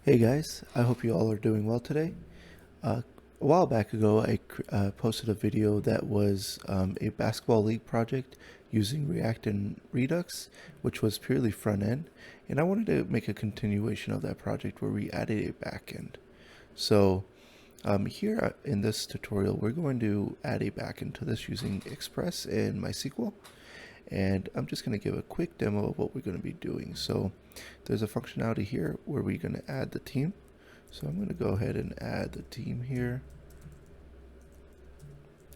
Hey guys, I hope you all are doing well today. A while back ago, I posted a video that was a basketball league project using React and Redux, which was purely front end, and I wanted to make a continuation of that project where we added a backend. So here in this tutorial, we're going to add a backend to this using Express and MySQL, and I'm just going to give a quick demo of what we're going to be doing. So there's a functionality here where we're going to add the team. So I'm going to go ahead and add the team here,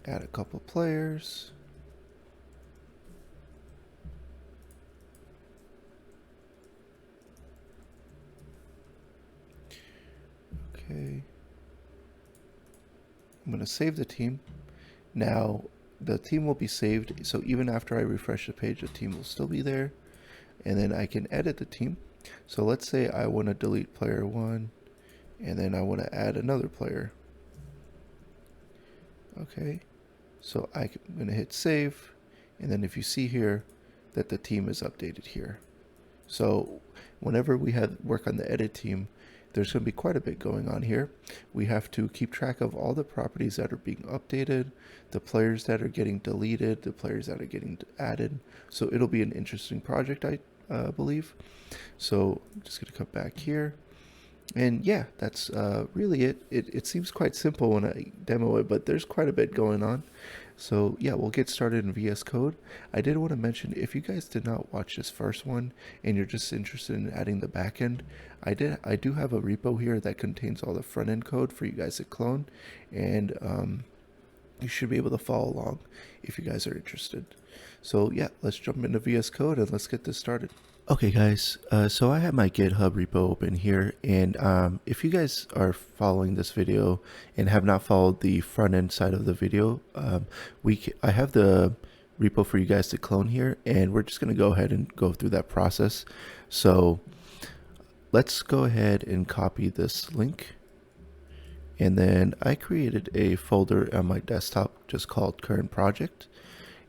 add a couple of players. Okay. I'm going to save the team. Now the team will be saved, so even after I refresh the page, the team will still be there. And then I can edit the team. So let's say I want to delete player 1, and then I want to add another player. Okay, so I'm going to hit save, and then if you see here that the team is updated here. So whenever we have work on the edit team, there's going to be quite a bit going on here. We have to keep track of all the properties that are being updated, the players that are getting deleted, the players that are getting added. So it'll be an interesting project, I believe. So I'm just going to come back here. And yeah, that's really it. It seems quite simple when I demo it, but there's quite a bit going on. So yeah, we'll get started in VS Code. I did want to mention, if you guys did not watch this first one and you're just interested in adding the backend, I do have a repo here that contains all the front end code for you guys to clone, and you should be able to follow along if you guys are interested. So yeah, let's jump into VS Code and let's get this started. Okay guys, so I have my GitHub repo open here, and if you guys are following this video and have not followed the front end side of the video, I have the repo for you guys to clone here, and we're just going to go ahead and go through that process. So let's go ahead and copy this link, and then I created a folder on my desktop just called current project,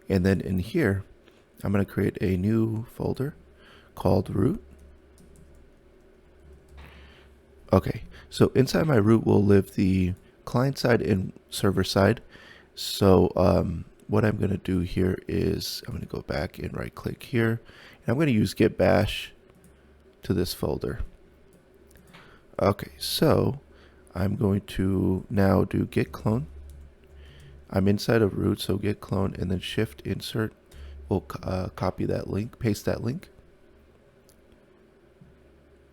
and then in here I'm going to create a new folder called root. Okay, so inside my root will live the client side and server side. So what I'm going to do here is I'm going to go back and right click here, and I'm going to use git bash to this folder. Okay, so I'm going to now do git clone. I'm inside of root, so git clone and then shift insert will copy that link, paste that link.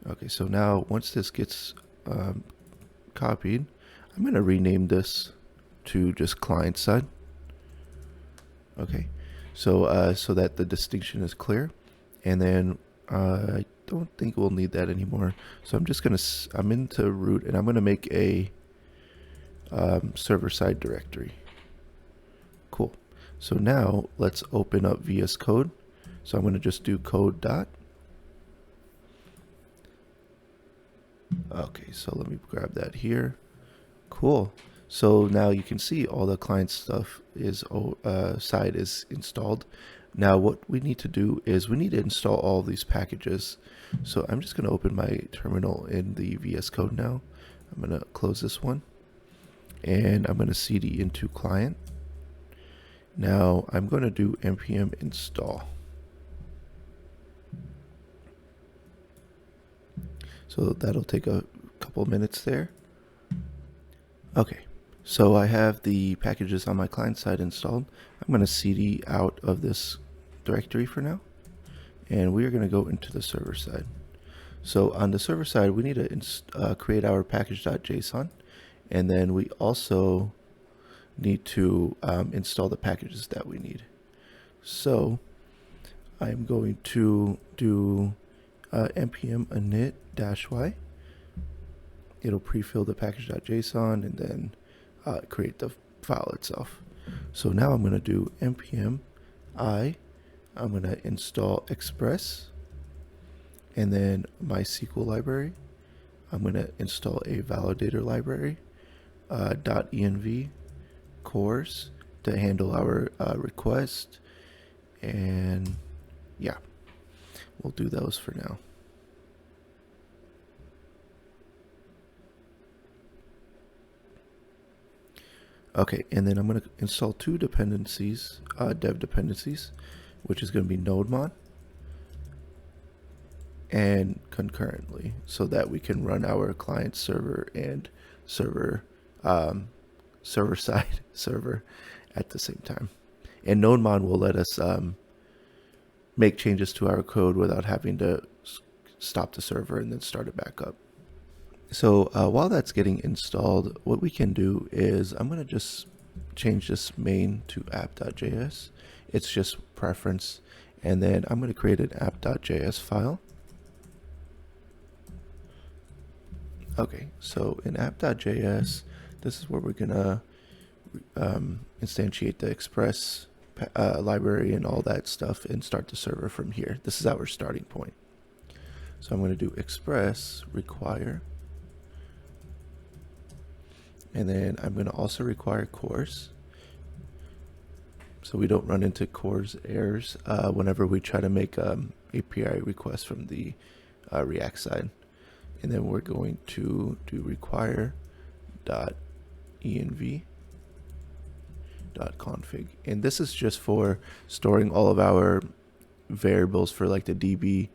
Okay, so now once this gets copied, I'm going to rename this to just client side. Okay, so so that the distinction is clear, and then I don't think we'll need that anymore. So I'm into root, and I'm gonna make a server side directory. Cool. So now let's open up VS Code. So I'm gonna just do code dot. Okay, so let me grab that here. Cool. So now you can see all the client stuff is side is installed. Now what we need to do is we need to install all of these packages. So I'm just going to open my terminal in the VS Code now. I'm going to close this one, and I'm going to cd into client. Now I'm going to do npm install. So that'll take a couple minutes there. Okay, so I have the packages on my client side installed. I'm going to cd out of this directory for now, and we are going to go into the server side. So on the server side, we need to create our package.json, and then we also need to install the packages that we need. So I'm going to do npm init -y. It'll pre-fill the package.json and then create the file itself. So now I'm going to do npm I'm going to install Express, and then MySQL library. I'm going to install a validator library, .env cores to handle our request, and yeah, we'll do those for now. Okay, and then I'm going to install two dependencies, dev dependencies, which is going to be nodemon and concurrently, so that we can run our client server and server server side server at the same time. And nodemon will let us make changes to our code without having to stop the server and then start it back up. So while that's getting installed, what we can do is I'm going to just change this main to app.js. It's just preference. And then I'm going to create an app.js file. Okay, so in app.js, this is where we're going to instantiate the Express library and all that stuff and start the server from here. This is our starting point. So I'm going to do express require. And then I'm going to also require CORS, so we don't run into CORS errors whenever we try to make API requests from the React side. And then we're going to do require.env.config. And this is just for storing all of our variables for like the DB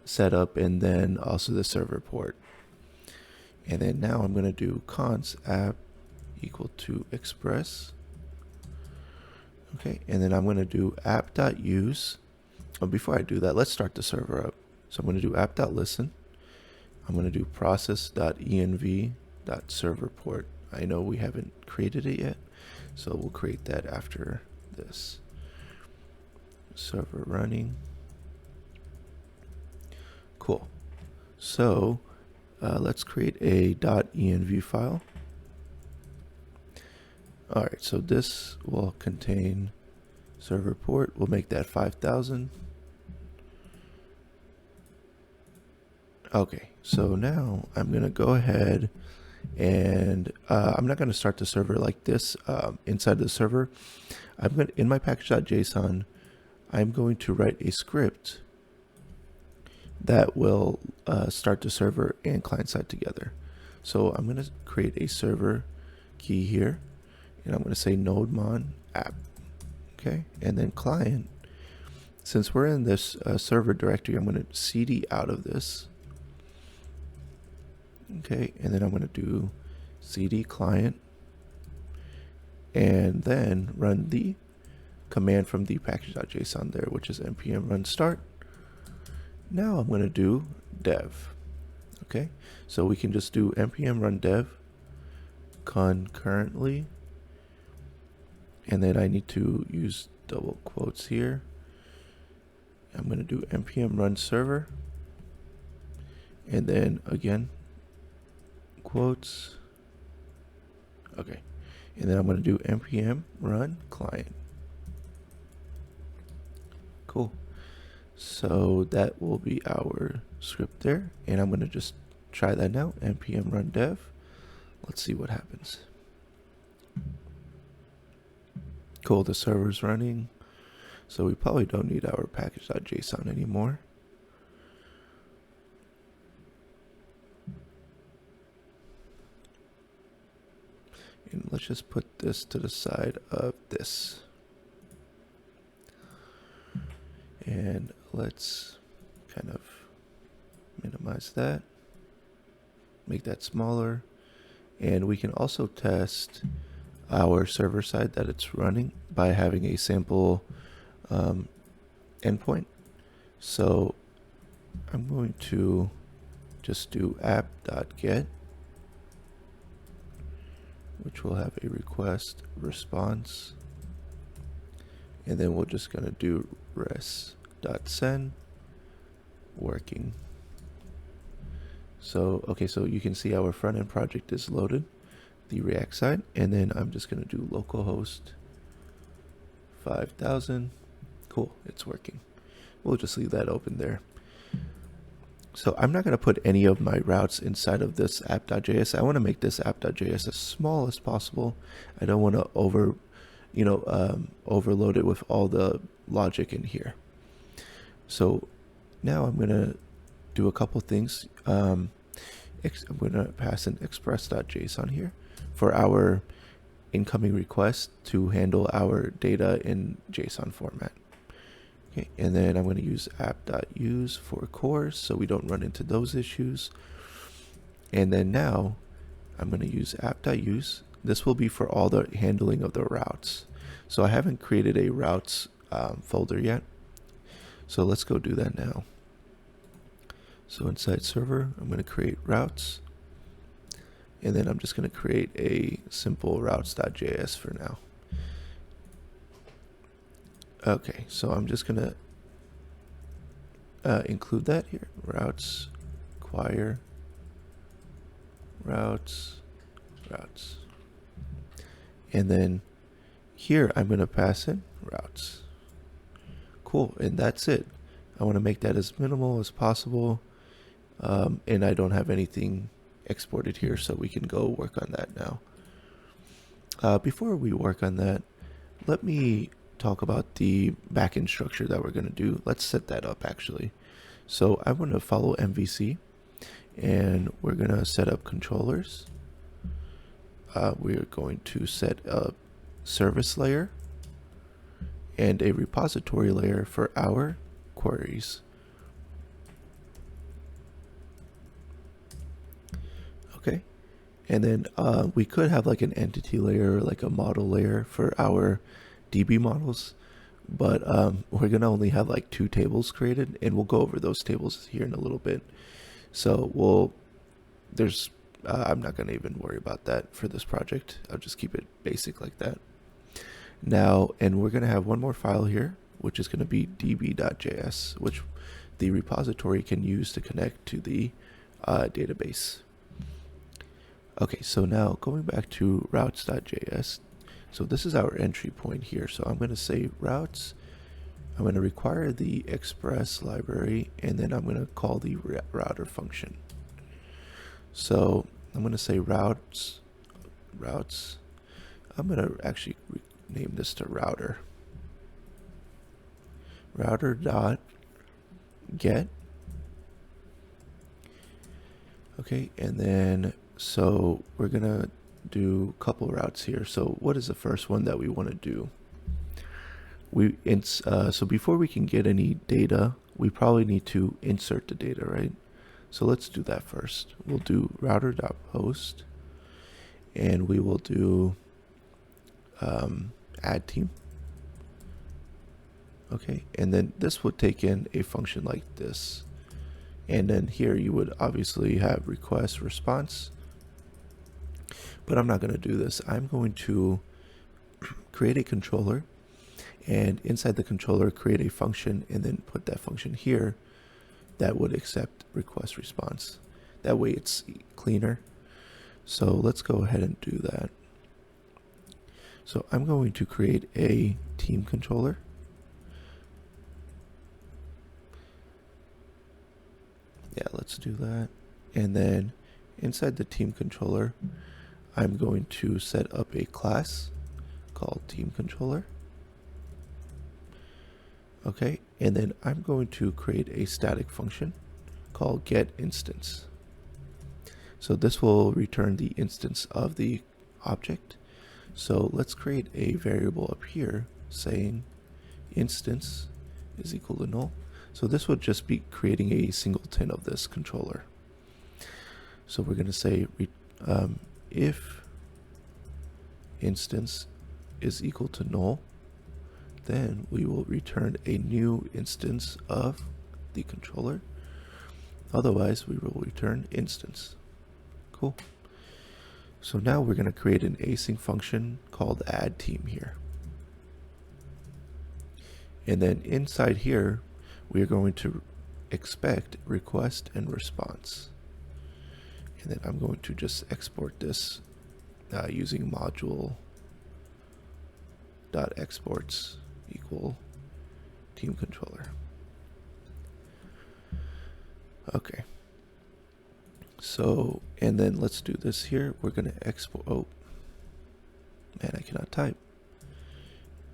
setup and then also the server port. And then now I'm going to do const app equal to express. Okay, and then I'm going to do app.use. Oh, before I do that, let's start the server up. So I'm going to do app.listen. I'm going to do process.env.serverport. I know we haven't created it yet, so we'll create that after this. Server running. Cool. So let's create a .env file. All right, so this will contain server port. We'll make that 5000. Okay, so now I'm going to go ahead and I'm not going to start the server like this inside the server. I'm going to, in my package.json, I'm going to write a script that will start the server and client side together. So I'm going to create a server key here, and I'm going to say nodemon app. Okay, and then client, since we're in this server directory, I'm going to cd out of this. Okay, and then I'm going to do cd client and then run the command from the package.json there, which is npm run start. Now I'm going to do dev. Okay, so we can just do npm run dev concurrently, and then I need to use double quotes here. I'm going to do npm run server, and then again quotes. Okay, and then I'm going to do npm run client. Cool. So that will be our script there, and I'm going to just try that now. npm run dev. Let's see what happens. Cool, the server's running, so we probably don't need our package.json anymore. And let's just put this to the side of this. And let's kind of minimize that, make that smaller. And we can also test our server side that it's running by having a sample endpoint. So I'm going to just do app.get, which will have a request response, and then we're just going to do res.send working. So okay, so you can see our front end project is loaded, the React side, and then I'm just going to do localhost 5000. Cool, it's working. We'll just leave that open there. So I'm not going to put any of my routes inside of this app.js. I want to make this app.js as small as possible. I don't want to overload it with all the logic in here. So now I'm going to do a couple things. I'm going to pass an express.json here for our incoming request to handle our data in JSON format. Okay, and then I'm going to use app.use for cores so we don't run into those issues. And then now I'm going to use app.use. This will be for all the handling of the routes. So I haven't created a routes folder yet. So let's go do that now. So inside server, I'm going to create routes. And then I'm just going to create a simple routes.js for now. Okay, so I'm just going to include that here. Routes, acquire, routes. And then here I'm going to pass in routes. Cool, and that's it. I want to make that as minimal as possible. And I don't have anything exported here, so we can go work on that now. Before we work on that, let me talk about the backend structure that we're going to do. Let's set that up actually. So I want to follow MVC, and we're going to set up controllers. We're going to set up service layer and a repository layer for our queries. Okay, and then we could have like an entity layer or like a model layer for our DB models, but we're gonna only have like 2 tables created, and we'll go over those tables here in a little bit. So I'm not gonna even worry about that for this project. I'll just keep it basic like that. Now, and we're gonna have one more file here, which is gonna be db.js, which the repository can use to connect to the database. Okay, so now going back to routes.js, so this is our entry point here. So I'm going to say routes, I'm going to require the express library, and then I'm going to call the router function. So I'm going to say routes. I'm going to actually name this to router. Router.get. Okay, and then so we're going to do a couple routes here. So what is the first one that we want to do? So before we can get any data, we probably need to insert the data, right? So let's do that first. We'll do router.post, and we will do add team. Okay, and then this would take in a function like this. And then here you would obviously have request response. But I'm not going to do this. I'm going to create a controller, and inside the controller create a function, and then put that function here that would accept request response. That way it's cleaner. So let's go ahead and do that. So I'm going to create a team controller. Yeah, let's do that. And then inside the team controller, I'm going to set up a class called Teamcontroller. Okay, and then I'm going to create a static function called Getinstance. So this will return the instance of the object. So let's create a variable up here saying instance is equal to null. So this would just be creating a singleton of this controller. So we're going to say if instance is equal to null, then we will return a new instance of the controller. Otherwise, we will return instance. Cool. So now we're going to create an async function called add team here. And then inside here, we are going to expect request and response. And then I'm going to just export this using module.exports equal team controller. Okay. So, and then let's do this here. We're going to export, oh, man, I cannot type.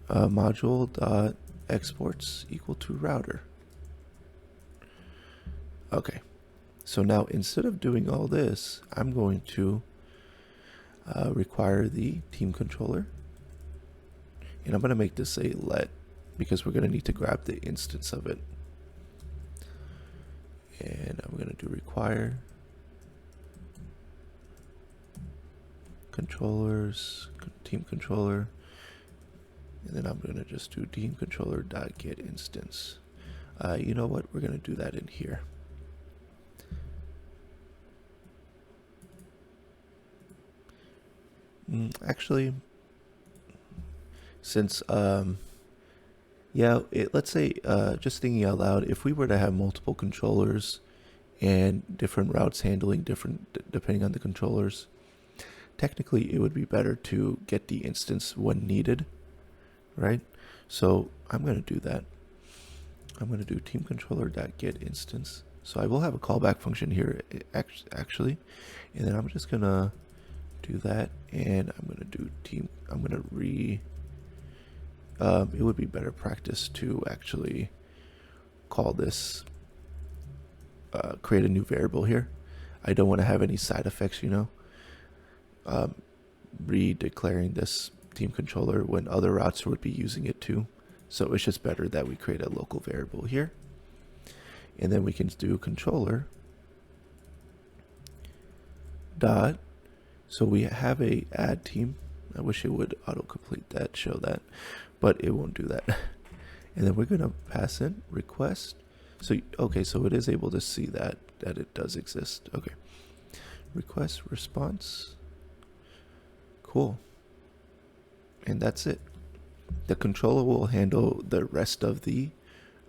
Module.exports equal to router. Okay. So now instead of doing all this, I'm going to require the team controller. And I'm going to make this a let because we're going to need to grab the instance of it. And I'm going to do require controllers, team controller. And then I'm going to just do teamcontroller.getInstance. You know what? We're going to do that in here. Actually, since let's say just thinking out loud, if we were to have multiple controllers and different routes handling different depending on the controllers, technically it would be better to get the instance when needed, right? So I'm going to do that. I'm going to do teamcontroller.getInstance. So I will have a callback function here actually, and then I'm just going to do that, and I'm going to do I'm going to it would be better practice to actually call this, create a new variable here. I don't want to have any side effects, redeclaring this team controller when other routes would be using it too. So it's just better that we create a local variable here. And then we can do controller dot. So we have a add team. I wish it would autocomplete that, show that, but it won't do that. And then we're going to pass in request. So, okay, so it is able to see that it does exist. Okay. Request response. Cool. And that's it. The controller will handle the rest of the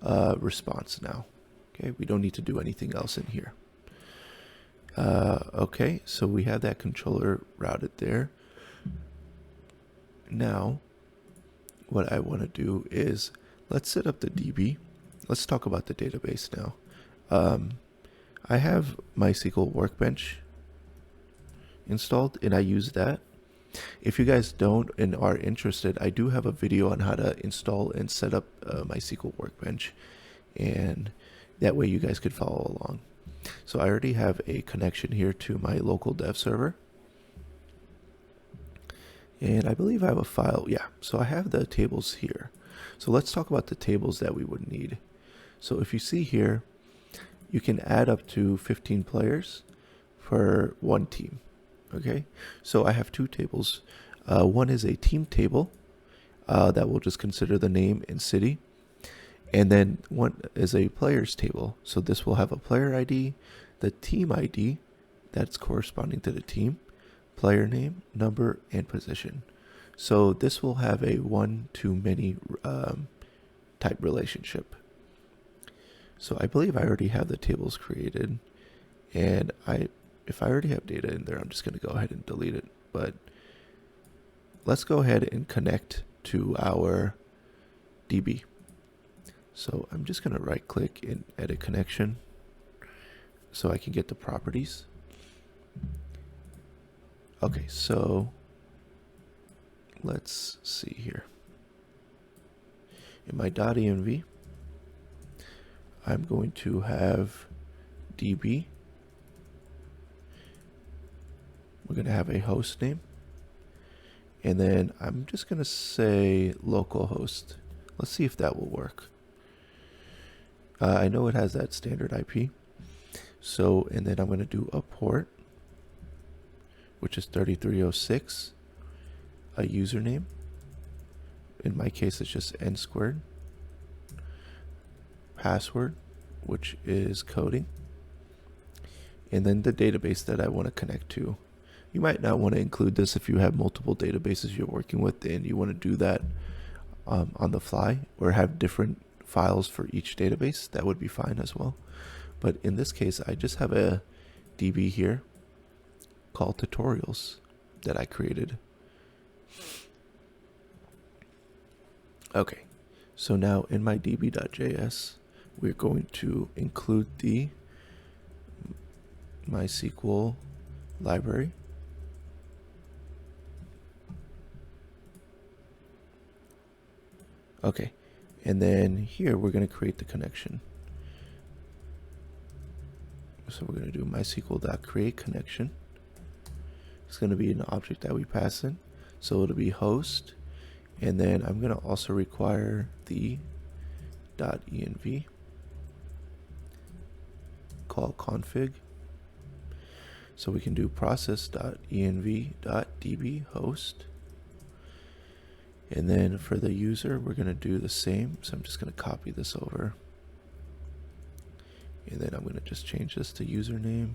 response now. Okay, we don't need to do anything else in here. Okay, so we have that controller routed there. Now, what I want to do is let's set up the DB. Let's talk about the database now. I have MySQL Workbench installed, and I use that. If you guys don't and are interested, I do have a video on how to install and set up MySQL Workbench, and that way you guys could follow along. So I already have a connection here to my local dev server. And I believe I have a file. Yeah, so I have the tables here. So let's talk about the tables that we would need. So if you see here, you can add up to 15 players for one team. Okay, so I have two tables. One is a team table that will just consider the name and city. And then one is a players table. So this will have a player ID, the team ID that's corresponding to the team, player name, number, and position. So this will have a one-to-many type relationship. So I believe I already have the tables created, and if I already have data in there, I'm just going to go ahead and delete it. But let's go ahead and connect to our DB. So I'm just going to right click and edit connection so I can get the properties. Okay, so let's see here. In my .env, I'm going to have DB. We're going to have a host name. And then I'm just going to say localhost. Let's see if that will work. I know it has that standard IP. So, and then I'm going to do a port, which is 3306, a username. In my case, it's just n squared. Password, which is coding. And then the database that I want to connect to. You might not want to include this if you have multiple databases you're working with and you want to do that on the fly, or have different files for each database. That would be fine as well. But in this case, I just have a DB here called tutorials that I created. Okay, so now in my db.js, we're going to include the MySQL library. Okay, and then here we're going to create the connection. So we're going to do MySQL.createConnection. is going to be an object that we pass in. So it'll be host, and then I'm going to also require the .env call config. So we can do process.env.db host. And then for the user, we're going to do the same. So I'm just going to copy this over. And then I'm going to just change this to username.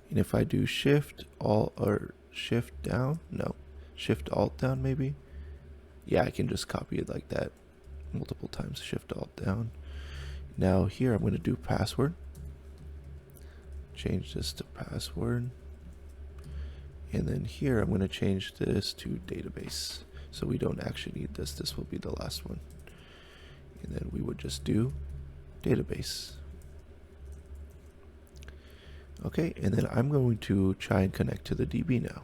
And if I do shift alt or shift down, no, shift alt down maybe. Yeah, I can just copy it like that multiple times, shift alt down. Now here I'm going to do password. Change this to password. And then here I'm going to change this to database. So we don't actually need this. This will be the last one. And then we would just do database. Okay, and then I'm going to try and connect to the DB now.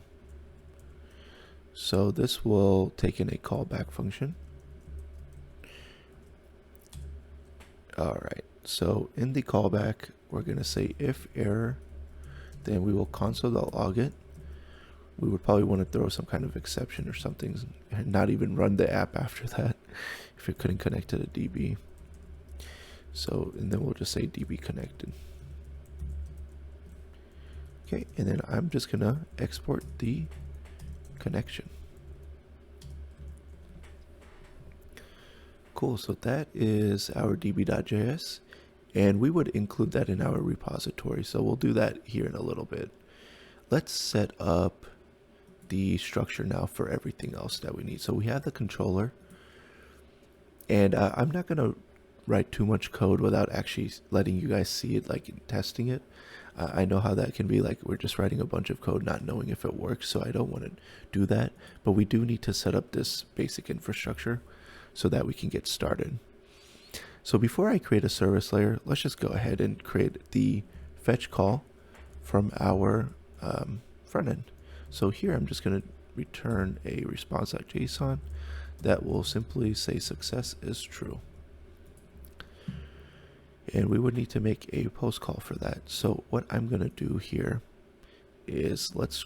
So this will take in a callback function. Alright, so in the callback, we're going to say if error, then we will console.log it. We would probably want to throw some kind of exception or something, and not even run the app after that if it couldn't connect to the DB. So, and then we'll just say DB connected. Okay, and then I'm just going to export the connection. Cool, so that is our db.js, and we would include that in our repository. So we'll do that here in a little bit. Let's set up the structure now for everything else that we need. So we have the controller, and I'm not going to write too much code without actually letting you guys see it, like testing it. I know how that can be, like we're just writing a bunch of code not knowing if it works, so I don't want to do that. But we do need to set up this basic infrastructure so that we can get started. So before I create a service layer, let's just go ahead and create the fetch call from our front end. So here I'm just going to return a response.json that will simply say success is true. And we would need to make a post call for that. So what I'm going to do here is let's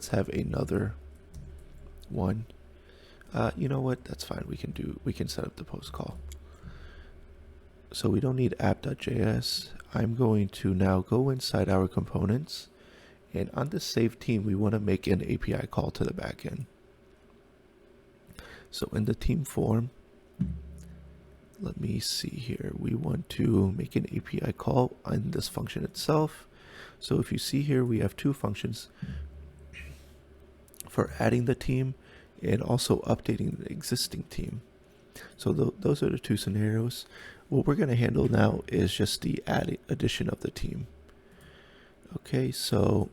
have another one. You know what? That's fine. We can set up the post call. So we don't need app.js. I'm going to now go inside our components, and on the save team, we want to make an API call to the backend. So in the team form, let me see here. We want to make an API call on this function itself. So if you see here, we have two functions for adding the team and also updating the existing team. So those are the two scenarios. What we're going to handle now is just the addition of the team. Okay, so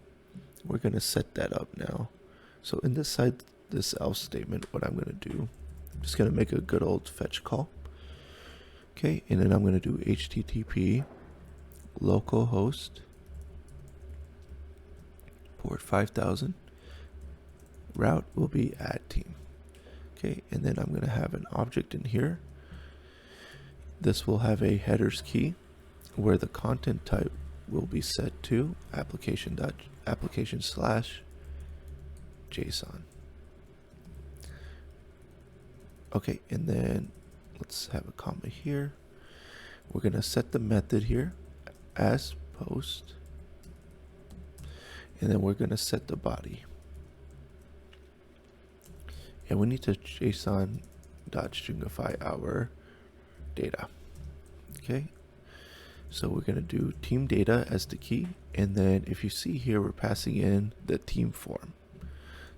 we're going to set that up now. So inside this else statement, what I'm going to do, I'm just going to make a good old fetch call. Okay, and then I'm going to do HTTP localhost port 5000. Route will be add team. Okay, and then I'm going to have an object in here. This will have a headers key where the content type will be set to application/JSON. Okay, and then let's have a comma here. We're going to set the method here as post, and then we're going to set the body. And we need to JSON.stringify our data. Okay, so we're going to do team data as the key, and then if you see here, we're passing in the team form.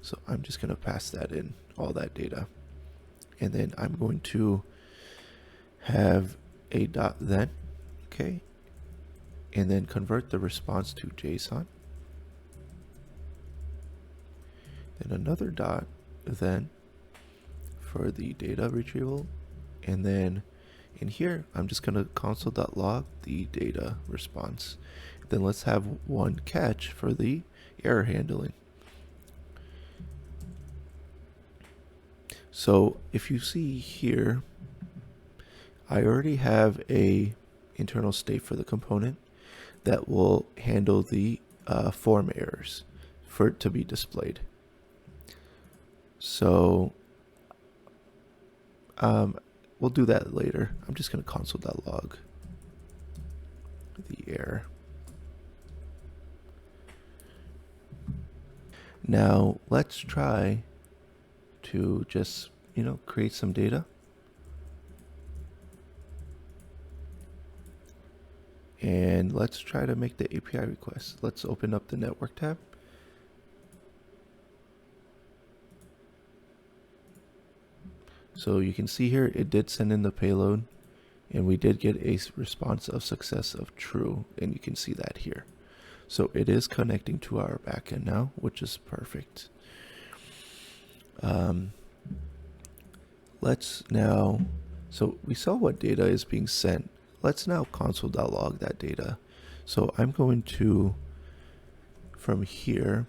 So I'm just going to pass that in, all that data, and then I'm going to have a dot then, okay, and then convert the response to JSON, then another dot then for the data retrieval, and then in here I'm just going to console.log the data response. Then let's have one catch for the error handling. So if you see here, I already have a internal state for the component that will handle the form errors for it to be displayed. So we'll do that later. I'm just going to console.log the error. Now let's try to just, create some data. And let's try to make the API request. Let's open up the network tab. So you can see here, it did send in the payload and we did get a response of success of true. And you can see that here. So it is connecting to our backend now, which is perfect. Let's now, so we saw what data is being sent. Let's now console.log that data. So I'm going to, from here,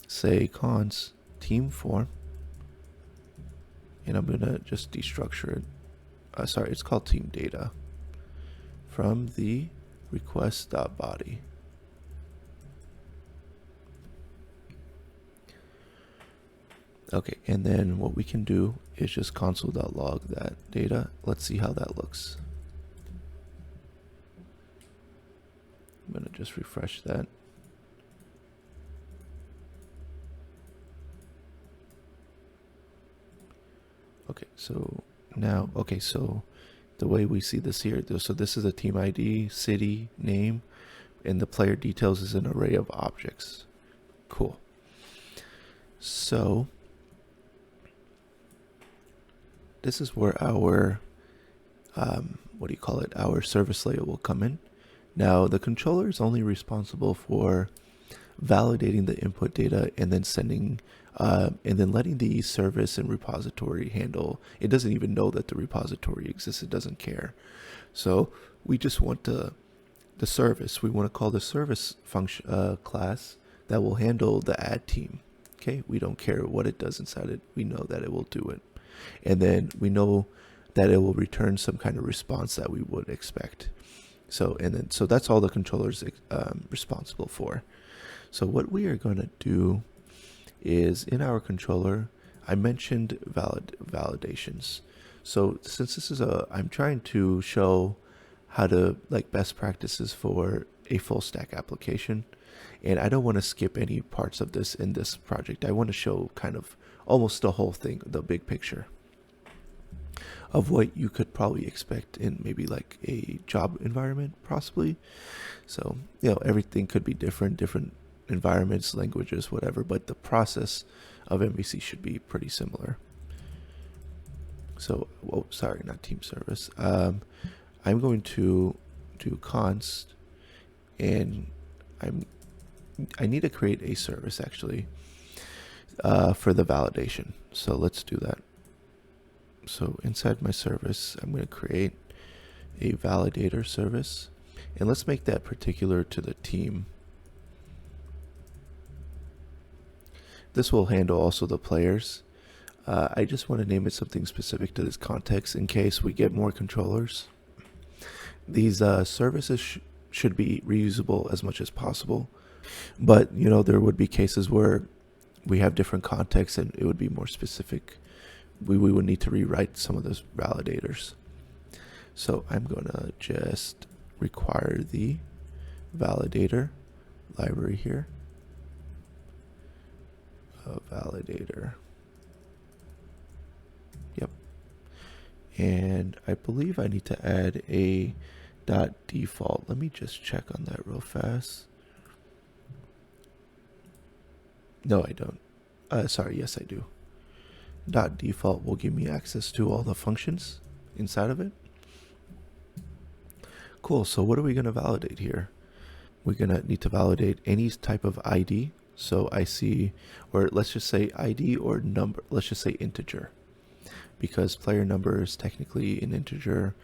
say const team form, and I'm going to just destructure it. Sorry, it's called team data from the request.body. Okay, and then what we can do is just console.log that data. Let's see how that looks. I'm going to just refresh that. Okay, so now, so the way we see this here, so this is a team ID, city, name, and the player details is an array of objects. Cool. So this is where our, our service layer will come in. Now the controller is only responsible for validating the input data and then sending, and then letting the service and repository handle. It doesn't even know that the repository exists. It doesn't care. So we just want the service. We want to call the service function class that will handle the add team. Okay, we don't care what it does inside it. We know that it will do it. And then we know that it will return some kind of response that we would expect. So that's all the controller's responsible for. So what we are going to do is in our controller, I mentioned validations. So since this is I'm trying to show how to best practices for a full stack application. And I don't want to skip any parts of this in this project. I want to show kind of almost the whole thing, the big picture of what you could probably expect in maybe like a job environment, possibly. So, everything could be different environments, languages, whatever, but the process of MVC should be pretty similar. So, sorry, not team service. I'm going to do const, and I need to create a service actually for the validation. So let's do that. So inside my service, I'm going to create a validator service, and let's make that particular to the team. This will handle also the players. I just want to name it something specific to this context in case we get more controllers. These services should be reusable as much as possible. But, there would be cases where we have different contexts and it would be more specific. We would need to rewrite some of those validators. So I'm going to just require the validator library here. Validator. Yep. And I believe I need to add a .default. Let me just check on that real fast. No, I don't. Sorry, yes, I do. .default will give me access to all the functions inside of it. Cool, so what are we going to validate here? We're going to need to validate any type of ID. So I see, or let's just say ID or number, let's just say integer. Because player number is technically an integer.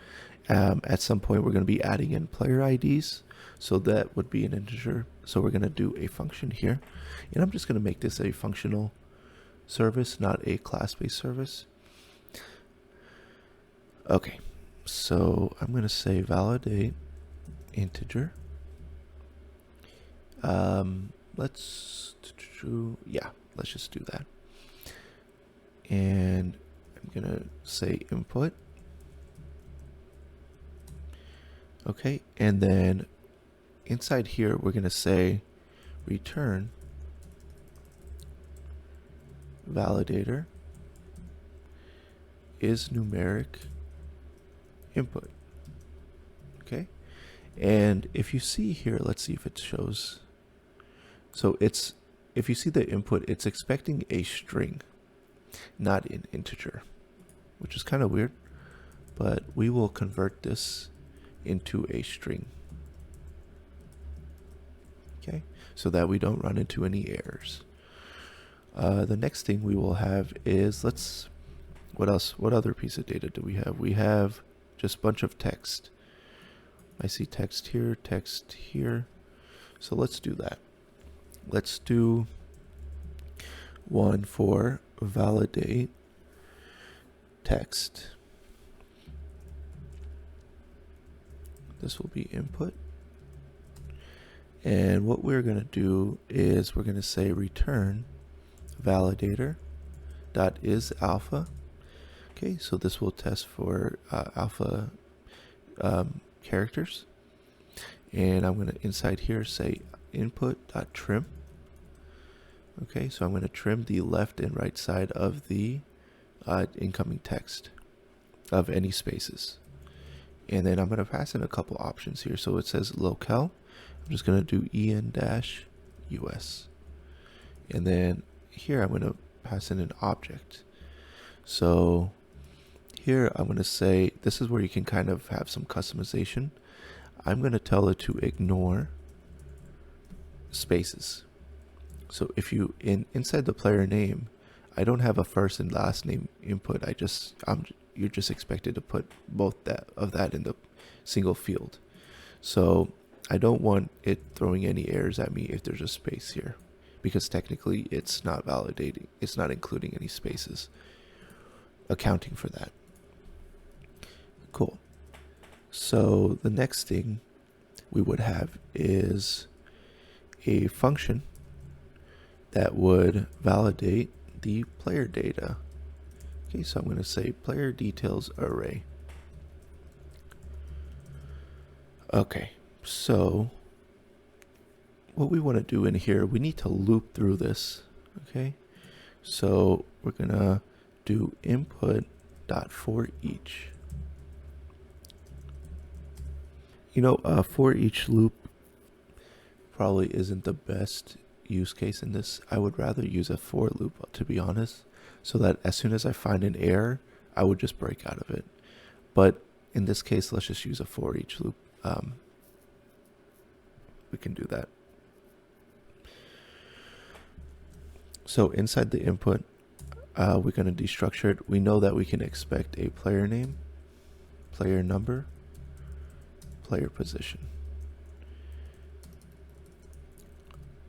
At some point we're going to be adding in player IDs. So that would be an integer. So we're going to do a function here. And I'm just going to make this a functional service, not a class-based service. Okay, so I'm going to say validate integer. Let's just do that. And I'm gonna say input. Okay, and then inside here we're gonna say return validator is numeric input. Okay, and if you see here, let's see if it shows. So if you see the input, it's expecting a string, not an integer, which is kind of weird, but we will convert this into a string. Okay, so that we don't run into any errors. The next thing we will have is, what else? What other piece of data do we have? We have just a bunch of text. I see text here, text here. So let's do that. Let's do one for validate text. This will be input. And what we're going to do is we're going to say return validator dot is alpha. Okay, so this will test for alpha characters. And I'm going to inside here say input dot trim. Okay, so I'm going to trim the left and right side of the incoming text of any spaces. And then I'm going to pass in a couple options here. So it says locale. I'm just going to do en-us. And then here I'm going to pass in an object. So here I'm going to say, this is where you can kind of have some customization. I'm going to tell it to ignore spaces. So if you inside the player name, I don't have a first and last name input. You're just expected to put both of that in the single field. So I don't want it throwing any errors at me if there's a space here, because technically it's not validating. It's not including any spaces, accounting for that. Cool. So the next thing we would have is a function that would validate the player data. Okay, so I'm going to say player details array. Okay, so what we want to do in here, we need to loop through this. Okay, so we're going to do input dot for each. You know, for each loop probably isn't the best use case in this. I would rather use a for loop, to be honest, so that as soon as I find an error, I would just break out of it. But in this case, let's just use a for each loop. We can do that. So inside the input, we're going to destructure it. We know that we can expect a player name, player number, player position.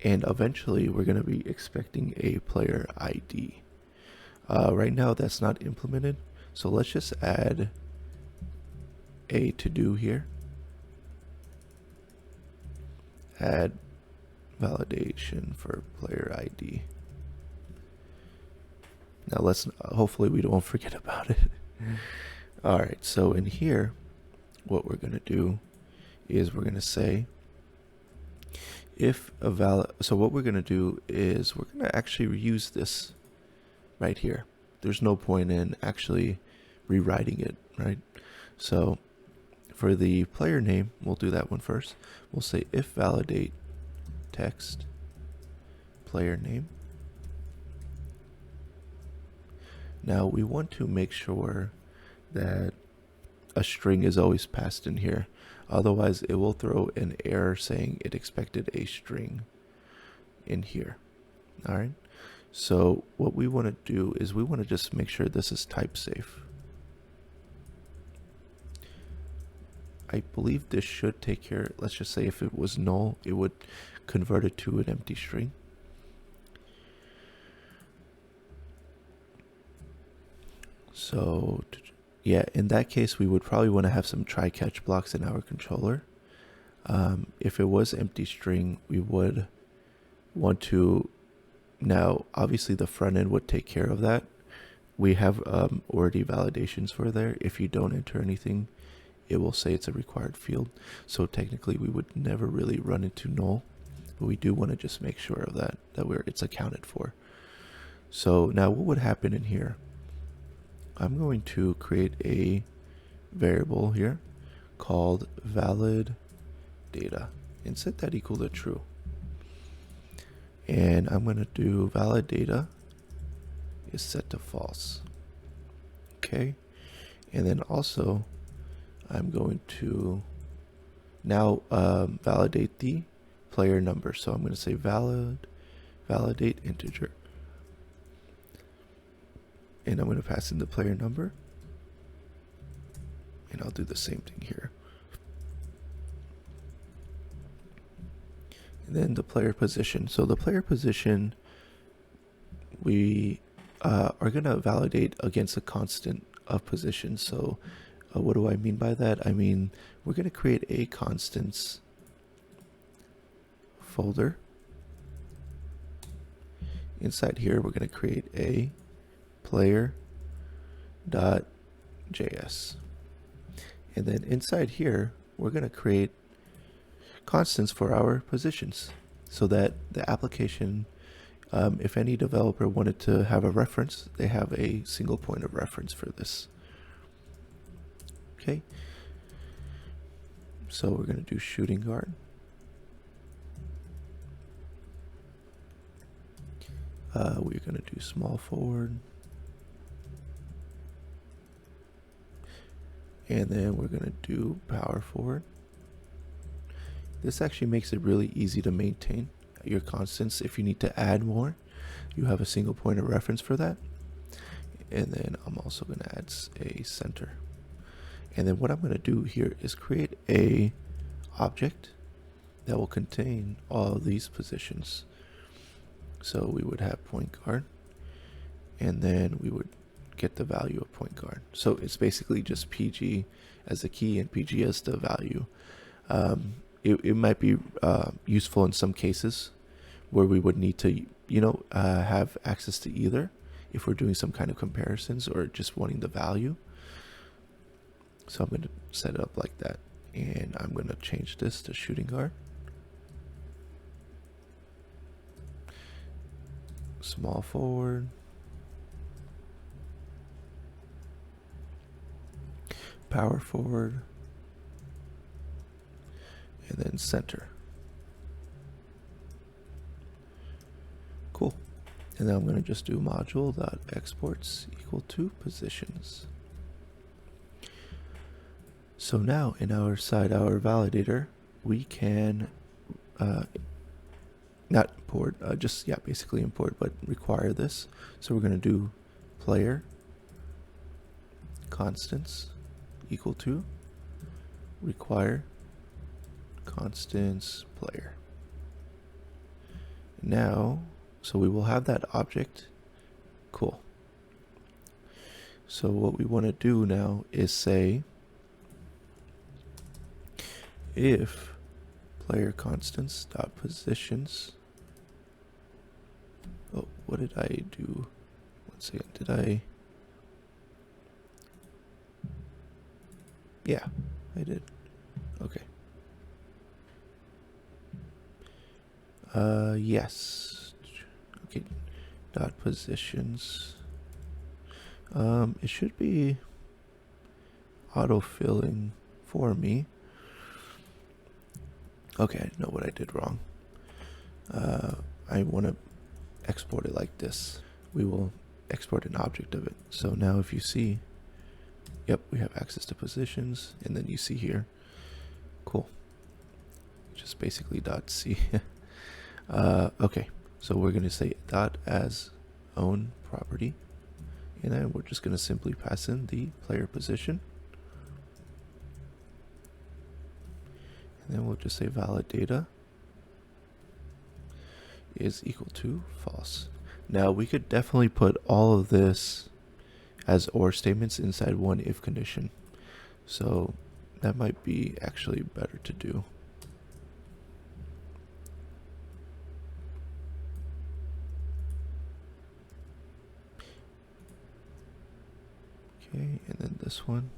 And eventually we're going to be expecting a player ID. Right now that's not implemented, so let's just add a to-do here. Add validation for player ID. Now let's, hopefully we don't forget about it. All right, so in here, what we're going to do is we're going to say if a so what we're going to do is we're going to actually reuse this right here. There's no point in actually rewriting it, right? So for the player name, we'll do that one first. We'll say if validate text player name. Now we want to make sure that a string is always passed in here. Otherwise it will throw an error saying it expected a string in here. All right. So what we want to do is we want to just make sure this is type safe. I believe this should take care. Let's just say if it was null, it would convert it to an empty string. So yeah, in that case, we would probably want to have some try-catch blocks in our controller. If it was empty string, we would want to, now obviously the front end would take care of that. We have already validations for there. If you don't enter anything, it will say it's a required field. So technically we would never really run into null, but we do want to just make sure of that it's accounted for. So now what would happen in here? I'm going to create a variable here called valid data and set that equal to true. And I'm going to do valid data is set to false. Okay. And then also I'm going to now validate the player number. So I'm going to say validate integer. And I'm going to pass in the player number. And I'll do the same thing here. And then the player position. So the player position, we are going to validate against a constant of position. So what do I mean by that? I mean, we're going to create a constants folder. Inside here, we're going to create a player.js. And then inside here, we're going to create constants for our positions so that the application, if any developer wanted to have a reference, they have a single point of reference for this. Okay. So we're going to do shooting guard. We're going to do small forward. And then we're going to do power forward. This actually makes it really easy to maintain your constants. If you need to add more, you have a single point of reference for that. And then I'm also going to add a center. And then what I'm going to do here is create a object that will contain all of these positions. So we would have point guard, and then we would get the value of point guard. So it's basically just PG as the key and PG as the value. It might be useful in some cases where we would need to, have access to either if we're doing some kind of comparisons or just wanting the value. So I'm going to set it up like that, and I'm going to change this to shooting guard. Small forward. Power forward. And then center. Cool. And then I'm going to just do module.exports equal to positions. So now in our validator, we can not import, basically import, but require this. So we're going to do player constants equal to require constants player. Now, so we will have that object. Cool. So what we want to do now is say if player constants dot positions. Oh, what did I do? One second. Did I? Yeah, I did. Okay. Yes. Okay. Dot positions. It should be auto-filling for me. Okay, I know what I did wrong. I want to export it like this. We will export an object of it. So now if you see, yep, we have access to positions, and then you see here, cool. Just basically .c. Okay, so we're going to say .as own property, and then we're just going to simply pass in the player position. And then we'll just say valid data is equal to false. Now we could definitely put all of this as OR statements inside one if condition. So that might be actually better to do. Okay, and then this one.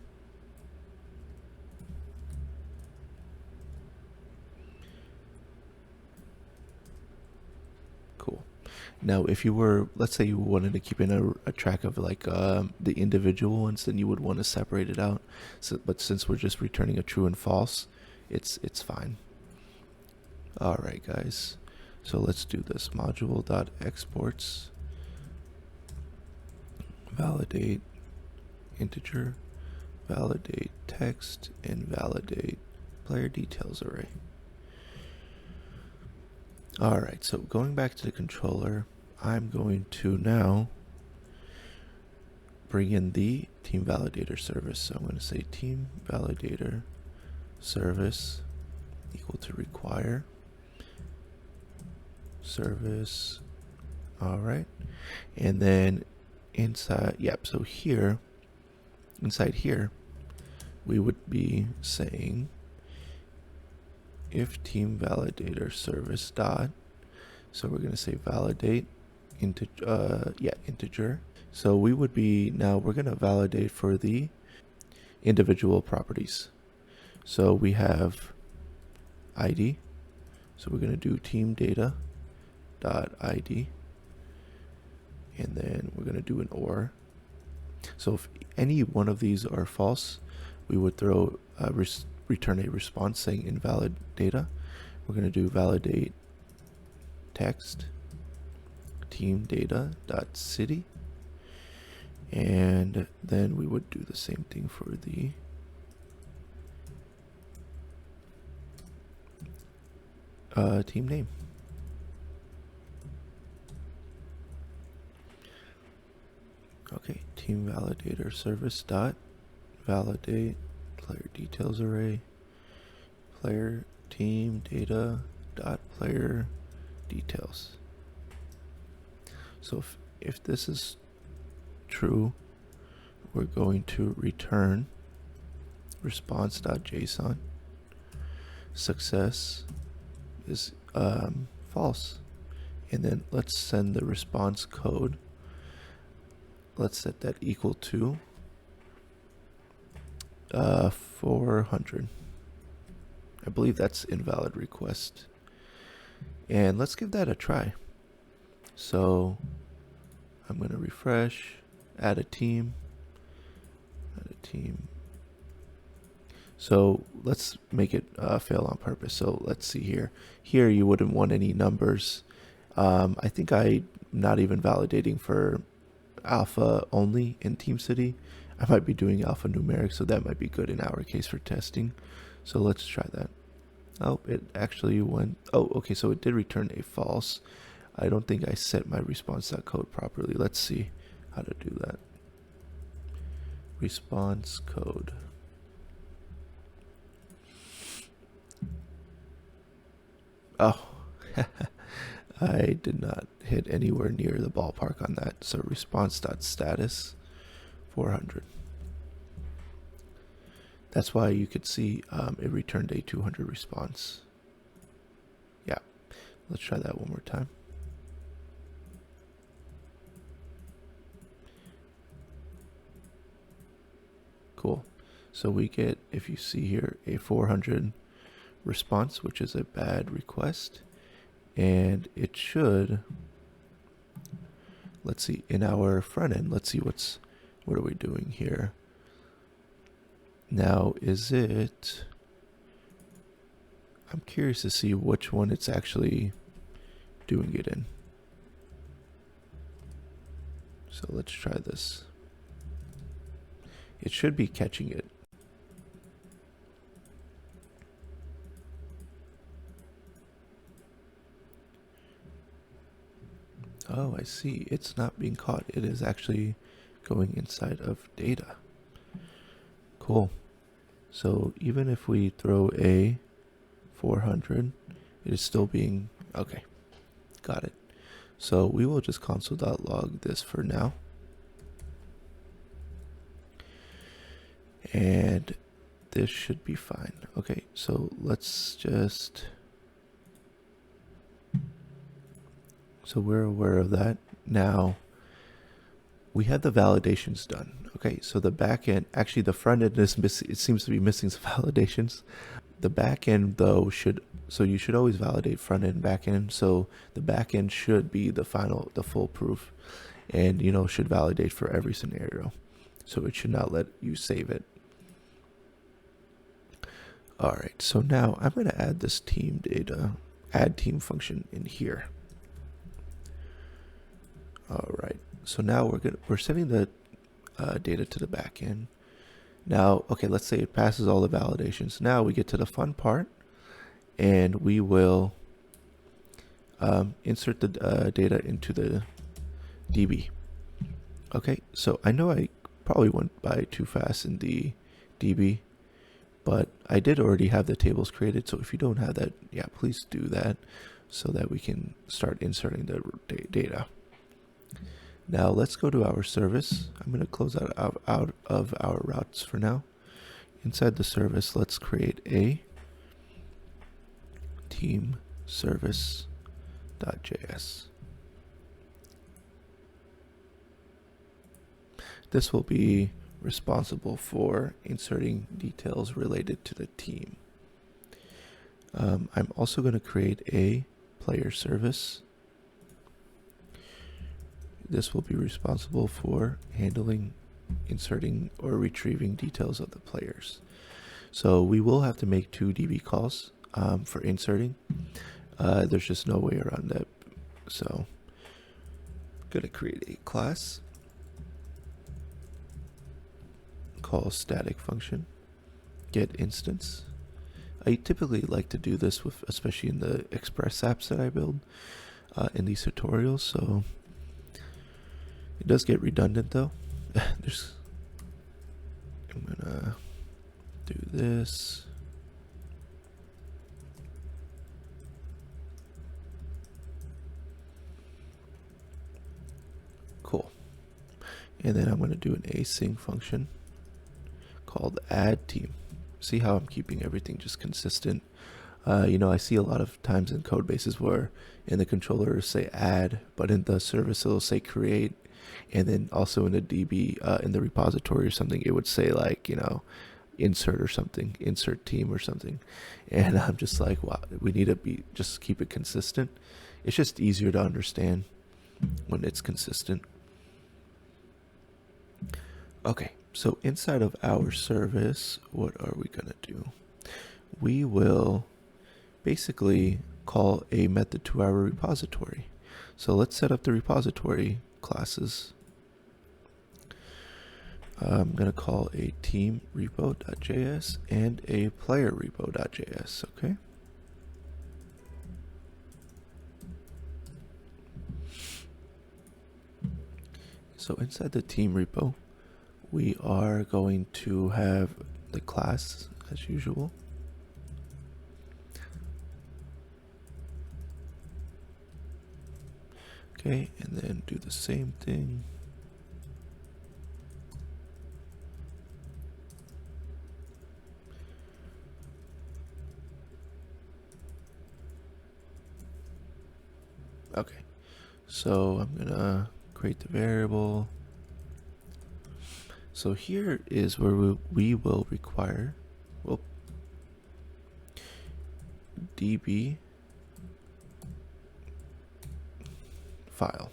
Cool. Now, if you were, let's say you wanted to keep in a track of like the individual ones, then you would want to separate it out. So, but since we're just returning a true and false, it's fine. All right, guys. So let's do this. Module.exports validate integer, validate text, and validate player details array. All right, so going back to the controller, I'm going to now bring in the team validator service. So I'm going to say team validator service equal to require service. All right, and then inside, yep, so here, inside here, we would be saying if team validator service dot, so we're going to say validate integer. So we would be, now we're going to validate for the individual properties. So we have ID, so we're going to do team data dot ID, and then we're going to do an OR. So if any one of these are false, we would throw return a response saying invalid data. We're going to do validate text team data dot city, and then we would do the same thing for the team name. Okay, team validator service dot validate player details array, player team data dot player details. So if this is true, we're going to return response.json. Success is false, and then let's send the response code. Let's set that equal to 400. I believe that's invalid request, and let's give that a try. So I'm going to refresh, add a team. So let's make it fail on purpose. So let's see here. Here you wouldn't want any numbers. I think I'm not even validating for alpha only in TeamCity. I might be doing alphanumeric, so that might be good in our case for testing. So let's try that. Oh, it actually went, oh, okay, so it did return a false. I don't think I set my response.code properly. Let's see how to do that. Response code. Oh, I did not hit anywhere near the ballpark on that. So response.status 400. That's why you could see it returned a 200 response. Yeah, let's try that one more time. Cool. So we get, if you see here, a 400 response, which is a bad request. And it should, let's see, in our front end, let's see what are we doing here. Now, is it, I'm curious to see which one it's actually doing it in. So let's try this. It should be catching it. Oh, I see. It's not being caught. It is actually going inside of data. Cool. So even if we throw a 400, it is still being, okay, got it. So we will just console.log this for now. And this should be fine. Okay, so let's just, so we're aware of that. Now, we have the validations done. Okay, so the back end, actually the front end is missing, it seems to be missing some validations. The back end though so you should always validate front end and back end. So the back end should be the full proof, and should validate for every scenario. So it should not let you save it. All right, so now I'm going to add this team data, add team function in here. All right, so now we're sending the data to the backend. Now, okay, let's say it passes all the validations. Now we get to the fun part, and we will insert the data into the DB. Okay, so I know I probably went by too fast in the DB, but I did already have the tables created. So if you don't have that, yeah, please do that so that we can start inserting the data. Now let's go to our service. I'm going to close out of our routes for now. Inside the service, let's create a team service.js. This will be responsible for inserting details related to the team. I'm also going to create a player service. This will be responsible for handling, inserting, or retrieving details of the players. So we will have to make 2 DB calls for inserting. There's just no way around that. So I'm going to create a class, call static function, get instance. I typically like to do this with, especially in the Express apps that I build in these tutorials. So it does get redundant though. I'm gonna do this. Cool. And then I'm going to do an async function called add team. See how I'm keeping everything just consistent. I see a lot of times in code bases where in the controller it'll say add, but in the service it'll say create, and then also in the DB, in the repository or something, it would say like, insert or something, insert team or something. And I'm just like, wow, we need to just keep it consistent. It's just easier to understand when it's consistent. Okay, so inside of our service, what are we gonna do? We will basically call a method to our repository. So let's set up the repository classes. I'm gonna call a team repo.js and a player repo.js, okay? So inside the team repo, we are going to have the class as usual. Okay, and then do the same thing. Okay, so I'm gonna create the variable. So here is where we will require DB file.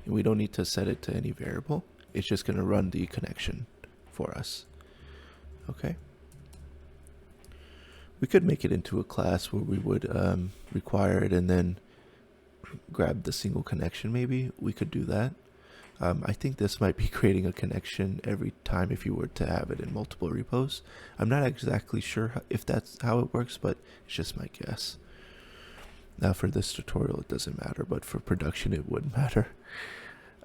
And we don't need to set it to any variable. It's just going to run the connection for us. Okay. We could make it into a class where we would require it and then grab the single connection maybe. We could do that. I think this might be creating a connection every time if you were to have it in multiple repos. I'm not exactly sure if that's how it works, but it's just my guess. Now for this tutorial, it doesn't matter, but for production, it would matter.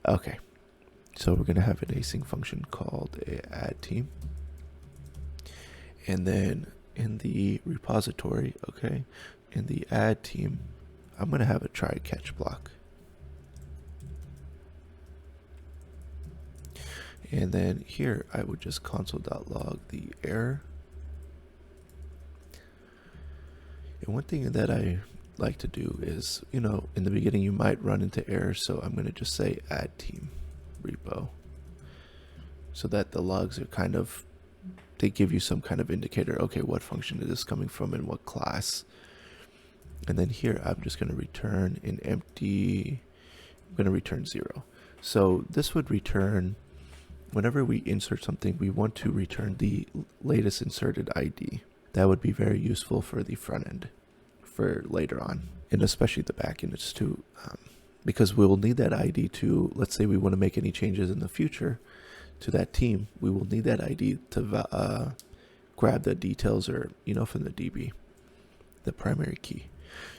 Okay, so we're going to have an async function called add team. And then in the repository, okay, in the add team, I'm going to have a try catch block. And then here, I would just console.log the error. And one thing that I like to do is, in the beginning you might run into errors, so I'm going to just say add team. repo, so that the logs are kind of, they give you some kind of indicator, okay, what function is this coming from and what class. And then here I'm just going to return an empty, I'm going to return 0. So this would return, whenever we insert something, we want to return the latest inserted ID. That would be very useful for the front end for later on, and especially the back end is too, because we will need that ID to, let's say we want to make any changes in the future to that team, we will need that ID to grab the details, or, from the DB, the primary key.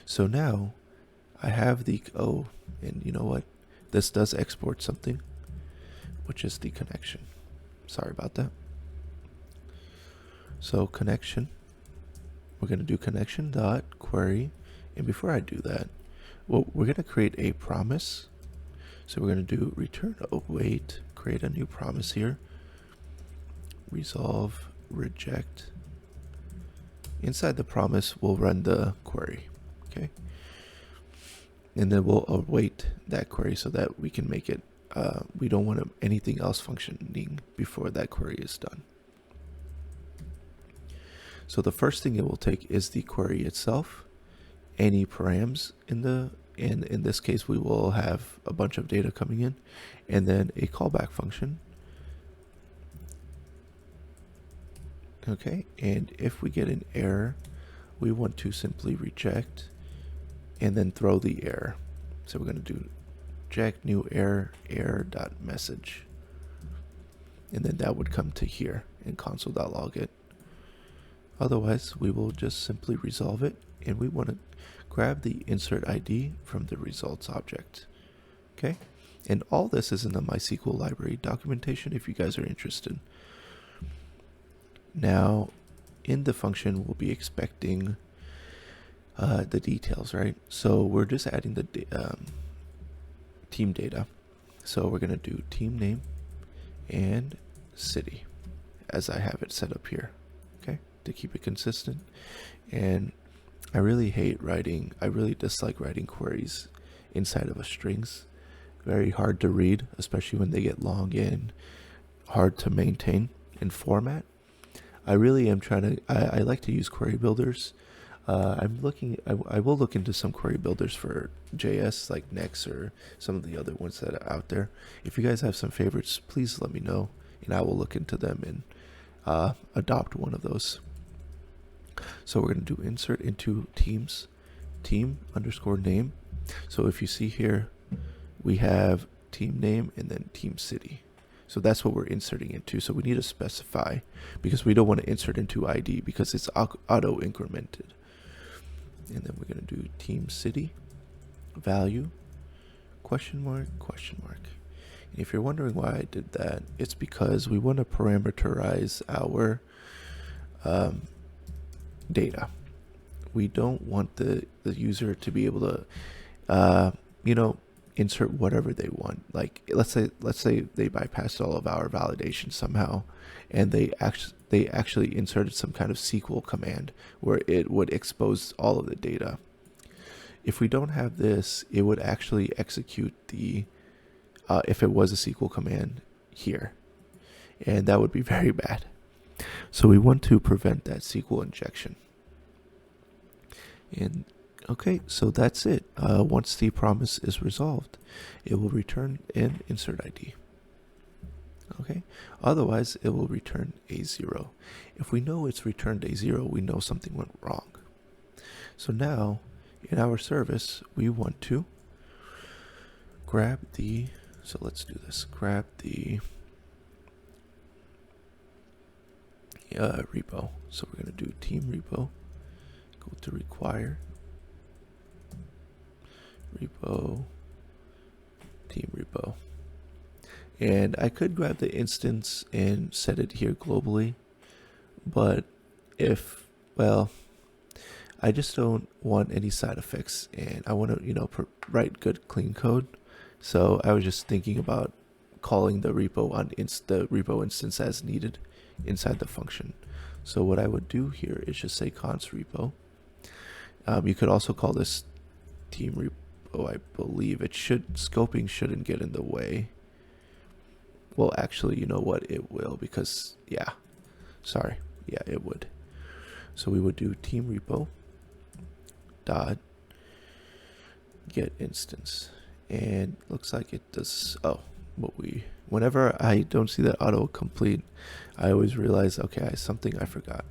So now I have the, and you know what? This does export something, which is the connection. Sorry about that. So connection, we're going to do connection dot query. And before I do that, well, we're going to create a promise. So we're going to do return await, create a new promise here, resolve reject. Inside the promise, we'll run the query. Okay. And then we'll await that query so that we can make it, we don't want anything else functioning before that query is done. So the first thing it will take is the query itself, any params in this case we will have a bunch of data coming in, and then a callback function. Okay, and if we get an error, we want to simply reject and then throw the error. So we're going to do reject new error, error.message. And then that would come to here in console.log it. Otherwise, we will just simply resolve it, and we want to grab the insert ID from the results object. Okay, and all this is in the MySQL library documentation if you guys are interested. Now, in the function, we'll be expecting the details, right? So we're just adding the team data. So we're going to do team name and city as I have it set up here, okay, to keep it consistent. And I really dislike writing queries inside of a strings. Very hard to read, especially when they get long and hard to maintain and format. I really am I like to use query builders. I will look into some query builders for JS, like Next or some of the other ones that are out there. If you guys have some favorites, please let me know, and I will look into them and adopt one of those. So we're going to do insert into teams, team underscore name. So if you see here, we have team name and then team city. So that's what we're inserting into. So we need to specify, because we don't want to insert into ID because it's auto incremented. And then we're going to do team city value question mark question mark. And if you're wondering why I did that, it's because we want to parameterize our data. We don't want the user to be able to insert whatever they want. Like let's say they bypassed all of our validation somehow, and they actually inserted some kind of SQL command where it would expose all of the data. If we don't have this, it would actually execute the if it was a SQL command here, and that would be very bad. So we want to prevent that SQL injection. And okay, so that's it. Once the promise is resolved, it will return an insert ID. Okay, otherwise it will return a 0. If we know it's returned a 0, we know something went wrong. So now in our service, we want to grab the, so let's do this, grab the repo. So we're going to do team repo, go to require, repo, team repo. And I could grab the instance and set it here globally, but I just don't want any side effects, and I want to, write good clean code. So I was just thinking about calling the repo on the repo instance as needed inside the function. So what I would do here is just say const repo. You could also call this team repo. I believe scoping shouldn't get in the way. Well, actually, you know what? It will, because, yeah, sorry. Yeah, it would. So we would do team repo dot get instance. And looks like it does, whenever I don't see that autocomplete, I always realize, okay, something I forgot.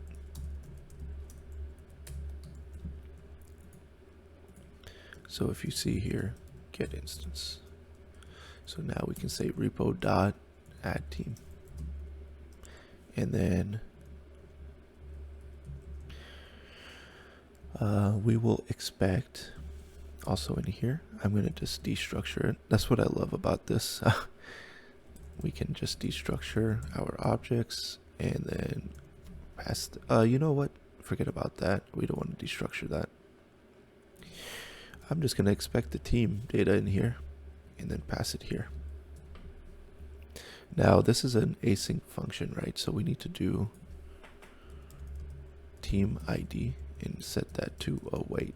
So if you see here, get instance. So now we can say repo dot add team. And then we will expect also in here, I'm going to just destructure it. That's what I love about this. We can just destructure our objects and then pass. You know what? Forget about that. We don't want to destructure that. I'm just going to expect the team data in here and then pass it here. Now this is an async function, right? So we need to do team ID and set that to await.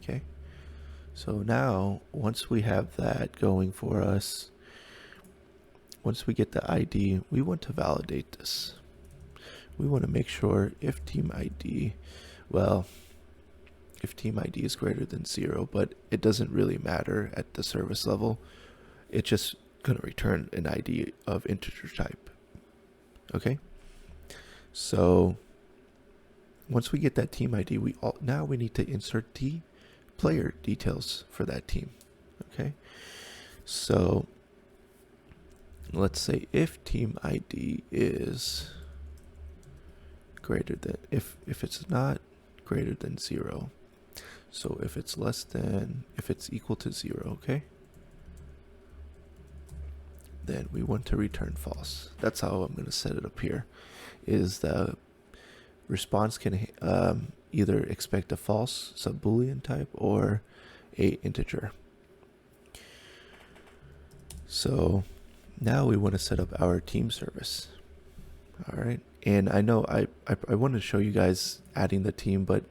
Okay. So now once we have that going for us, once we get the ID, we want to validate this. We want to make sure if team ID, well, if team ID is greater than 0, but it doesn't really matter at the service level. It's just going to return an ID of integer type. Okay. So once we get that team ID, now we need to insert the player details for that team. Okay. So let's say if team ID is greater than, if it's not greater than 0, so if it's if it's equal to 0, okay, then we want to return false. That's how I'm going to set it up here, is the response can either expect a false sub-boolean type or a integer. So now we want to set up our team service. All right. And I know I want to show you guys adding the team, but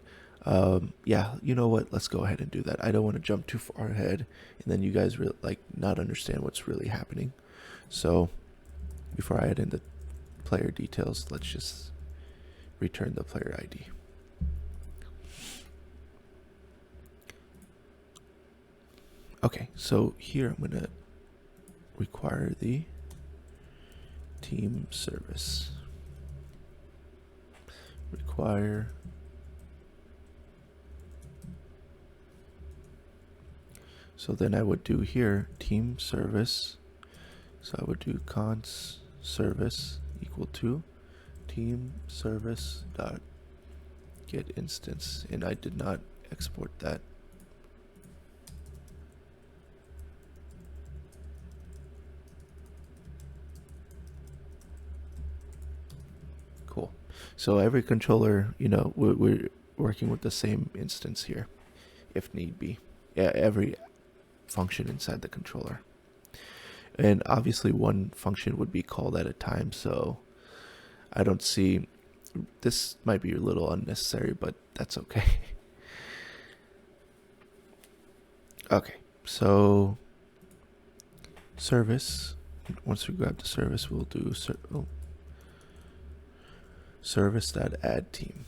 yeah, you know what? Let's go ahead and do that. I don't want to jump too far ahead and then you guys not understand what's really happening. So before I add in the player details, let's just return the player ID. Okay, so here I'm going to require the team service. Require so then I would do here team service. So I would do const service equal to team service dot get instance, and I did not export that. Cool. So every controller, you know, we're working with the same instance here, if need be. Yeah, every function inside the controller. And obviously one function would be called at a time, so I don't see, this might be a little unnecessary, but that's okay. Okay, so service, once we grab the service, we'll do service.add team.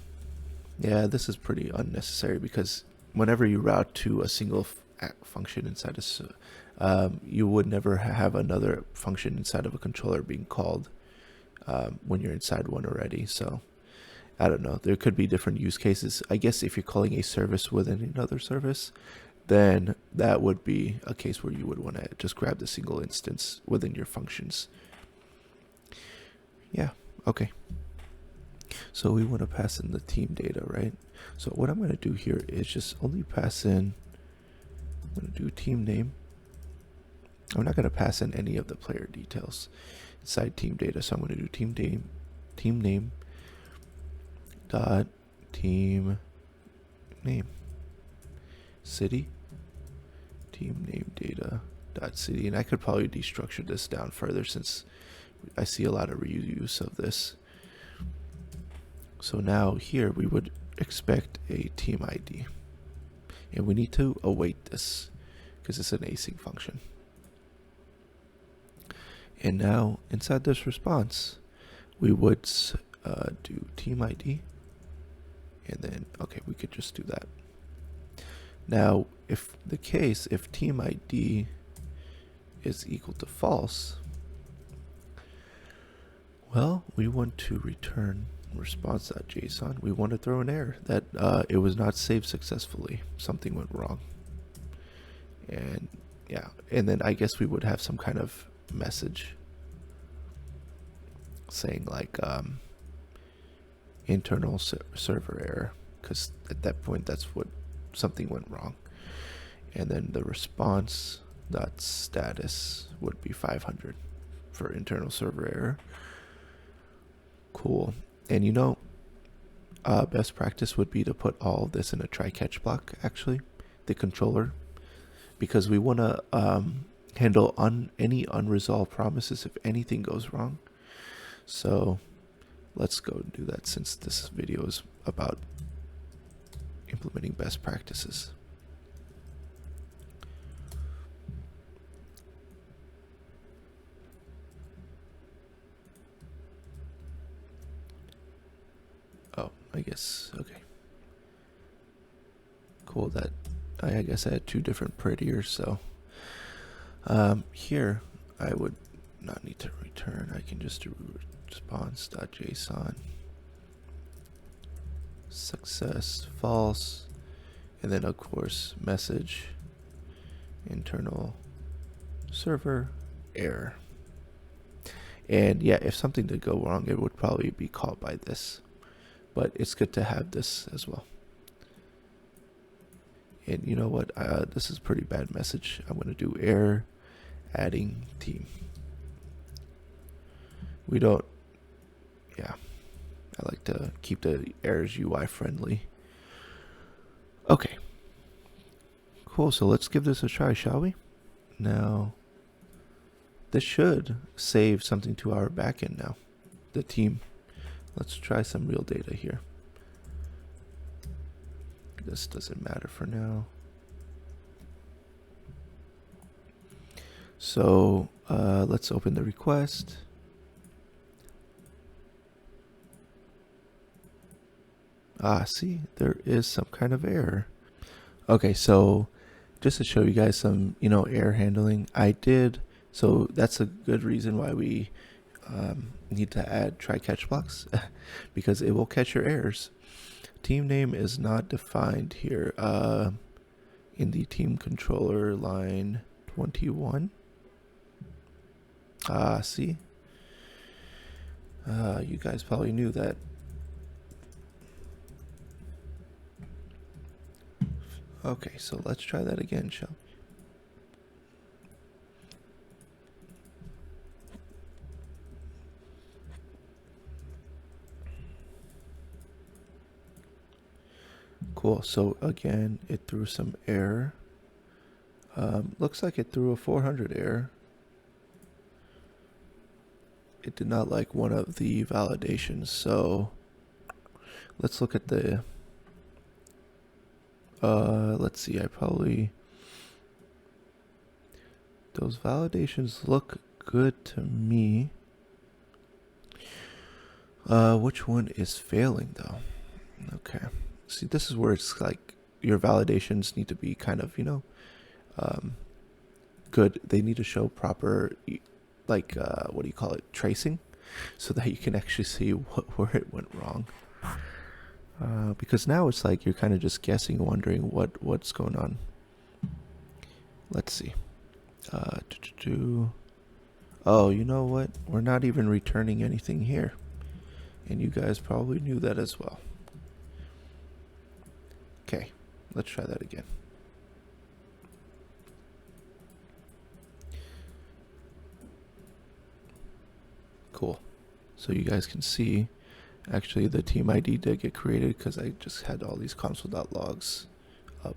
Yeah, this is pretty unnecessary because whenever you route to a single function inside you would never have another function inside of a controller being called when you're inside one already. So I don't know, there could be different use cases. I guess if you're calling a service within another service, then that would be a case where you would want to just grab the single instance within your functions. Yeah, okay. So we want to pass in the team data, right? So what I'm going to do here is just only pass in, I'm going to do team name. I'm not going to pass in any of the player details inside team data. So I'm going to do team name dot team name city team name data dot city, and I could probably destructure this down further since I see a lot of reuse of this. So now here we would expect a team ID, and we need to await this because it's an async function. And now inside this response, we would do team ID. And then, okay, we could just do that. Now, if team ID is equal to false, well, we want to return response.json. We want to throw an error that it was not saved successfully. Something went wrong. And yeah, and then I guess we would have some kind of message saying like internal server error, because at that point that's what something went wrong. And then the response dot status would be 500 for internal server error. Cool. And you know, best practice would be to put all of this in a try-catch block, actually, the controller, because we want to handle any unresolved promises if anything goes wrong. So let's go and do that, since this video is about implementing best practices. Oh, I guess, okay. Cool, that I guess I had two different prettiers, so here I would not need to return. I can just do response.json success false, and then of course message internal server error. And yeah, if something did go wrong, it would probably be called by this, but it's good to have this as well. And you know what, this is a pretty bad message. I'm going to do error adding team. We don't, yeah, I like to keep the errors UI friendly. Okay, cool, so let's give this a try, shall we? Now, this should save something to our backend now, the team. Let's try some real data here. This doesn't matter for now. So let's open the request. See, there is some kind of error. Okay, so just to show you guys some, error handling, so that's a good reason why we need to add try-catch blocks, because it will catch your errors. Team name is not defined here in the team controller line 21. See? You guys probably knew that. Okay, so let's try that again, shall we? Cool, so again, it threw some error. Looks like it threw a 400 error. It did not like one of the validations, so let's look at the, let's see, those validations look good to me. Which one is failing though? Okay. See, this is where it's like your validations need to be kind of, good. They need to show proper, like, what do you call it? Tracing, so that you can actually see where it went wrong. Because now it's like you're kind of just guessing, wondering what's going on. Let's see. Oh, you know what? We're not even returning anything here. And you guys probably knew that as well. Okay, let's try that again. Cool. So you guys can see, actually the team ID did get created because I just had all these console.logs up.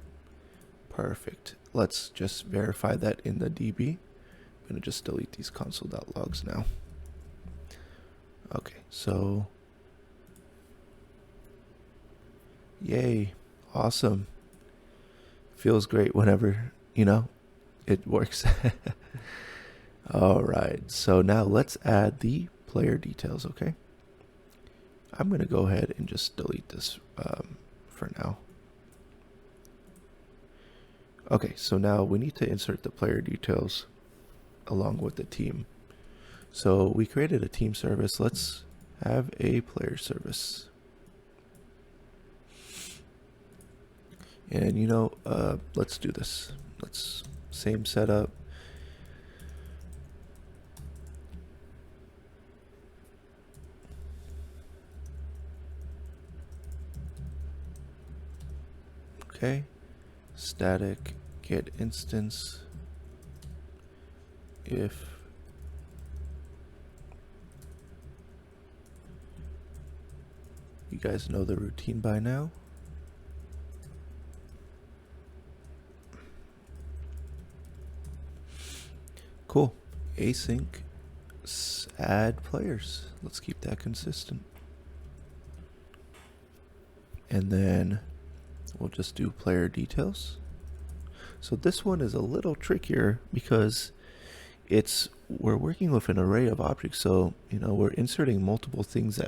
Perfect. Let's just verify that in the DB. I'm going to just delete these console.logs now. Okay, so yay. Awesome. Feels great whenever, it works. All right, so now let's add the player details, okay? I'm going to go ahead and just delete this for now. Okay, so now we need to insert the player details along with the team. So we created a team service. Let's have a player service. And let's do this. Let's same setup. Okay, static get instance if you guys know the routine by now. Cool. Async add players. Let's keep that consistent. And then we'll just do player details. So this one is a little trickier because we're working with an array of objects. So, we're inserting multiple things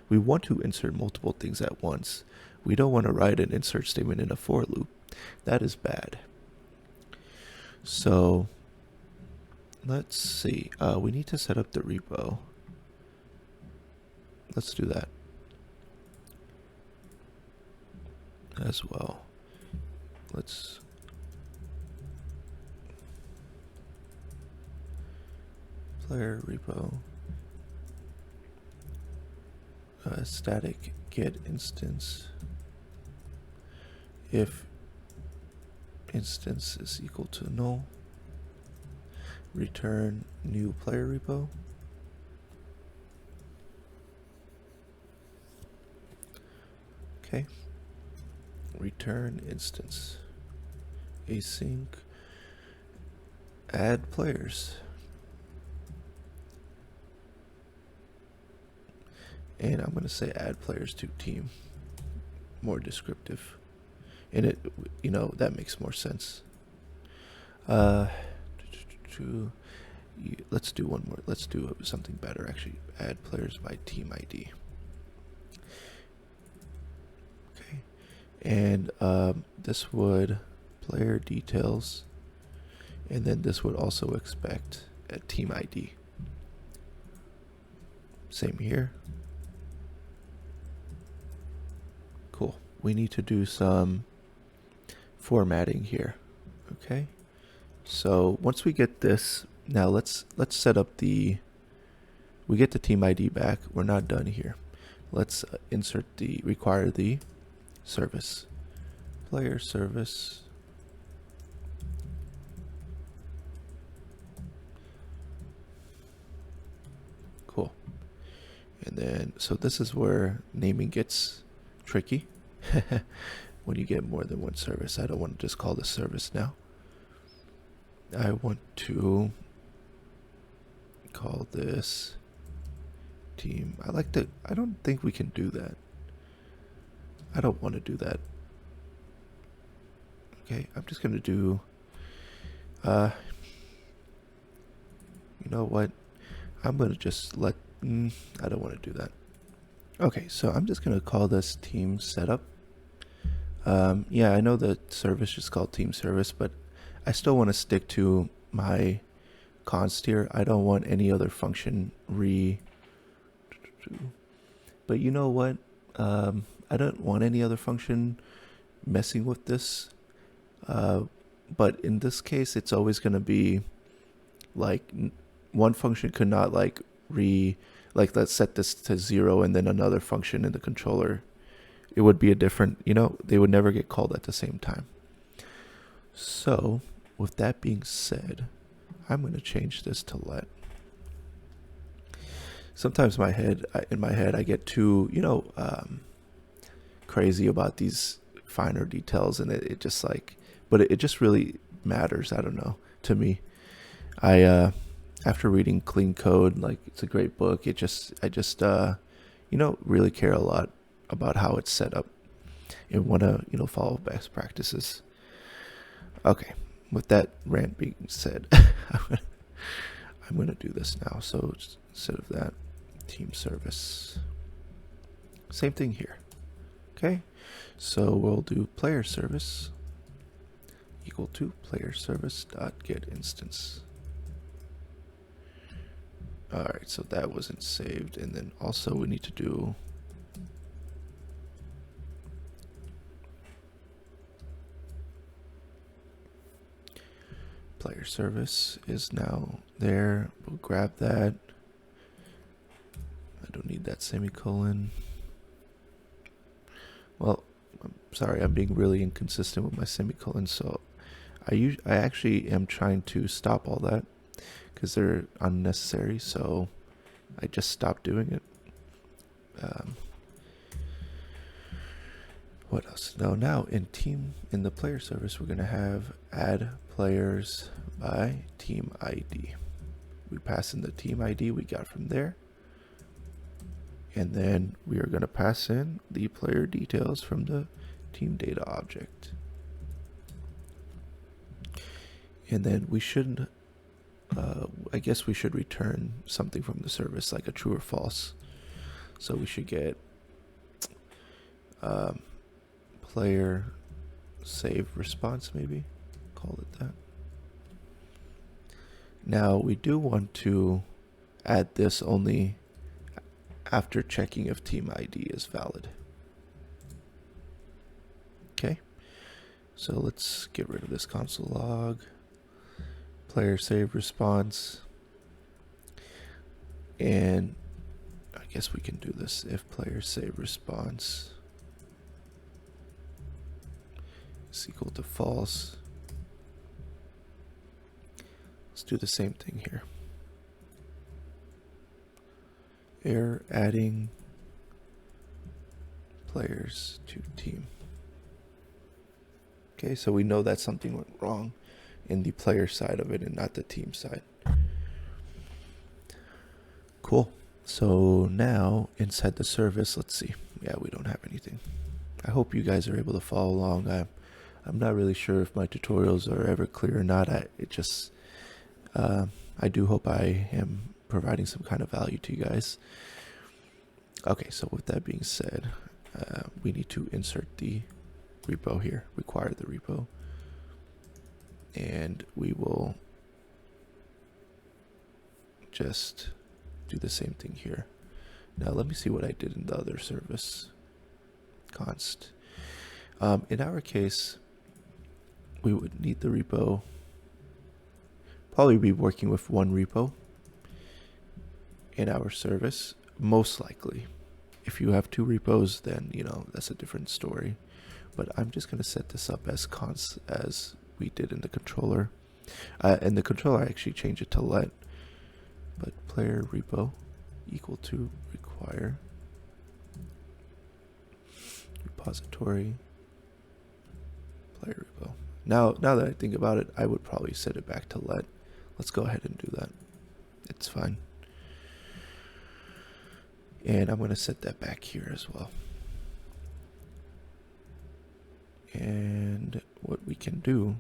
we want to insert multiple things at once. We don't want to write an insert statement in a for loop. That is bad. So let's see. We need to set up the repo. Let's do that as well. Let's player repo static get instance if instance is equal to null, return new player repo. Okay, return instance async add players. And I'm going to say add players to team. More descriptive. And that makes more sense. Let's do one more. Let's do something better, actually. Add players by team ID. Okay. And this would player details. And then this would also expect a team ID. Same here. Cool. We need to do some formatting here. Okay. So once we get this, now let's set up we get the team ID back. We're not done here. Let's require the service. Player service. Cool. And then, so this is where naming gets tricky when you get more than one service. I don't want to just call this service now. I want to call this team. I don't think we can do that. I don't want to do that. Okay, I'm just going to do, you know what? I'm going to just I don't want to do that. Okay, so I'm just going to call this team setup. Yeah, I know the service is called team service, but I still want to stick to my const here. I don't want any other function but you know what? I don't want any other function messing with this. But in this case, it's always going to be like one function could not let's set this to 0 and then another function in the controller. It would be a different, they would never get called at the same time. So with that being said, I'm going to change this to let. Sometimes in my head, I get too, crazy about these finer details, and it just but it just really matters. I don't know, to me. After reading Clean Code, it's a great book. I just really care a lot about how it's set up and want to, follow best practices. Okay, with that rant being said, I'm going to do this now. So instead of that, team service. Same thing here. Okay, so we'll do player service equal to player service dot get instance. All right, so that wasn't saved, and then also we need to do player service is now there. We'll grab that. I don't need that semicolon. Well, I'm sorry, I'm being really inconsistent with my semicolons, so I actually am trying to stop all that because they're unnecessary, so I just stopped doing it. What else? No, now in the player service, we're going to have add players by team ID. We pass in the team ID we got from there. And then we are going to pass in the player details from the team data object. And then we should, I guess we should return something from the service, like a true or false. So we should get player save response, maybe call it that. Now we do want to add this only after checking if team ID is valid. Okay, so let's get rid of this console log. Player save response, and I guess we can do this if player save response is equal to false. Let's do the same thing here. Error adding players to team. Okay, so we know that something went wrong in the player side of it and not the team side. Cool. So now inside the service, let's see. Yeah, we don't have anything. I hope you guys are able to follow along. I'm not really sure if my tutorials are ever clear or not. I do hope I am providing some kind of value to you guys. Okay, so with that being said, we need to insert the repo here, require the repo, and we will just do the same thing here. Now let me see what I did in the other service. Const. In our case, we would need the repo, probably be working with one repo in our service, most likely. If you have two repos, then that's a different story. But I'm just going to set this up as const as we did in the controller. And the controller, I actually changed it to let, but player repo equal to require repository player repo. Now that I think about it, I would probably set it back to let. Let's go ahead and do that. It's fine. And I'm going to set that back here as well. And what we can do,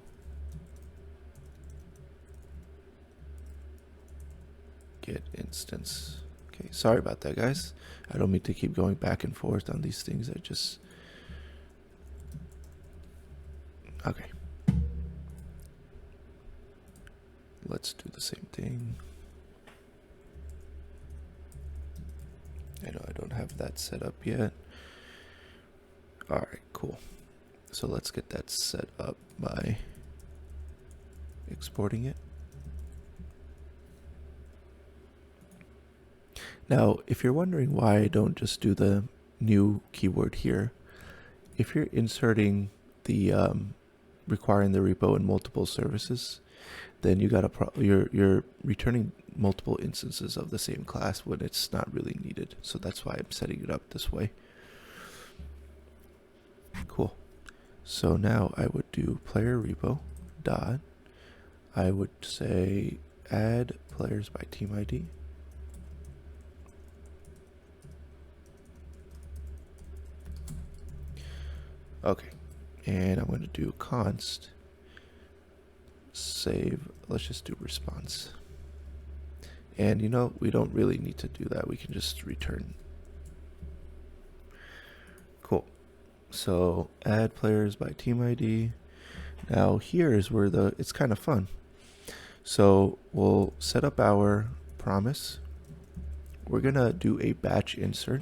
get instance. Okay, sorry about that, guys. I don't mean to keep going back and forth on these things. Okay. Let's do the same thing. I know I don't have that set up yet. All right, cool. So let's get that set up by exporting it. Now, if you're wondering why I don't just do the new keyword here, if you're inserting the requiring the repo in multiple services, then you're returning multiple instances of the same class when it's not really needed. So that's why I'm setting it up this way. Cool. So now I would do player repo dot, I would say add players by team ID. Okay, and I'm going to do const save, let's just do response. And you know, we don't really need to do that. We can just return. Cool. So add players by team ID. Now here is where it's kind of fun. So we'll set up our promise. We're gonna do a batch insert.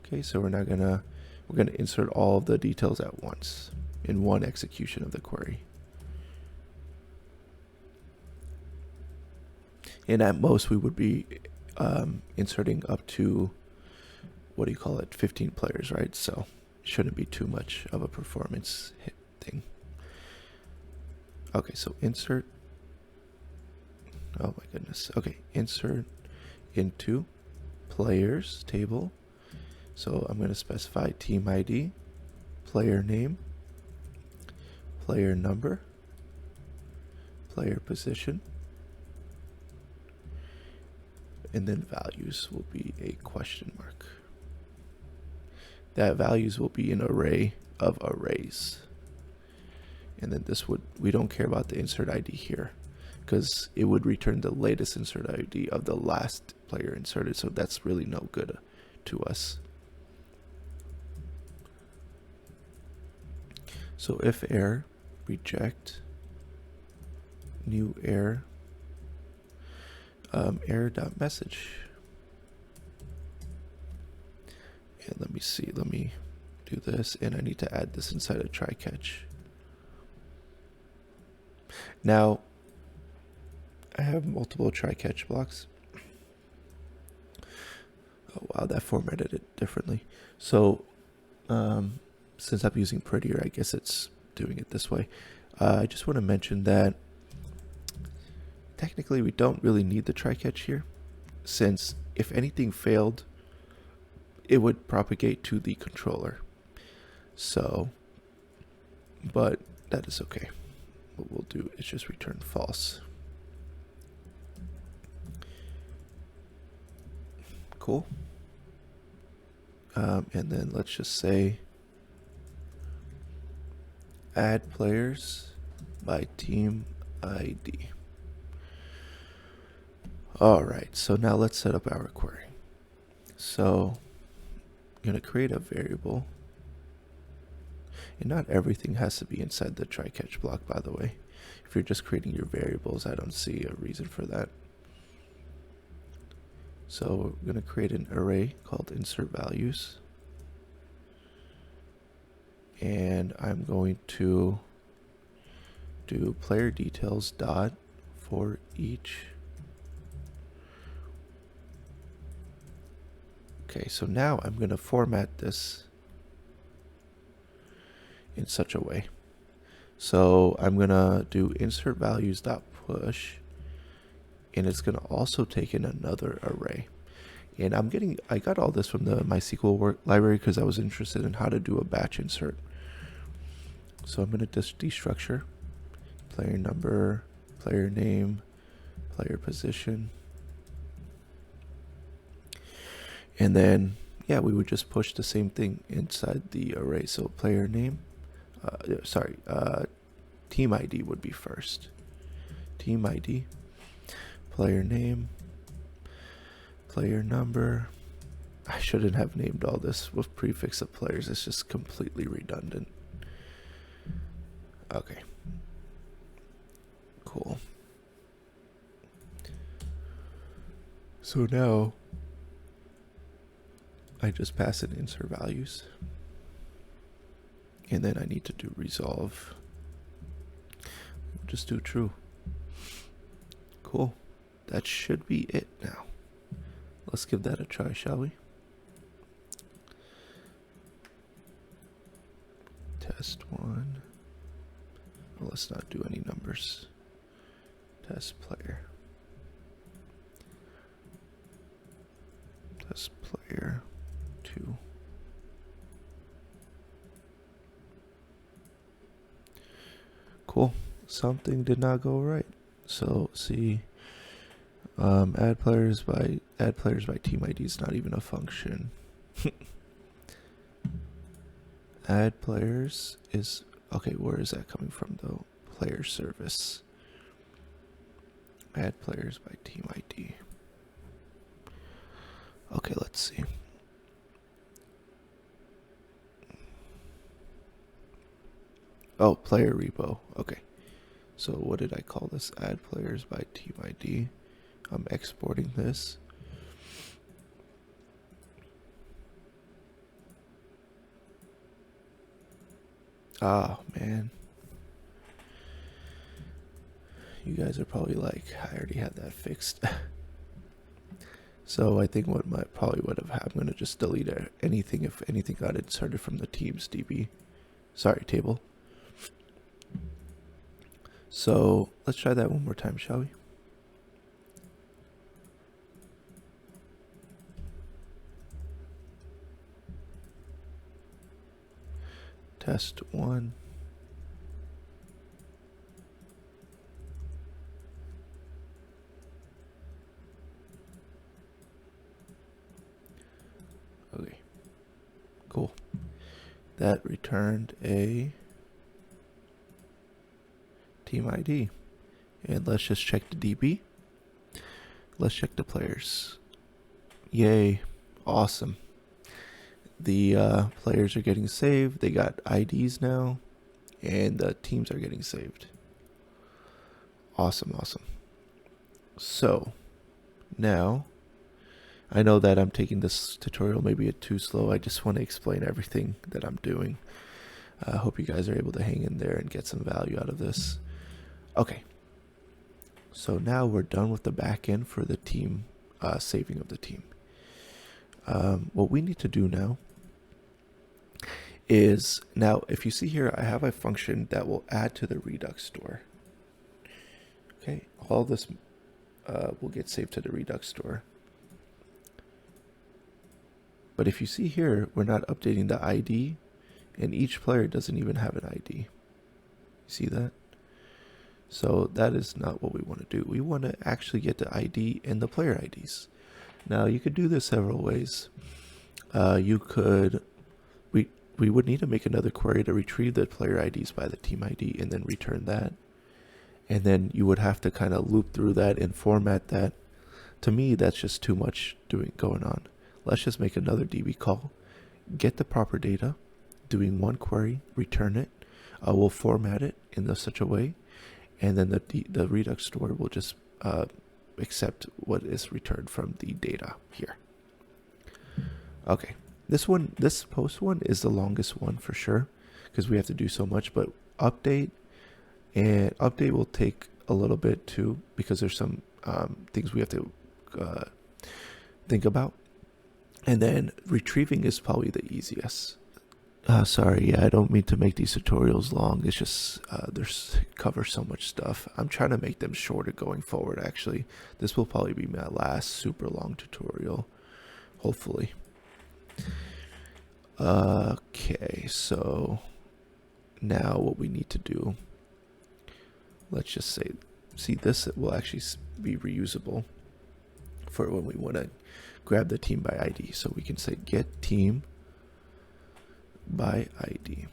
Okay, so we're gonna insert all of the details at once in one execution of the query. And at most we would be inserting up to, 15 players, right? So it shouldn't be too much of a performance hit thing. Okay, so insert. Oh my goodness. Okay, insert into players table. So I'm going to specify team ID, player name, player number, player position, and then values will be a question mark. That values will be an array of arrays. And then we don't care about the insert ID here, because it would return the latest insert ID of the last player inserted, so that's really no good to us. So if error, reject, new error, error.message. And let me see, let me do this, and I need to add this inside a try catch. Now, I have multiple try catch blocks. Oh wow, that formatted it differently. So, since I'm using Prettier, I guess it's doing it this way. I just want to mention that technically we don't really need the try catch here, since if anything failed, it would propagate to the controller. So, but that is okay. What we'll do is just return false. Cool. And then let's just say add players by team ID. All right, so now let's set up our query. So I'm going to create a variable. And not everything has to be inside the try catch block, by the way. If you're just creating your variables, I don't see a reason for that. So we're going to create an array called insert values. And I'm going to do player details dot for each. Okay, so now I'm going to format this in such a way. So I'm going to do insert values dot push, and it's going to also take in another array. And I got all this from the MySQL library because I was interested in how to do a batch insert. So I'm going to just destructure player number, player name, player position. And then, yeah, we would just push the same thing inside the array. So player name, team ID would be first. Team ID, player name, player number. I shouldn't have named all this with prefix of players. It's just completely redundant. Okay. Cool. So now I just pass in insert values. And then I need to do resolve. Just do true. Cool. That should be it now. Let's give that a try, shall we? Test one. Well, let's not do any numbers. Test player. Test player 2. Cool. Something did not go right. So see, add players by team ID is not even a function. Add players is okay. Where is that coming from though? Player service. Add players by team ID. Okay, let's see. Oh, player repo. Okay. So what did I call this? Add players by team ID. I'm exporting this. Ah, man. You guys are probably like, I already had that fixed. So I think what probably would have happened, I'm going to just delete anything if anything got inserted from the teams DB. Sorry, table. So let's try that one more time, shall we? Test 1. Okay, cool. That returned a team ID. And let's just check the DB. Let's check the players. Yay, awesome. The players are getting saved. They got IDs now. And the teams are getting saved. Awesome, awesome. So, now, I know that I'm taking this tutorial maybe too slow. I just want to explain everything that I'm doing. I hope you guys are able to hang in there and get some value out of this. Okay. So now we're done with the backend for the team, saving of the team. What we need to do now is, now if you see here, I have a function that will add to the Redux store. Okay, all this will get saved to the Redux store. But if you see here, we're not updating the ID, and each player doesn't even have an ID. You see that? So that is not what we want to do. We want to actually get the ID and the player IDs. Now you could do this several ways. We would need to make another query to retrieve the player IDs by the team ID and then return that. And then you would have to kind of loop through that and format that. To me, that's just too much going on. Let's just make another DB call, get the proper data, doing one query, return it. We'll format it in such a way, and then the Redux store will just accept what is returned from the data here. Okay, this post one is the longest one for sure because we have to do so much, but update will take a little bit too because there's some things we have to think about. And then retrieving is probably the easiest. Sorry, yeah, I don't mean to make these tutorials long. It's just there's cover so much stuff. I'm trying to make them shorter going forward, actually. This will probably be my last super long tutorial, hopefully. Okay, so now what we need to do, let's just say, see, this will actually be reusable for when we want to grab the team by ID. So we can say get team by ID.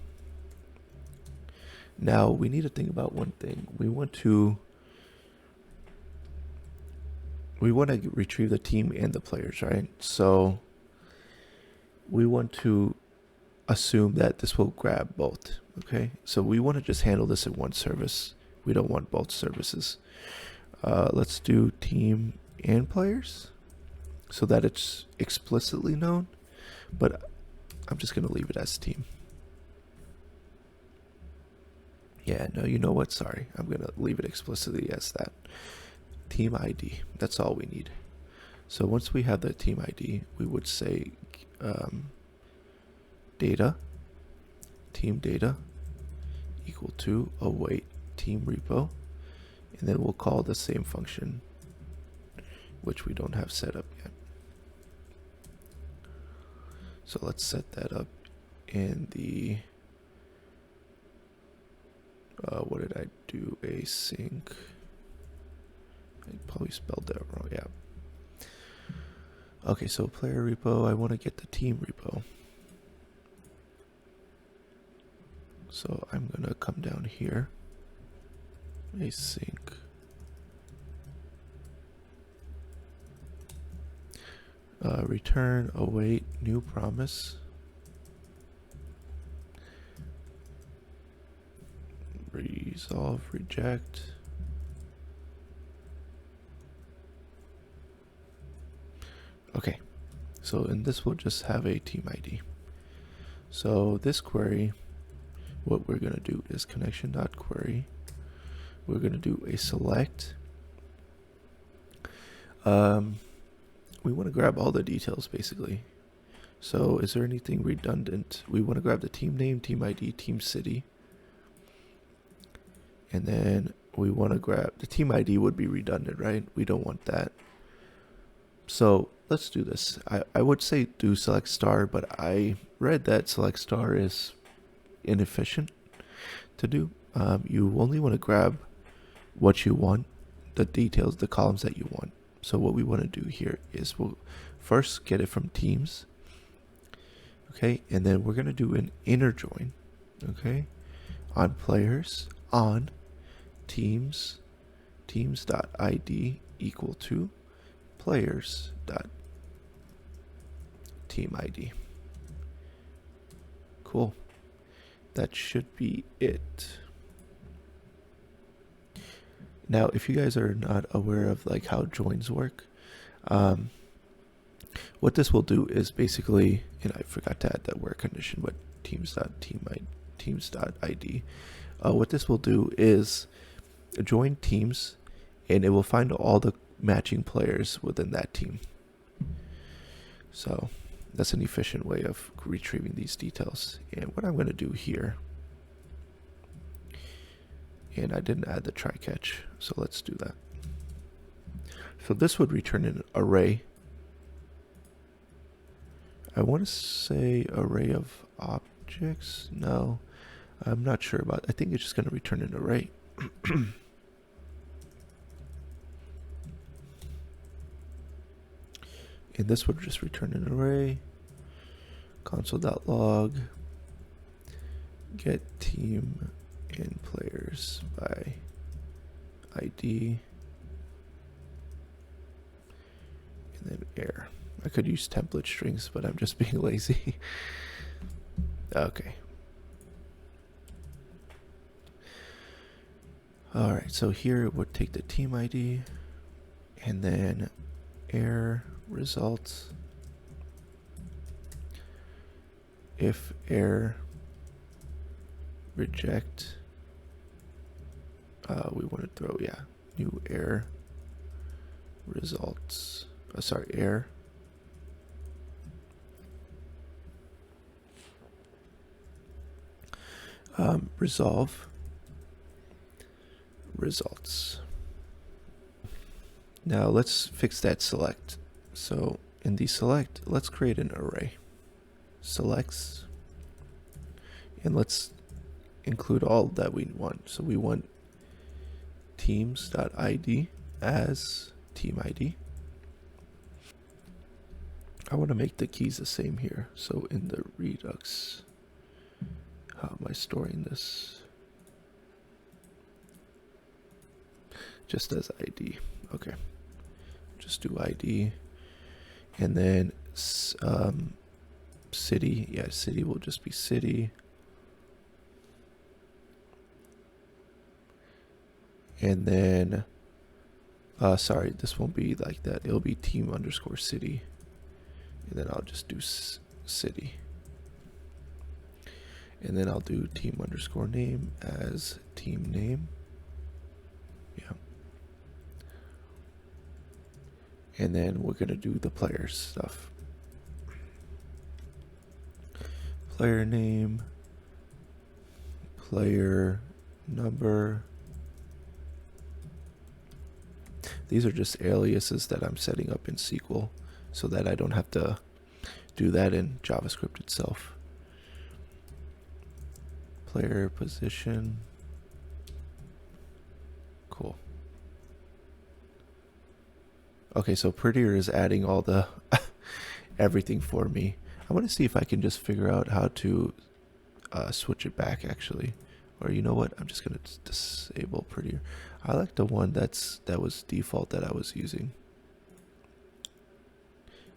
Now we need to think about one thing. We want to retrieve the team and the players, right? So we want to assume that this will grab both. Okay, so we want to just handle this in one service. We don't want both services. Let's do team and players so that it's explicitly known, but I'm just going to leave it as team. Yeah, no, you know what? Sorry. I'm going to leave it explicitly as that. Team ID. That's all we need. So once we have the team ID, we would say data, team data equal to await team repo. And then we'll call the same function, which we don't have set up yet. So let's set that up in the, what did I do? Async. I probably spelled that wrong. Yeah. Okay, so player repo, I want to get the team repo. So I'm going to come down here. Async. Return, await, new promise. Resolve, reject. Okay, so in this we'll just have a team ID. So this query, what we're going to do is connection.query. We're going to do a select. We want to grab all the details basically. So is there anything redundant? We want to grab the team name, team ID, team city. And then we want to grab the team ID would be redundant, right? We don't want that. So let's do this. I would say do select star, but I read that select star is inefficient to do. You only want to grab what you want, the details, the columns that you want. So what we want to do here is we'll first get it from teams. Okay, and then we're going to do an inner join. Okay, on players on teams teams.id equal to players.teamid. Cool. That should be it. Now, if you guys are not aware of like how joins work, what this will do is basically, and I forgot to add that where condition, but teams.id. What this will do is join teams, and it will find all the matching players within that team. So that's an efficient way of retrieving these details. And what I'm going to do here, and I didn't add the try catch, so let's do that. So this would return an array. I want to say array of objects. No, I'm not sure about it. I think it's just going to return an array. And this would just return an array. Console.log get team and players by ID, and then air. I could use template strings, but I'm just being lazy. Okay. All right, so here it would take the team ID and then air results. If air reject, we want to throw, new air results. Sorry, air. Resolve results. Now let's fix that select. So in the select, let's create an array. Selects, and let's include all that we want. So we want teams.id as team ID. I want to make the keys the same here. So in the Redux, how am I storing this? Just as ID. Okay. Just do ID. And then city. Yeah, city will just be city. And then, sorry, this won't be like that. It'll be team underscore city. And then I'll just do city. And then I'll do team underscore name as team name. Yeah. And then we're going to do the player stuff. Player name, player number. These are just aliases that I'm setting up in SQL so that I don't have to do that in JavaScript itself. Player position. Cool. Okay, so Prettier is adding all the everything for me. I want to see if I can just figure out how to switch it back actually. Or you know what? I'm just gonna disable Prettier. I like the one that was default that I was using.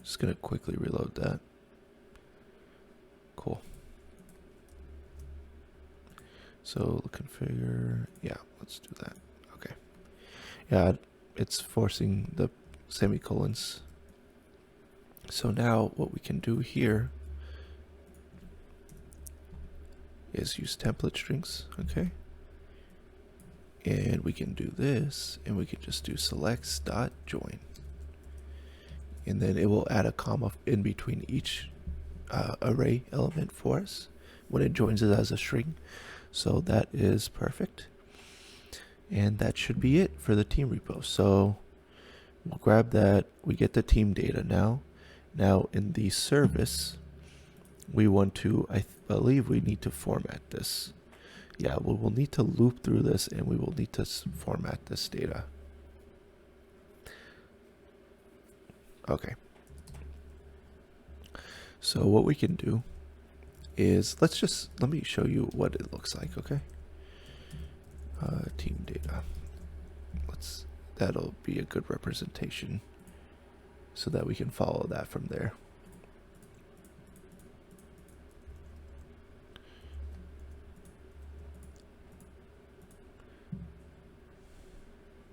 Just gonna quickly reload that. Cool. So configure, yeah, let's do that. Okay. Yeah, it's forcing the semicolons. So now what we can do here is use template strings, okay? And we can do this, and we can just do selects.join. And then it will add a comma in between each array element for us when it joins it as a string. So that is perfect. And that should be it for the team repo. So we'll grab that. We get the team data now. Now in the service, we want to, I believe we need to format this. Yeah, we will need to loop through this, and we will need to format this data. Okay. So what we can do is, let me show you what it looks like, okay? Team data. That'll be a good representation so that we can follow that from there.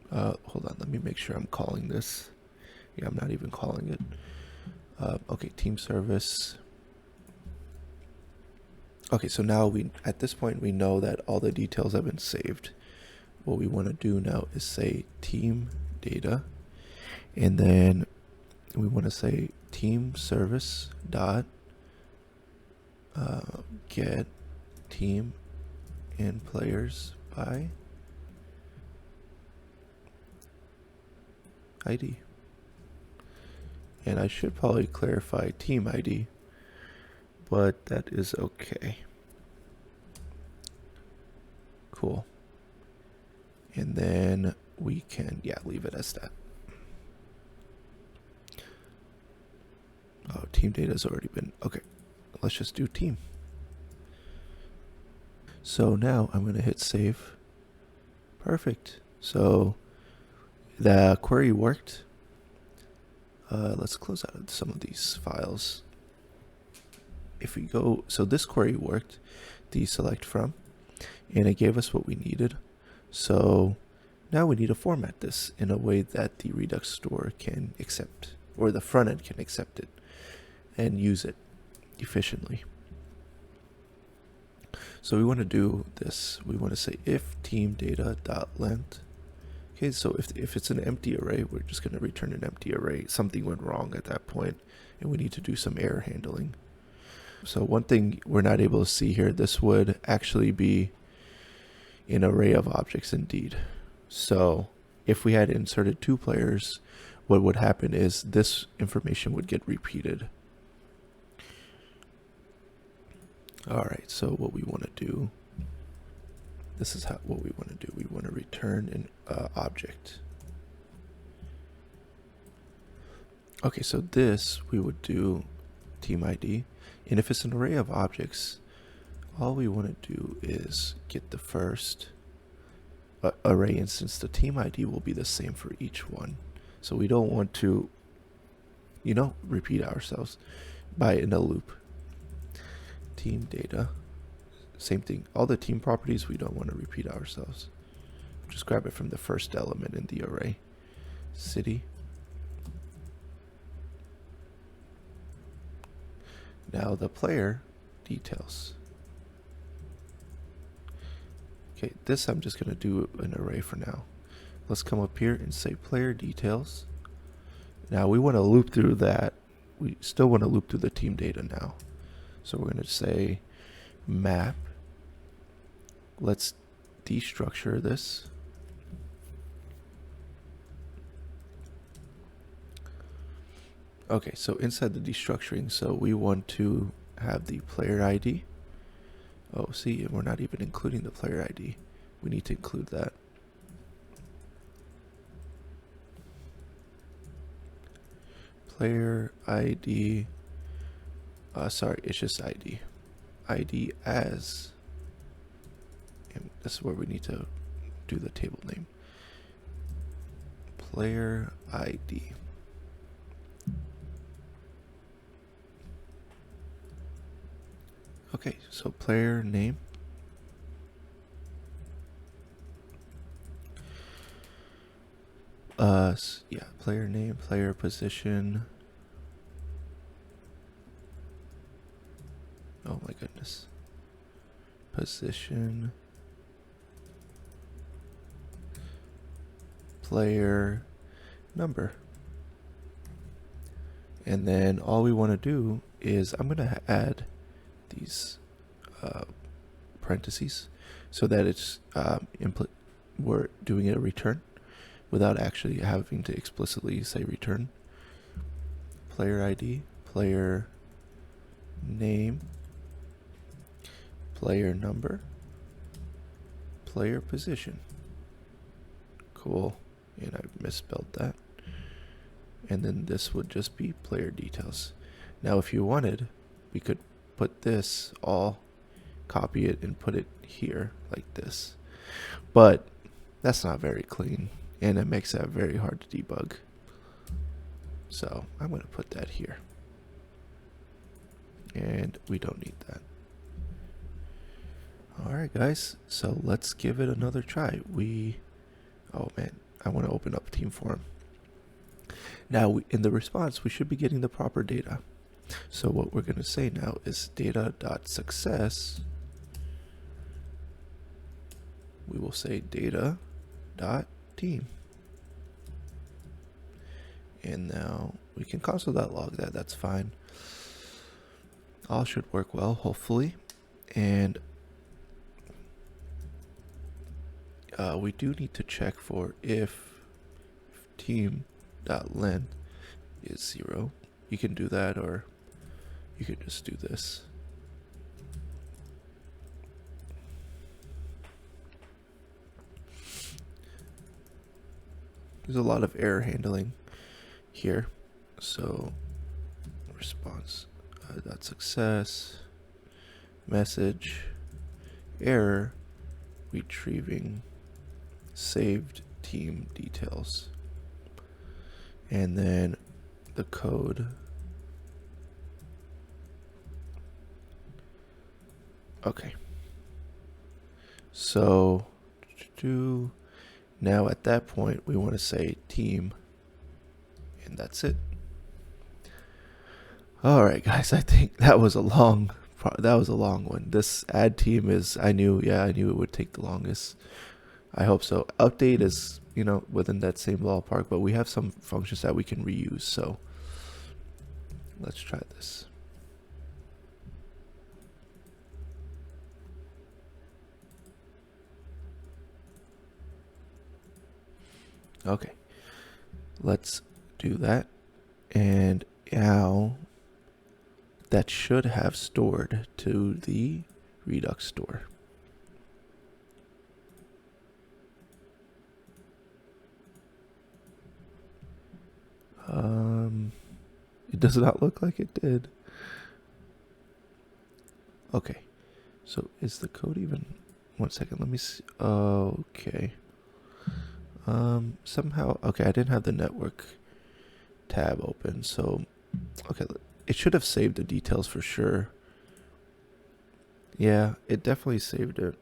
Hold on, let me make sure I'm calling this. Yeah, I'm not even calling it. Okay, team service. Okay, so now at this point we know that all the details have been saved. What we want to do now is say team data, and then we want to say team service dot get team and players by ID. And I should probably clarify team ID, but that is okay. Cool. And then we can, yeah, leave it as that. Oh, team data has already been, okay. Let's just do team. So now I'm going to hit save. Perfect. So the query worked. Let's close out some of these files. If we go, so this query worked, the select from, and it gave us what we needed. So now we need to format this in a way that the Redux store can accept, or the front end can accept it and use it efficiently. So we want to do this. We want to say if team data dot length. Okay, so if it's an empty array, we're just going to return an empty array. Something went wrong at that point, and we need to do some error handling. So one thing we're not able to see here, this would actually be an array of objects indeed. So if we had inserted 2 players, what would happen is this information would get repeated. All right, so what we want to do, this is what we want to do. We want to return an object. Okay, so this we would do team ID, and if it's an array of objects, all we want to do is get the first array instance. The team ID will be the same for each one, so we don't want to, repeat ourselves in a loop. Team data, same thing. All the team properties, we don't want to repeat ourselves. Just grab it from the first element in the array. City. Now the player details. Okay, this I'm just going to do an array for now. Let's come up here and say player details. Now we want to loop through that. We still want to loop through the team data now. So we're going to say map. Let's destructure this. Okay, so inside the destructuring, so we want to have the player ID. Oh, see, we're not even including the player ID. We need to include that. Player ID. Sorry, it's just ID. ID as. And this is where we need to do the table name. Player ID. Okay, so player name. Yeah, player name, player position. Oh my goodness. Position. Player number. And then all we want to do is I'm going to add these parentheses so that it's we're doing a return without actually having to explicitly say return. Player ID, player name, player number, player position. Cool. And I misspelled that. And then this would just be player details. Now if you wanted, we could put this all, copy it and put it here like this. But that's not very clean and it makes that very hard to debug. So I'm going to put that here. And we don't need that. Alright guys, so let's give it another try. Oh man, I want to open up team form. Now in the response, we should be getting the proper data. So what we're going to say now is data.success. We will say data.team. And now we can console.log that, that's fine. All should work well, hopefully. And we do need to check for if team.length is 0. You can do that, or you could just do this. There's a lot of error handling here. So response dot success message error retrieving saved team details, and then the code. Okay, so now at that point we want to say team, and that's it. All right guys, I think that was a long one. This add team is, I knew it would take the longest. I hope so. Update is, within that same ballpark, but we have some functions that we can reuse, so let's try this. Okay, let's do that. And now that should have stored to the Redux store. It does not look like it did. Okay, so is the code even, 1 second, let me see. Okay. Somehow, okay, I didn't have the network tab open, so okay, it should have saved the details for sure. Yeah, it definitely saved it.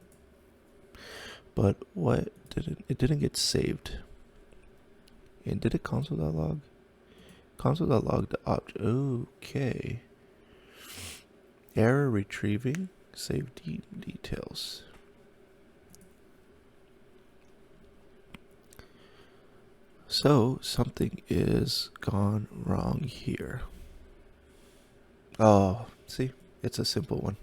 But what it didn't get saved. And did it console.log? Console.log the object. Okay. Error retrieving saved details. So something is gone wrong here. Oh, see, it's a simple one.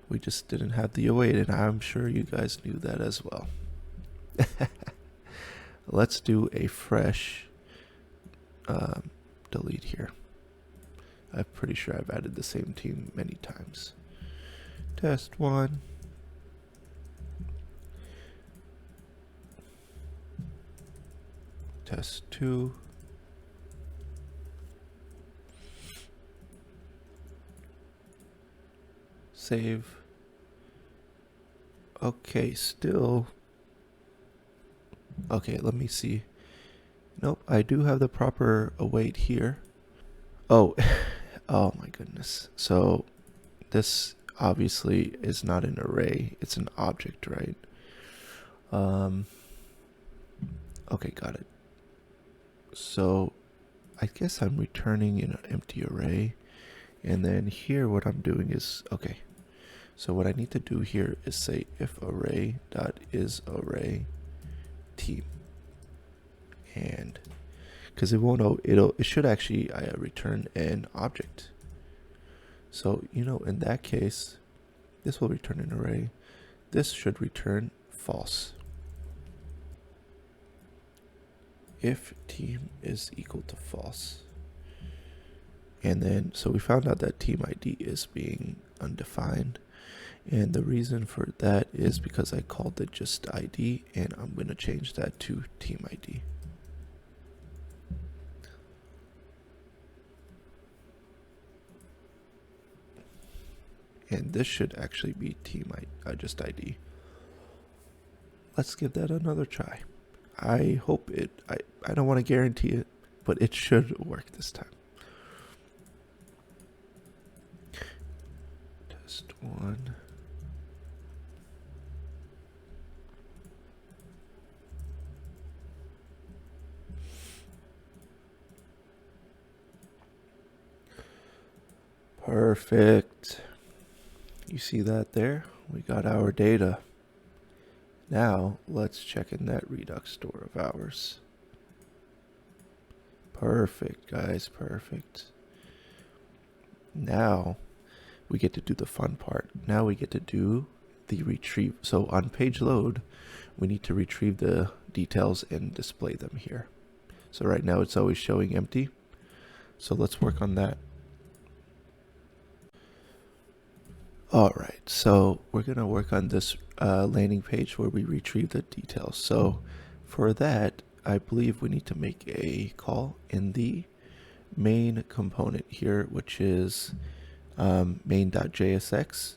We just didn't have the await, and I'm sure you guys knew that as well. Let's do a fresh delete here. I'm pretty sure I've added the same team many times. Test 1. Test 2. Save. Okay, still. Okay, let me see. Nope, I do have the proper await here. Oh, oh my goodness. So this obviously is not an array, it's an object, right? Okay, got it. So I guess I'm returning in an empty array. And then here what I'm doing is, okay, so what I need to do here is say if array dot is array team. And because it won't, it should actually return an object. So, in that case, this will return an array. This should return false. If team is equal to false. And then, so we found out that team ID is being undefined. And the reason for that is because I called it just ID, and I'm going to change that to team ID. And this should actually be team just ID. Let's give that another try. I hope I don't want to guarantee it, but it should work this time. Test 1. Perfect. You see that there? We got our data. Now let's check in that Redux store of ours. Perfect, guys, perfect. Now we get to do the fun part. Now we get to do the retrieve. So on page load, we need to retrieve the details and display them here. So right now it's always showing empty. So let's work on that. All right, so we're gonna work on this landing page where we retrieve the details. So for that, I believe we need to make a call in the main component here, which is main.jsx.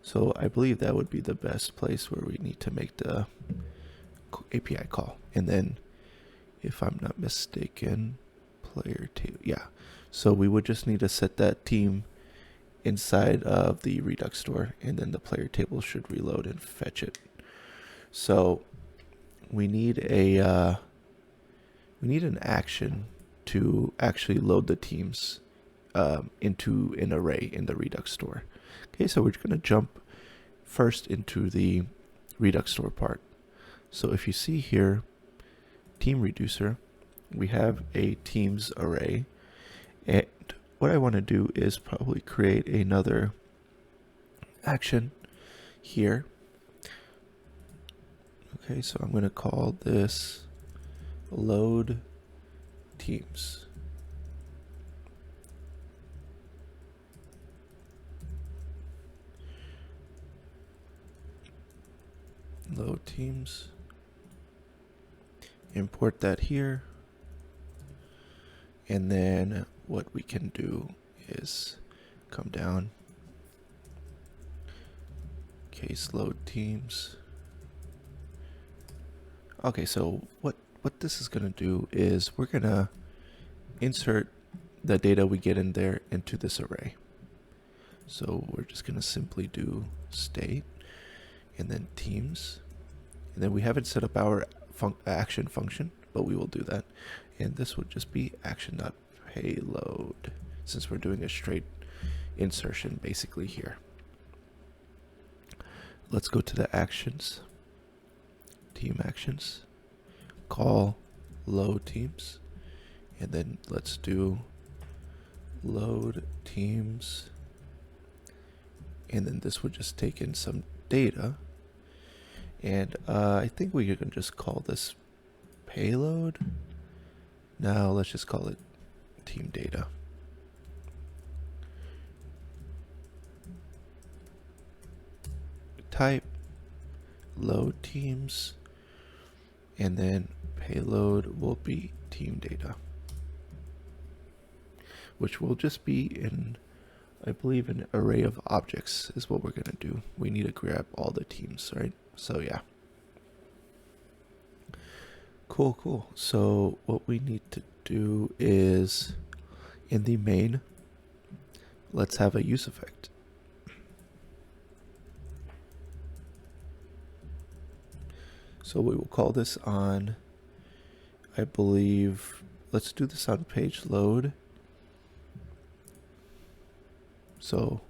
So I believe that would be the best place where we need to make the API call. And then, if I'm not mistaken, player table, yeah. So we would just need to set that team inside of the Redux store, and then the player table should reload and fetch it. So we need an action to actually load the teams into an array in the Redux store. Okay, so we're going to jump first into the Redux store part. So if you see here, team reducer, we have a teams array, and what I want to do is probably create another action here. Okay, so I'm going to call this load teams. Load teams. Import that here. And then what we can do is come down, case load teams. Okay, so what this is going to do is we're going to insert the data we get in there into this array. So we're just going to simply do state and then teams. And then we haven't set up our action function, but we will do that. And this would just be action.payload, since we're doing a straight insertion basically here. Let's go to the actions, team actions, call load teams, and then let's do load teams, and then this would just take in some data, and I think we can just call this payload. Now let's just call it team data. Type load teams, and then payload will be team data, which will just be in, I believe, an array of objects is what we're going to do. We need to grab all the teams, right? So yeah. Cool. So what we need to do is in the main, let's have a use effect. So we will call this on, I believe, let's do this on page load. So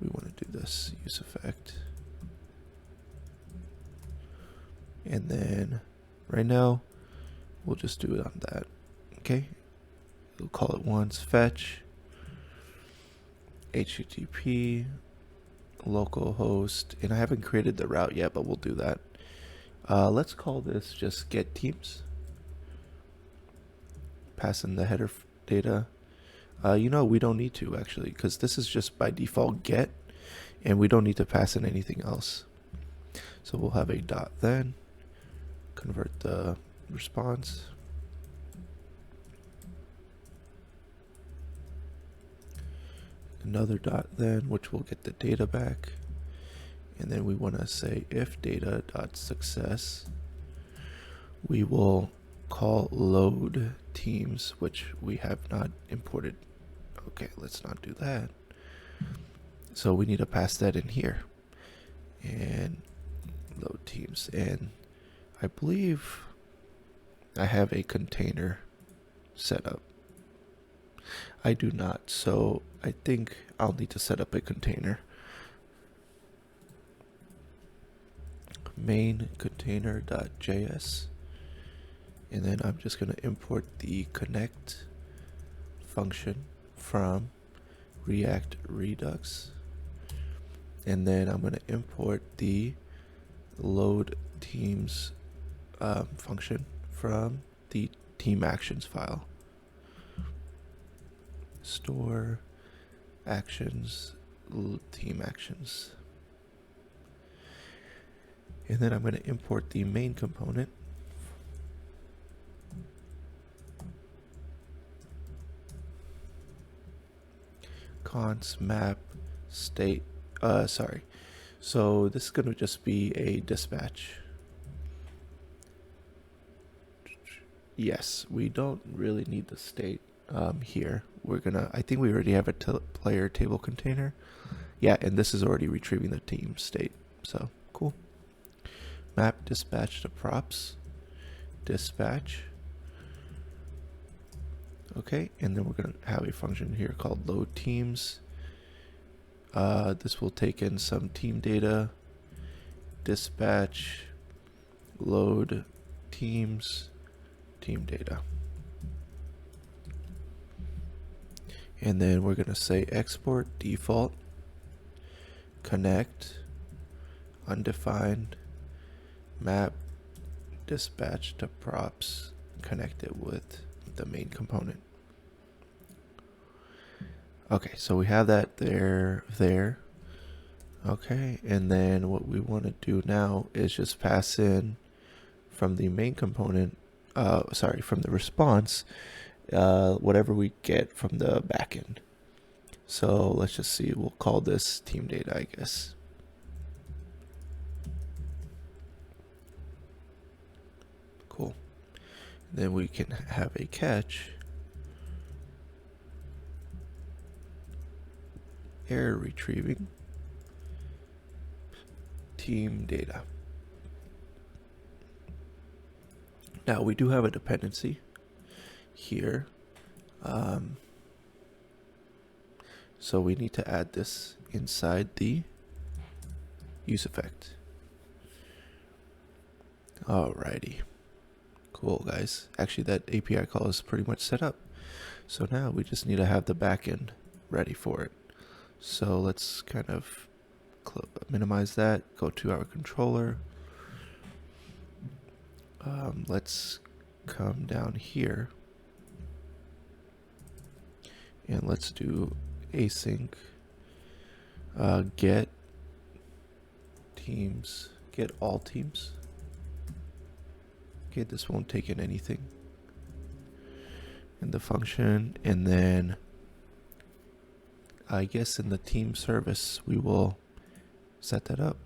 we want to do this use effect. And then right now, we'll just do it on that. Okay. We'll call it once, fetch, HTTP, localhost, and I haven't created the route yet, but we'll do that. Let's call this just get teams. Pass in the header data. You know, we don't need to actually, because this is just by default get, and we don't need to pass in anything else. So we'll have a dot then, convert the response. Another dot then, which will get the data back. And then we want to say if data dot success, we will call load teams, which we have not imported. Okay, let's not do that. So we need to pass that in here and load teams. And I believe I have a container set up. I do not, so I think I'll need to set up a container. Main container.js, and then I'm just going to import the connect function from React Redux, and then I'm going to import the load teams function from the team actions file. Store actions, team actions. And then I'm going to import the main component. Const map state, sorry. So this is going to just be a dispatch. Yes, we don't really need the state here. I think we already have a player table container. Yeah, and this is already retrieving the team state. So cool. Map dispatch to props, dispatch. Okay, and then we're going to have a function here called load teams. This will take in some team data, dispatch, load teams, team data. And then we're going to say export default, connect, undefined, map dispatch to props, connect it with the main component. Okay, so we have that there. Okay, and then what we want to do now is just pass in from the main component, from the response, whatever we get from the backend. So let's just see, we'll call this team data, I guess. Cool. Then we can have a catch. Error retrieving team data. Now we do have a dependency here. So we need to add this inside the use effect. Alrighty. Cool, guys. Actually, that API call is pretty much set up. So now we just need to have the backend ready for it. So let's kind of minimize that, go to our controller. Let's come down here and let's do async get teams, get all teams. Okay, this won't take in anything in the function, and then I guess in the team service we will set that up.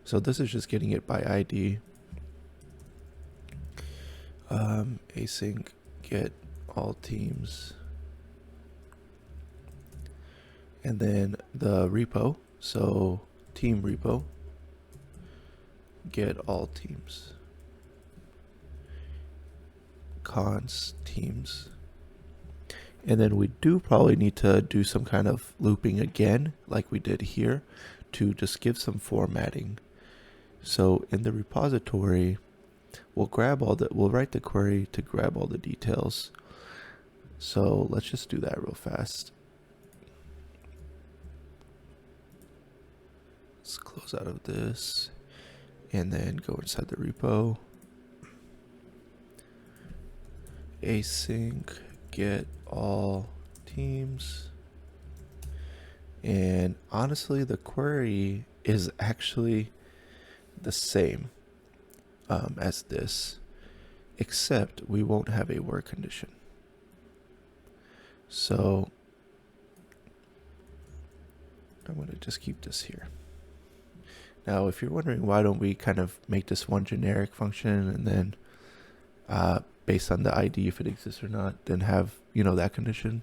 So this is just getting it by ID. Async get all teams, and then the repo, so team repo, get all teams. Const teams. And then we do probably need to do some kind of looping again, like we did here, to just give some formatting. So in the repository, we'll write the query to grab all the details. So let's just do that real fast. Let's close out of this and then go inside the repo. Async get all teams. And honestly, the query is actually the same as this, except we won't have a where condition. So I'm going to just keep this here. Now, if you're wondering why don't we kind of make this one generic function and then based on the ID, if it exists or not, then have, that condition.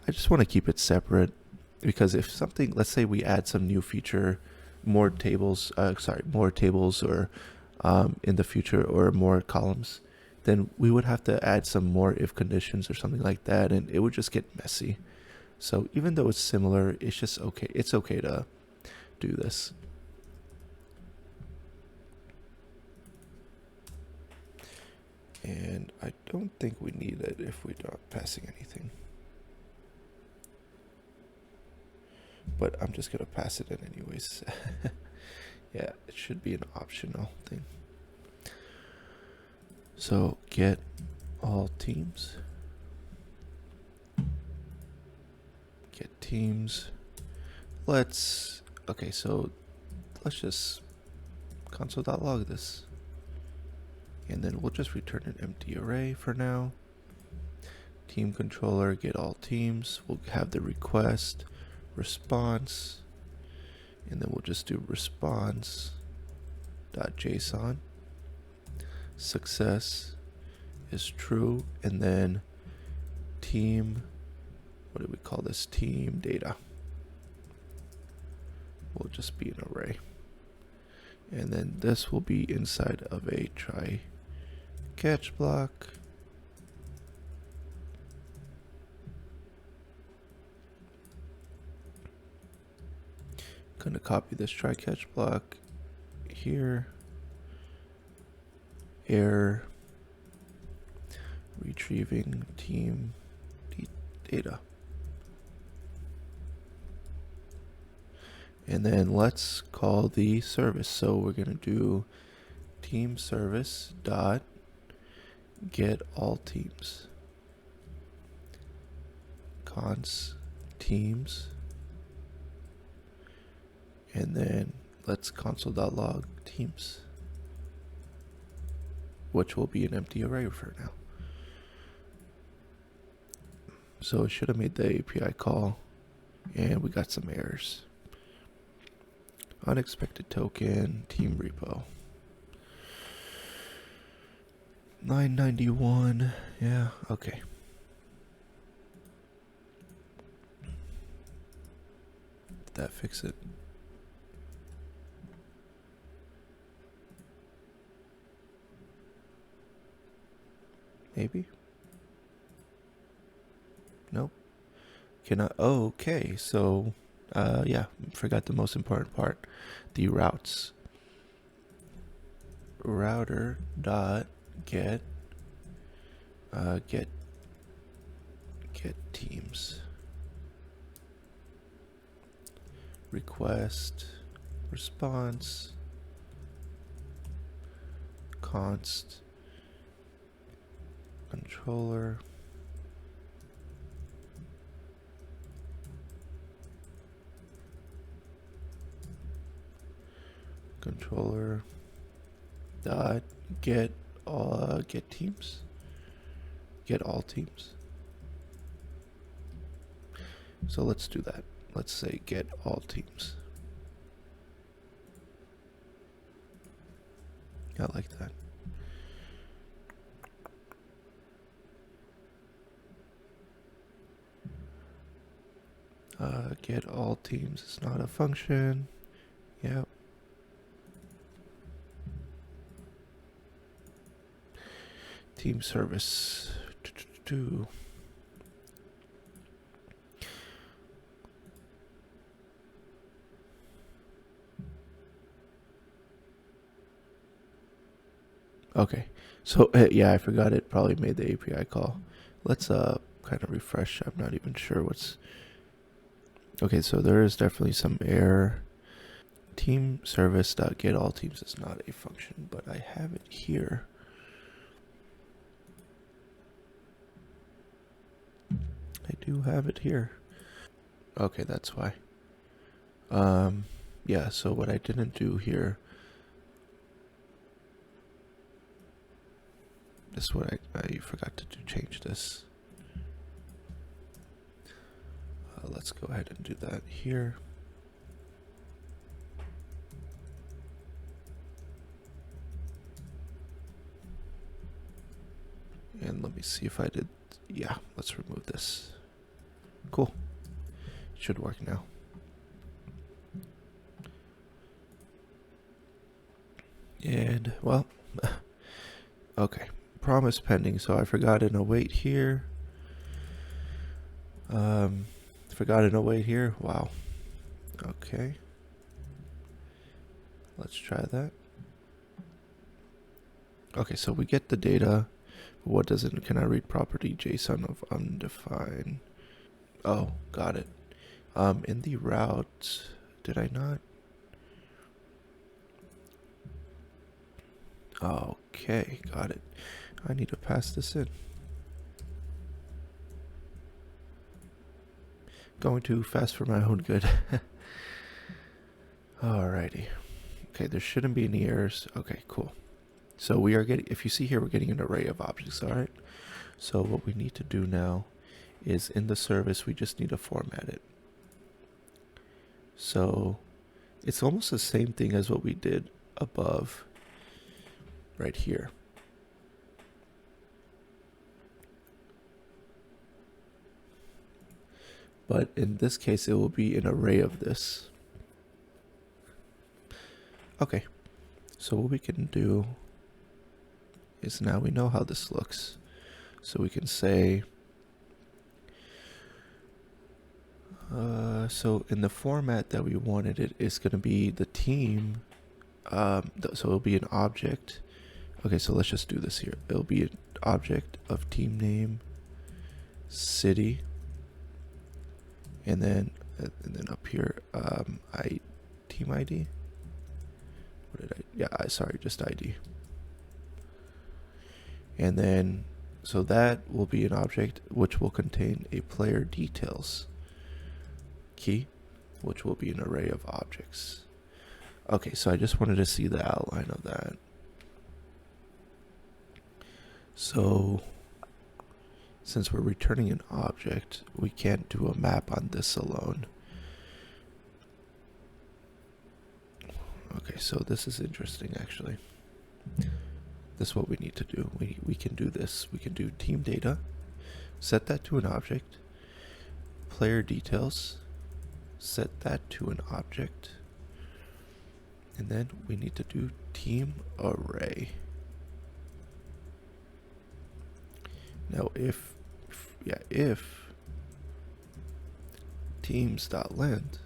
I just want to keep it separate because if something, let's say we add some new feature, more tables or in the future or more columns, then we would have to add some more if conditions or something like that, and it would just get messy. So even though it's similar, it's just okay. It's okay to do this. And I don't think we need it if we're not passing anything. But I'm just going to pass it in anyways. Yeah, it should be an optional thing. So get all teams. Get teams. Okay, so let's just console.log this. And then we'll just return an empty array for now. Teamcontroller get all teams. We'll have the request, response, and then we'll just do response.json. Success is true, and then team, what do we call this? Team data will just be an array. And then this will be inside of a try catch block. Gonna copy this try catch block here. Error retrieving team data. And then let's call the service. So we're gonna do team service dot get all teams. Const teams. And then let's console.log teams, which will be an empty array for now. So it should have made the API call, and we got some errors. Unexpected token, team repo. 991, yeah, okay. Did that fix it? Maybe? Nope. Cannot. Oh, okay. So, yeah, forgot the most important part. The routes. Router dot get teams. Request response const controller dot get teams, get all teams. So let's do that. Let's say get all teams. I like that. Get all teams is not a function. Yep. team service. Okay, so yeah, I forgot it probably made the API call. Let's kind of refresh. I'm not even sure what's... Okay, so there is definitely some error. Team service.get all teams is not a function, but I have it here. I do have it here. Okay, that's why. Yeah, so what I didn't do here, this is what I forgot to change this. Let's go ahead and do that here. And let me see if I did. Yeah, let's remove this. Cool. Should work now. And, well, okay. Promise pending. So I forgot an await here. Forgot an await here. Wow. Okay. Let's try that. Okay, so we get the data. What does it? Can I read property JSON of undefined? Oh, got it. In the route, did I not? Okay, got it. I need to pass this in. Going too fast for my own good. Alrighty. Okay, there shouldn't be any errors. Okay, cool. So we are getting, if you see here, we're getting an array of objects, alright? So what we need to do now is in the service, we just need to format it. So it's almost the same thing as what we did above right here. But in this case, it will be an array of this. Okay, so what we can do is now we know how this looks. So we can say, so in the format that we wanted it is going to be the team. So it'll be an object. Okay, so let's just do this here. It'll be an object of team name, city, and then up here, team ID. What did I? Yeah, sorry, just ID. And then, so that will be an object which will contain a player details key, which will be an array of objects. Okay, so I just wanted to see the outline of that. So since we're returning an object, we can't do a map on this alone. Okay, so this is interesting actually. This is what we need to do. We can do this. We can do team data, set that to an object, player details, set that to an object, and then we need to do team array. Now if teams.length,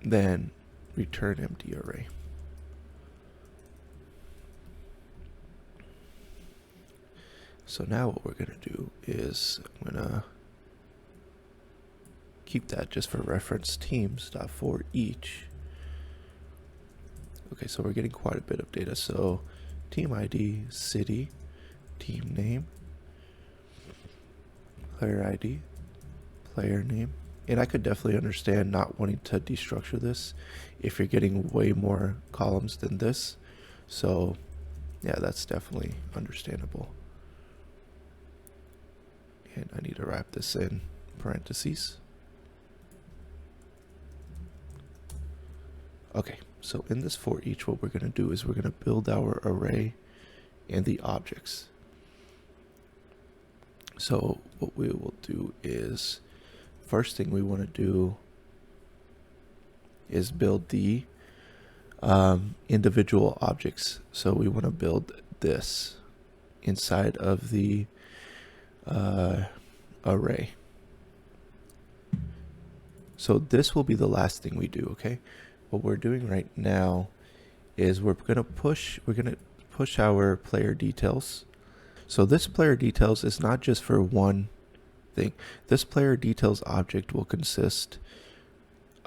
then return empty array. So now what we're going to do is I'm going to keep that just for reference, teams.for each. Okay, so we're getting quite a bit of data. So team ID, city, team name, player ID, player name. And I could definitely understand not wanting to destructure this if you're getting way more columns than this. So yeah, that's definitely understandable. And I need to wrap this in parentheses. Okay, so in this for each, what we're going to do is we're going to build our array and the objects. So what we will do is, first thing we want to do is build the individual objects. So we want to build this inside of the array. So this will be the last thing we do, okay? What we're doing right now is we're going to push our player details. So this player details is not just for one thing. This player details object will consist,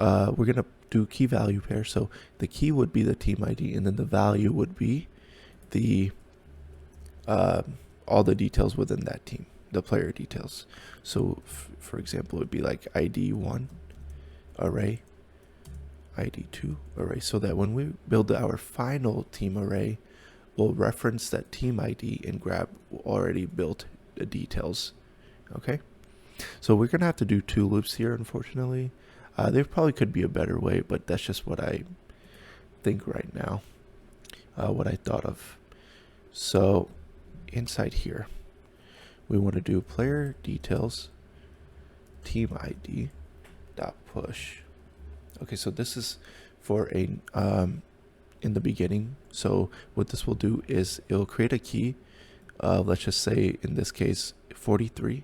we're going to do key value pair. So the key would be the team ID, and then the value would be the all the details within that team, the player details. So for example, it would be like ID1 array, ID2 array, so that when we build our final team array, we'll reference that team ID and grab already built the details. Okay, so we're gonna have to do 2 loops here, unfortunately. There probably could be a better way, but that's just what I think right now, what I thought of. So inside here, we want to do player details team ID dot push. Okay, so this is for a in the beginning. So what this will do is it'll create a key, let's just say in this case 43.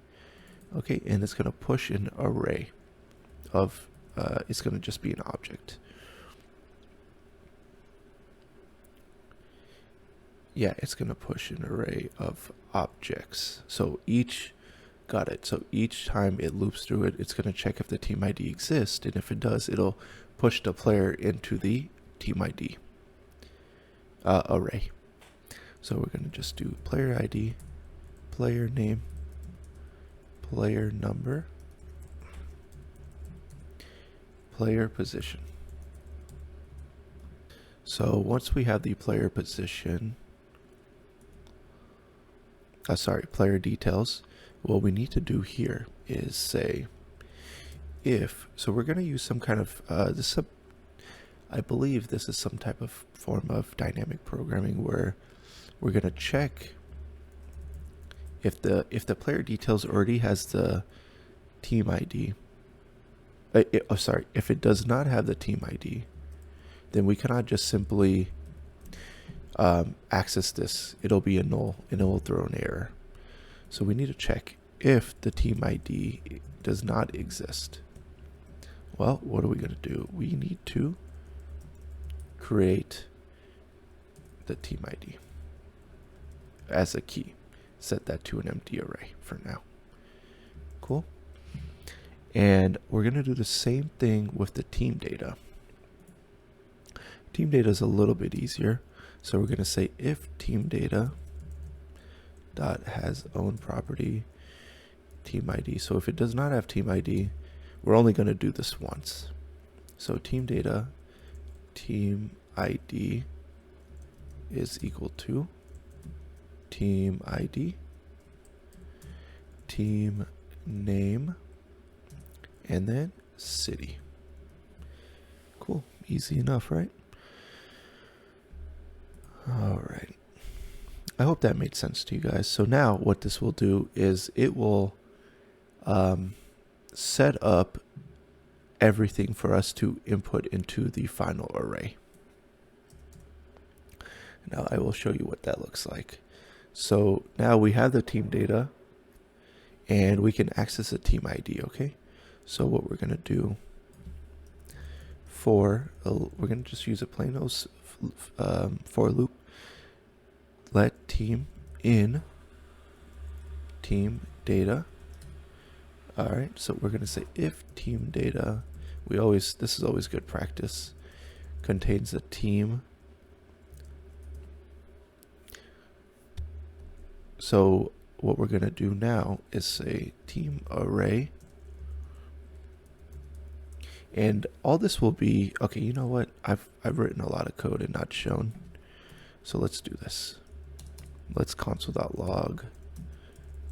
Okay, and it's going to push an array of it's going to just be an object. Yeah, it's going to push an array of objects. So got it. So each time it loops through it, it's going to check if the team ID exists, and if it does, it'll push the player into the team ID array. So we're going to just do player ID, player name, player number, player position. So once we have the player position, player details, what we need to do here is say if, so we're going to use some kind of, I believe this is some type of form of dynamic programming where we're going to check if the player details already has the team ID. If it does not have the team ID, then we cannot just simply access this. It'll be a null and it will throw an error. So we need to check if the team ID does not exist. Well, what are we going to do? We need to create the team ID as a key. Set that to an empty array for now. Cool. And we're going to do the same thing with the team data. Team data is a little bit easier. So we're going to say if team data dot has own property team ID. So if it does not have team ID, we're only going to do this once. So team data team ID is equal to team ID team name and then city. Cool. Easy enough, right? All right. I hope that made sense to you guys. So now what this will do is it will set up everything for us to input into the final array. Now I will show you what that looks like. So now we have the team data and we can access a team ID, okay? So what we're going to do we're going to just use a plain old for loop. Let team in team data. All right, so we're going to say if team data, this is always good practice, contains a team. So what we're going to do now is say team array. And all this will be, okay, you know what? I've written a lot of code and not shown. So let's do this. Let's console.log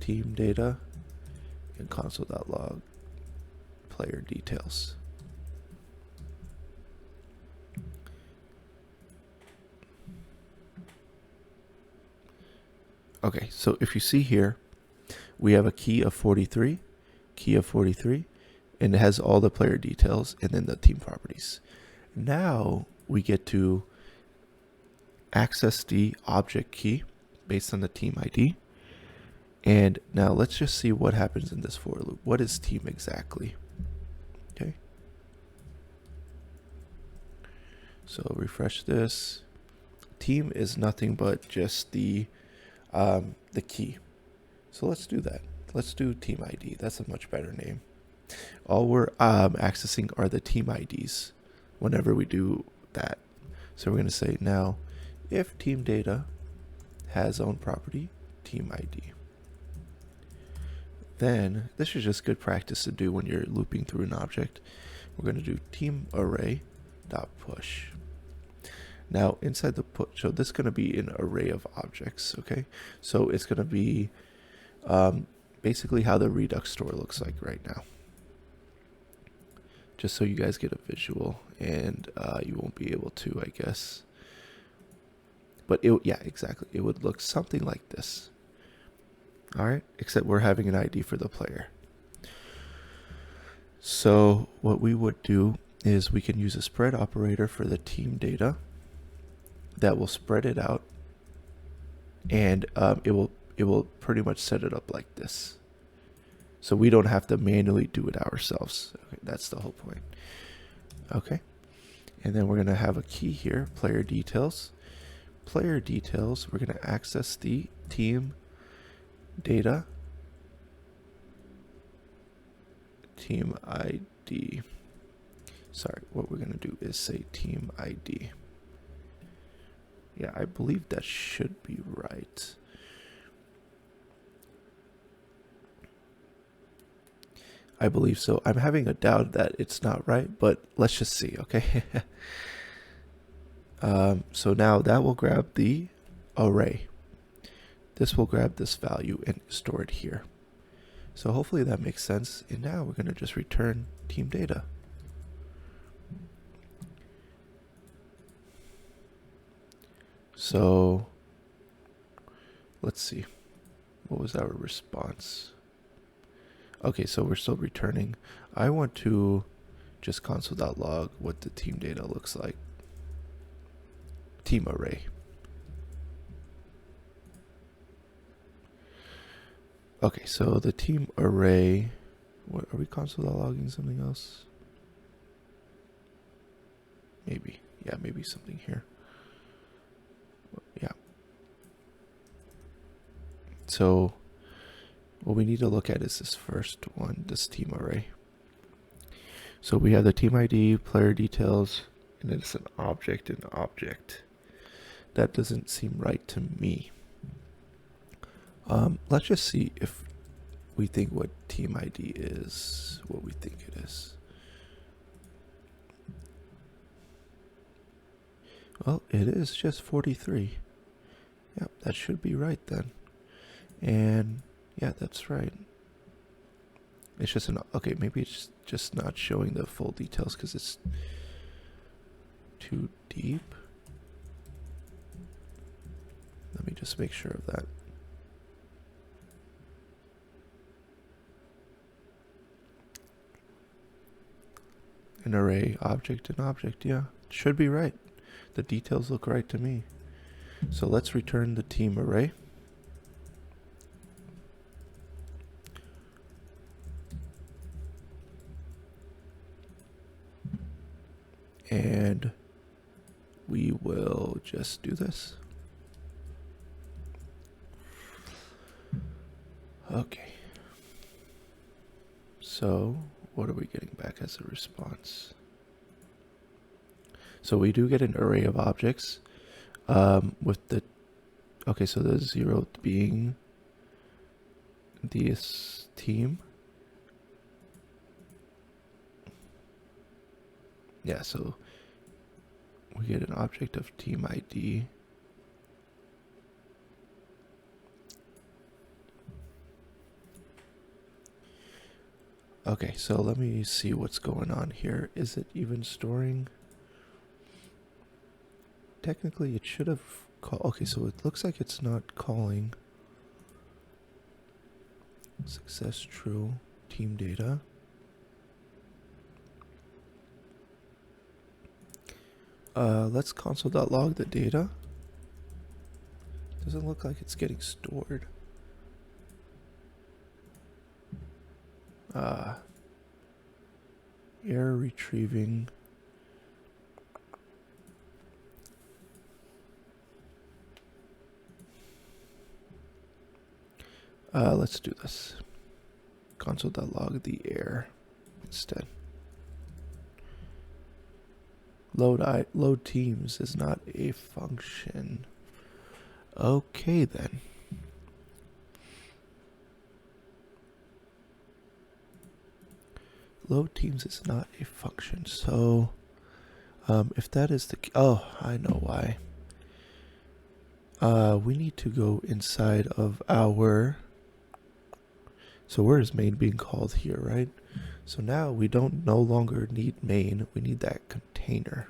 team data and console.log player details. Okay, so if you see here, we have a key of 43, and it has all the player details and then the team properties. Now we get to access the object key based on the team ID. And now let's just see what happens in this for loop. What is team exactly? Okay. So refresh this. Team is nothing but just the key. So let's do that. Let's do team ID. That's a much better name. All we're accessing are the team IDs whenever we do that. So we're going to say now, if team data has own property, team ID. Then this is just good practice to do when you're looping through an object. We're going to do team array dot push. Now inside the push, so this is going to be an array of objects. Okay, so it's going to be basically how the Redux store looks like right now. Just so you guys get a visual, and you won't be able to, I guess. But yeah, exactly. It would look something like this. All right, except we're having an ID for the player. So what we would do is we can use a spread operator for the team data that will spread it out, and it will pretty much set it up like this. So we don't have to manually do it ourselves. Okay, that's the whole point. Okay, and then we're going to have a key here, player details. Player details, we're going to access the team data, team ID. Sorry, what we're going to do is say team ID. Yeah, I believe that should be right. I believe so. I'm having a doubt that it's not right, but let's just see, okay? So now that will grab the array. This will grab this value and store it here. So hopefully that makes sense. And now we're going to just return team data. So let's see. What was our response? Okay, so we're still returning. I want to just console.log what the team data looks like. Team array. Okay, so the team array, what are we console.logging something else? Maybe. Yeah, maybe something here. Yeah. So what we need to look at is this first one, this team array. So we have the team ID, player details, and then it's an object and object. That doesn't seem right to me. Let's just see if we think what team ID is what we think it is. Well, it is just 43. Yep, that should be right then. And yeah, that's right. It's just okay, maybe it's just not showing the full details because it's too deep. Let me just make sure of that. An array, object, and object. Yeah, should be right. The details look right to me. So let's return the team array. And we will just do this. Okay. So what are we getting back as a response? So we do get an array of objects with the, okay, so the 0th being this team. Yeah, so we get an object of team ID. Okay, so let me see what's going on here. Is it even storing? Technically, it should have called. Okay, so it looks like it's not calling. Success true, team data. Let's console.log the data. Doesn't look like it's getting stored. Error retrieving. Let's do this. Console.log the error instead. Load teams is not a function. Okay then. Load teams is not a function. So if that is the oh, I know why. We need to go inside of our, so where is main being called here, right? So now we don't no longer need main, we need that container.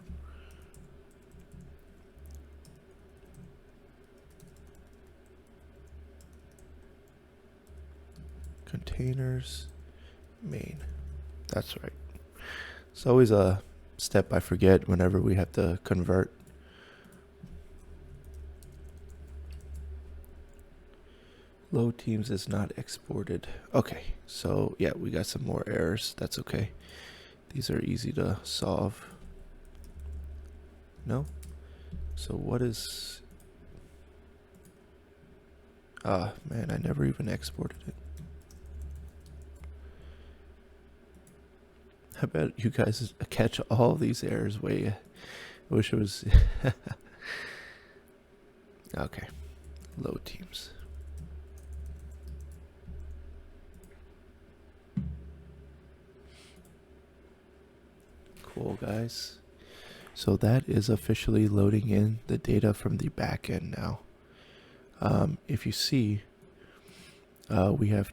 Containers main. That's right. It's always a step I forget whenever we have to convert. Load teams is not exported. Okay, so yeah, we got some more errors. That's okay. These are easy to solve. No? So what is... Ah, man, I never even exported it. I bet you guys catch all these errors way. I wish it was... Okay. Load teams. Cool, guys. So that is officially loading in the data from the backend now. If you see, we have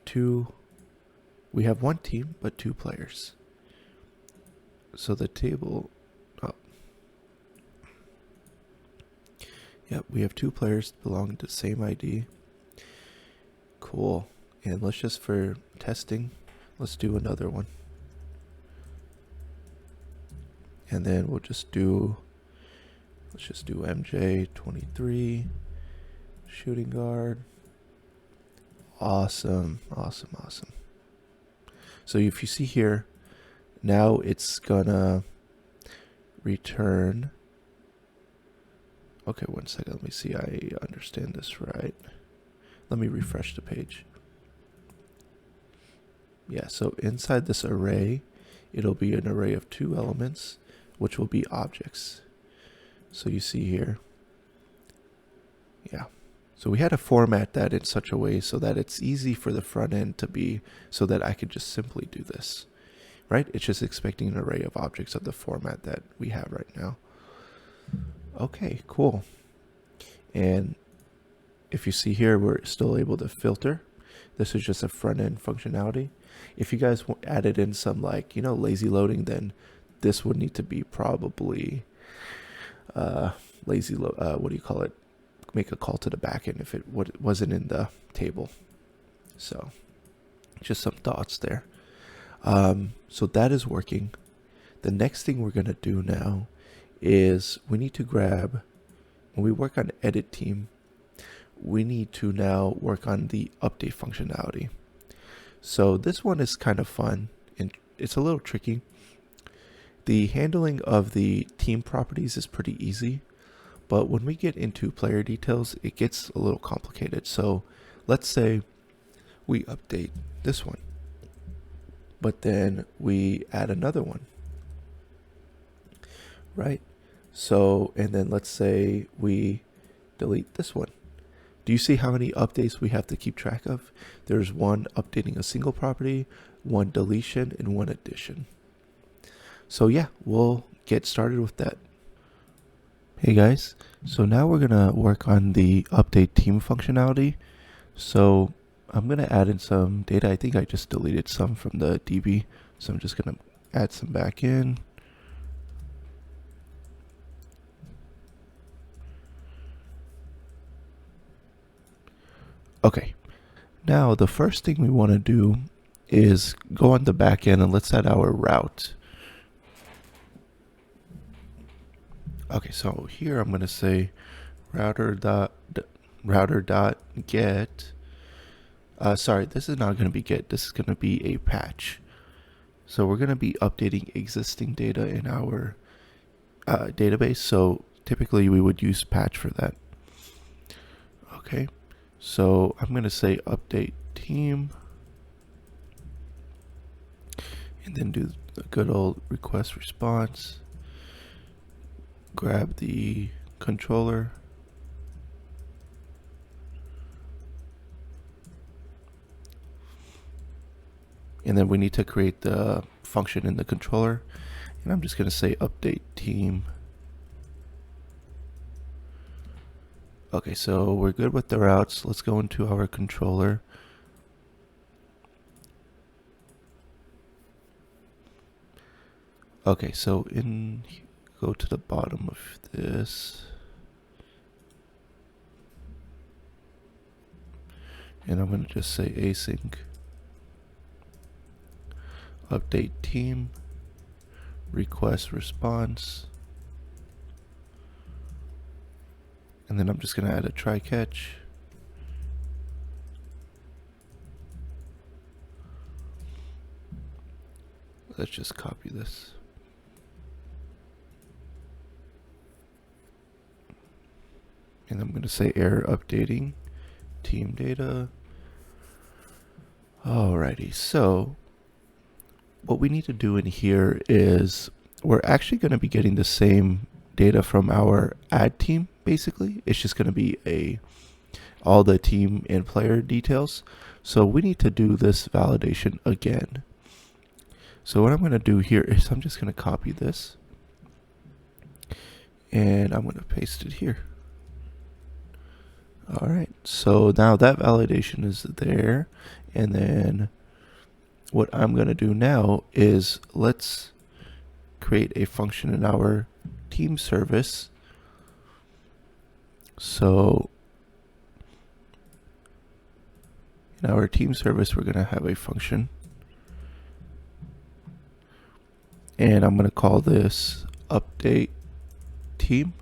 one team, but 2 players. So the table, yep, we have 2 players belonging to the same ID. Cool. And let's just, for testing, let's do another one. And then we'll just do, let's just do MJ23, shooting guard. Awesome, awesome, awesome. So if you see here, now it's gonna return. Okay, one second, let me see I understand this right. Let me refresh the page. Yeah, so inside this array, it'll be an array of 2 elements, which will be objects. So you see here, yeah. So we had to format that in such a way so that it's easy for the front end to be, so that I could just simply do this, right? It's just expecting an array of objects of the format that we have right now. Okay, cool. And if you see here, we're still able to filter. This is just a front end functionality. If you guys added in some, like, you know, lazy loading, then this would need to be probably what do you call it? Make a call to the backend if it wasn't in the table. So just some thoughts there. So that is working. The next thing we're going to do now is we need to grab, when we work on edit team, we need to now work on the update functionality. So this one is kind of fun and it's a little tricky. The handling of the team properties is pretty easy, but when we get into player details, it gets a little complicated. So let's say we update this one, but then we add another one, right? So, and then let's say we delete this one. Do you see how many updates we have to keep track of? There's one updating a single property, one deletion, and one addition. So yeah, we'll get started with that. Hey guys, so now we're gonna work on the update team functionality. So I'm gonna add in some data. I think I just deleted some from the DB, so I'm just gonna add some back in. Okay, now the first thing we want to do is go on the back end and let's add our route. Okay, so here I'm going to say router dot router dot get. Sorry, this is not going to be get. This is going to be a patch. So we're going to be updating existing data in our database. So typically we would use patch for that. Okay, so I'm going to say update team, and then do the good old request response. Grab the controller. And then we need to create the function in the controller. And I'm just going to say update team. Okay, so we're good with the routes. Let's go into our controller. Okay, so go to the bottom of this. And I'm going to just say async update team request response. And then I'm just going to add a try catch. Let's just copy this. And I'm going to say error updating team data. Alrighty, so what we need to do in here is we're actually going to be getting the same data from our add team. Basically, it's just going to be all the team and player details. So we need to do this validation again. So what I'm going to do here is I'm just going to copy this and I'm going to paste it here. All right, so now that validation is there, and then what I'm going to do now is let's create a function in our team service. So in our team service, we're going to have a function, and I'm going to call this update team,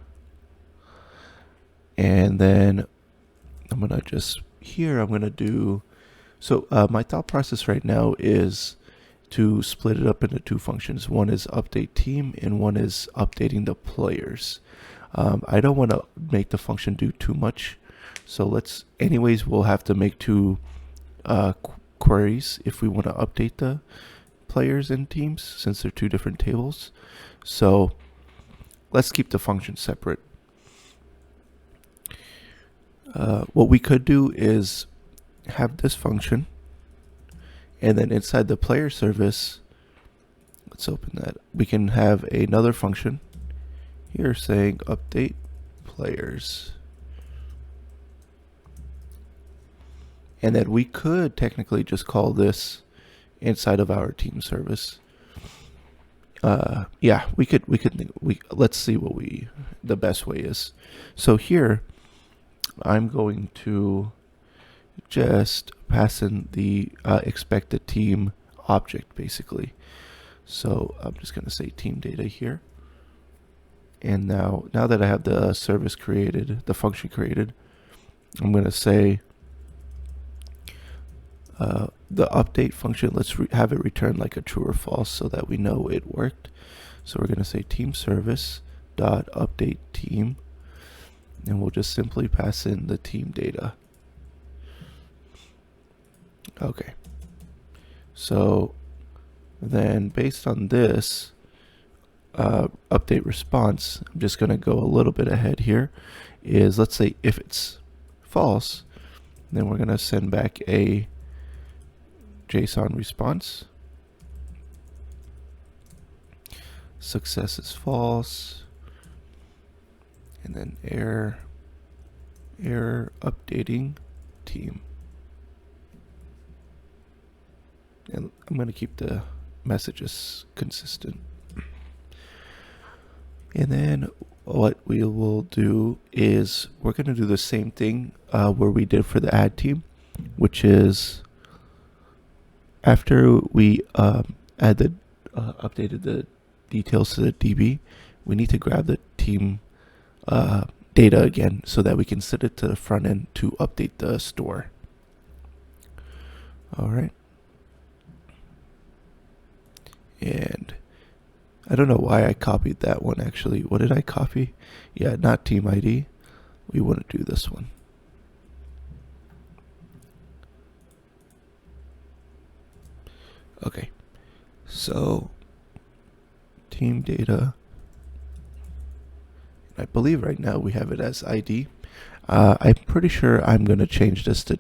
and then I'm going to just here, I'm going to do, so my thought process right now is to split it up into two functions. One is update team and one is updating the players. I don't want to make the function do too much. So anyways, we'll have to make two queries if we want to update the players and teams since they're two different tables. So let's keep the function separate. What we could do is have this function, and then inside the player service, let's open that. We can have another function here saying update players. And then we could technically just call this inside of our team service. Yeah, let's see what the best way is. So here, I'm going to just pass in the expected team object, basically. So I'm just going to say team data here. And now that I have the service created, the function created, I'm going to say the update function, let's have it return like a true or false so that we know it worked. So we're going to say team service dot update team, and we'll just simply pass in the team data. Okay, so then based on this update response, I'm just going to go a little bit ahead here, is let's say if it's false, then we're going to send back a JSON response. Success is false, and then error updating team. And I'm going to keep the messages consistent. And then what we will do is we're going to do the same thing where we did for the add team, which is after we updated the details to the DB, we need to grab the team data again so that we can set it to the front end to update the store. All right. And I don't know why I copied that one actually. What did I copy? Yeah, not team ID. We want to do this one. Okay. So team data. I believe right now we have it as ID. I'm pretty sure I'm going to change this to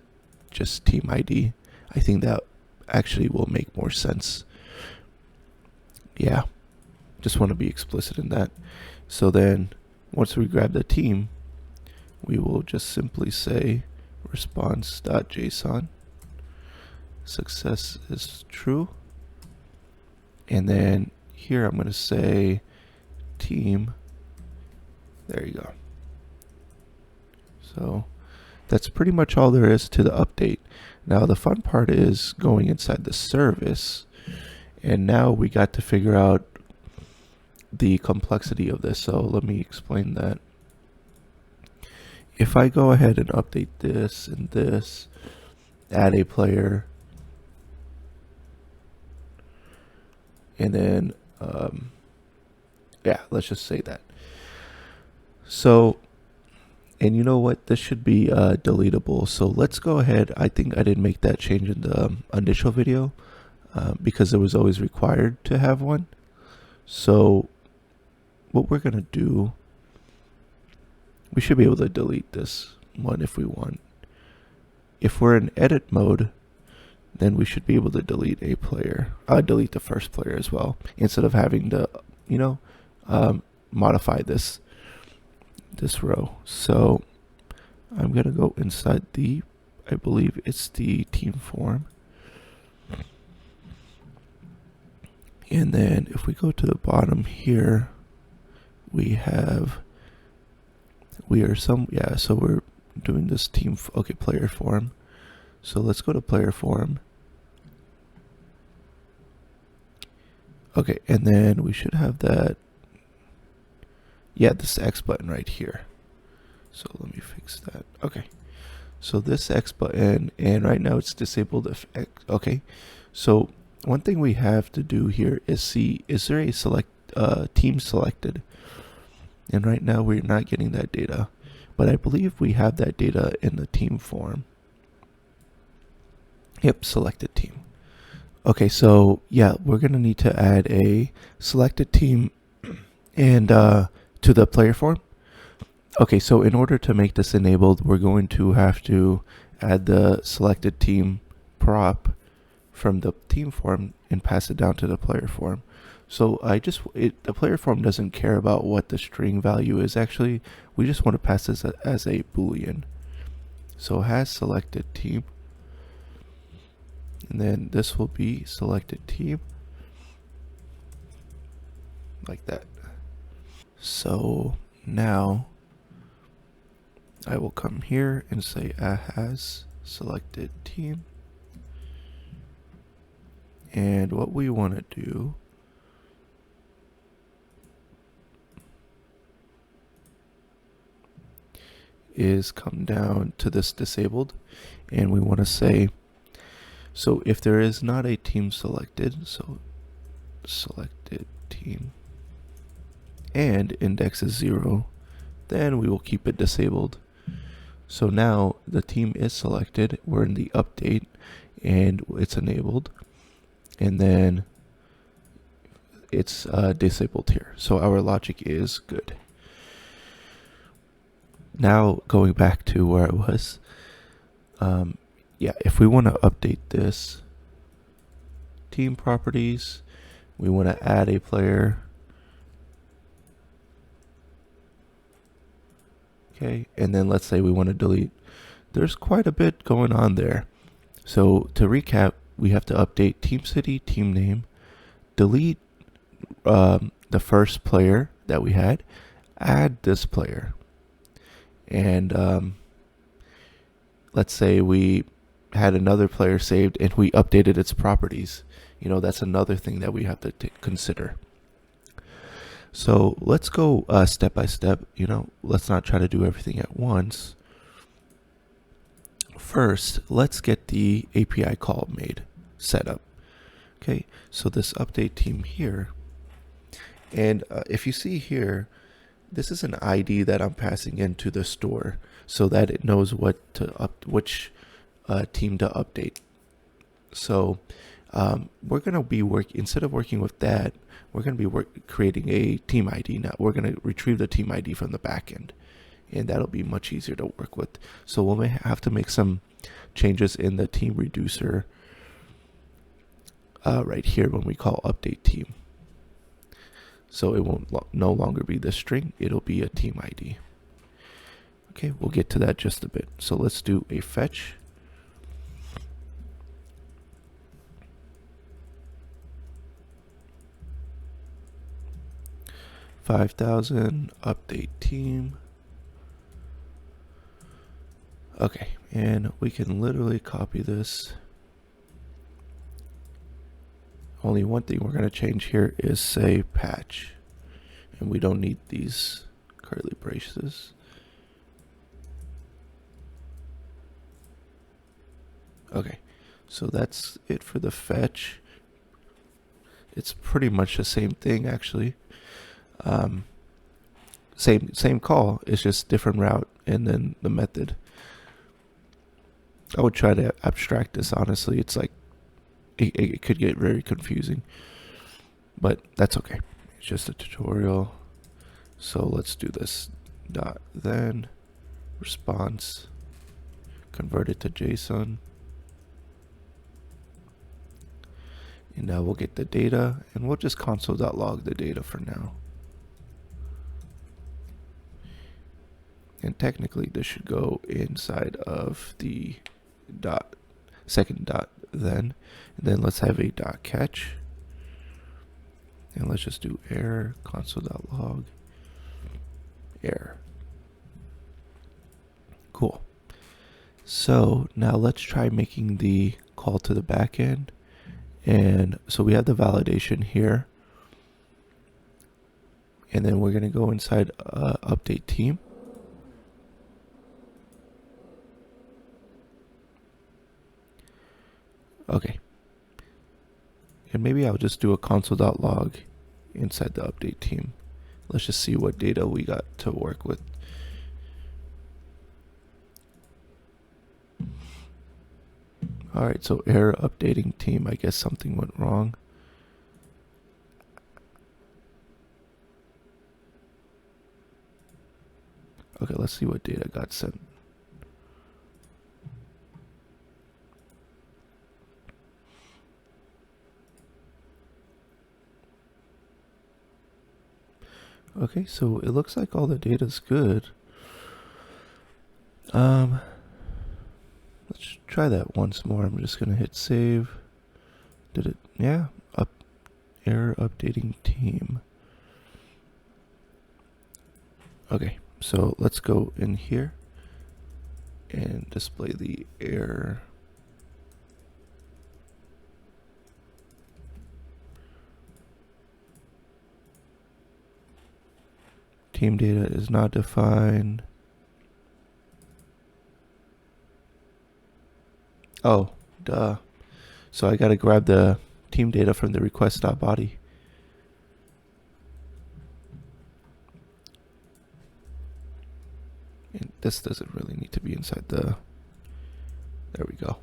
just team ID. I think that actually will make more sense. Yeah, just want to be explicit in that. So then once we grab the team, we will just simply say response.json, success is true. And then here I'm going to say team. There you go. So that's pretty much all there is to the update. Now the fun part is going inside the service, and now we got to figure out the complexity of this. So let me explain that. If I go ahead and update this and this, add a player, and then yeah, let's just say that. So, and you know what, this should be deletable. So let's go ahead. I think I didn't make that change in the initial video because it was always required to have one. So what we're gonna do, we should be able to delete this one if we want. If we're in edit mode, then we should be able to delete a player, delete the first player as well, instead of having to, you know, modify this row. So I'm gonna go inside the, I believe it's the team form. And then if we go to the bottom here, so we're doing this team, okay, player form. So let's go to player form. Okay, and then we should have that. Yeah, this X button right here. So let me fix that. Okay. So this X button, and right now it's disabled if X, okay. So one thing we have to do here is see, is there a team selected? And right now we're not getting that data, but I believe we have that data in the team form. Yep, selected team. Okay, so yeah, we're gonna need to add a selected team and to the player form. Okay, so in order to make this enabled, we're going to have to add the selected team prop from the team form and pass it down to the player form. So the player form doesn't care about what the string value is actually. We just want to pass this as a Boolean. So has selected team, and then this will be selected team, like that. So now I will come here and say has selected team. And what we want to do is come down to this disabled, and we want to say, so if there is not a team selected, so selected team and index is 0, then we will keep it disabled. So now the team is selected, we're in the update and it's enabled, and then it's disabled here. So our logic is good. Now going back to where I was, yeah, if we want to update this team properties, we want to add a player. Okay, and then let's say we want to delete. There's quite a bit going on there. So to recap, we have to update team city, team name, delete the first player that we had, add this player. And let's say we had another player saved and we updated its properties. You know, that's another thing that we have to consider. So let's go step by step. Let's not try to do everything at once. First, let's get the API call made, set up. Okay, so this update team here, and if you see here, this is an ID that I'm passing into the store so that it knows which team to update. So we're going to be instead of working with that, we're going to be creating a team ID now. We're going to retrieve the team ID from the backend, and that'll be much easier to work with. So we'll have to make some changes in the team reducer right here when we call update team. So it won't no longer be the string, it'll be a team ID. Okay, we'll get to that just a bit. So let's do a fetch. $5,000 update team. Okay, and we can literally copy this. Only one thing we're going to change here is say patch, and we don't need these curly braces. Okay, so that's it for the fetch. It's pretty much the same thing actually. Same call, it's just different route and then the method. I would try to abstract this, honestly. It's like it could get very confusing, but that's okay. It's just a tutorial. So let's do this. Then response, convert it to JSON. And now we'll get the data, and we'll just console.log the data for now. And technically this should go inside of the second then. And then let's have a catch. And let's just do error console.log error. Cool. So now let's try making the call to the backend. And so we have the validation here. And then we're going to go inside update team. Okay. And maybe I'll just do a console.log inside the update team. Let's just see what data we got to work with. Alright, so error updating team. I guess something went wrong. Okay, let's see what data got sent. Okay, so it looks like all the data's good. Let's try that once more. I'm just gonna hit save. Did it? Yeah. Error updating team. Okay, so let's go in here and display the error. Team data is not defined. Oh, duh. So I gotta grab the team data from the request.body. And this doesn't really need to be inside the... There we go.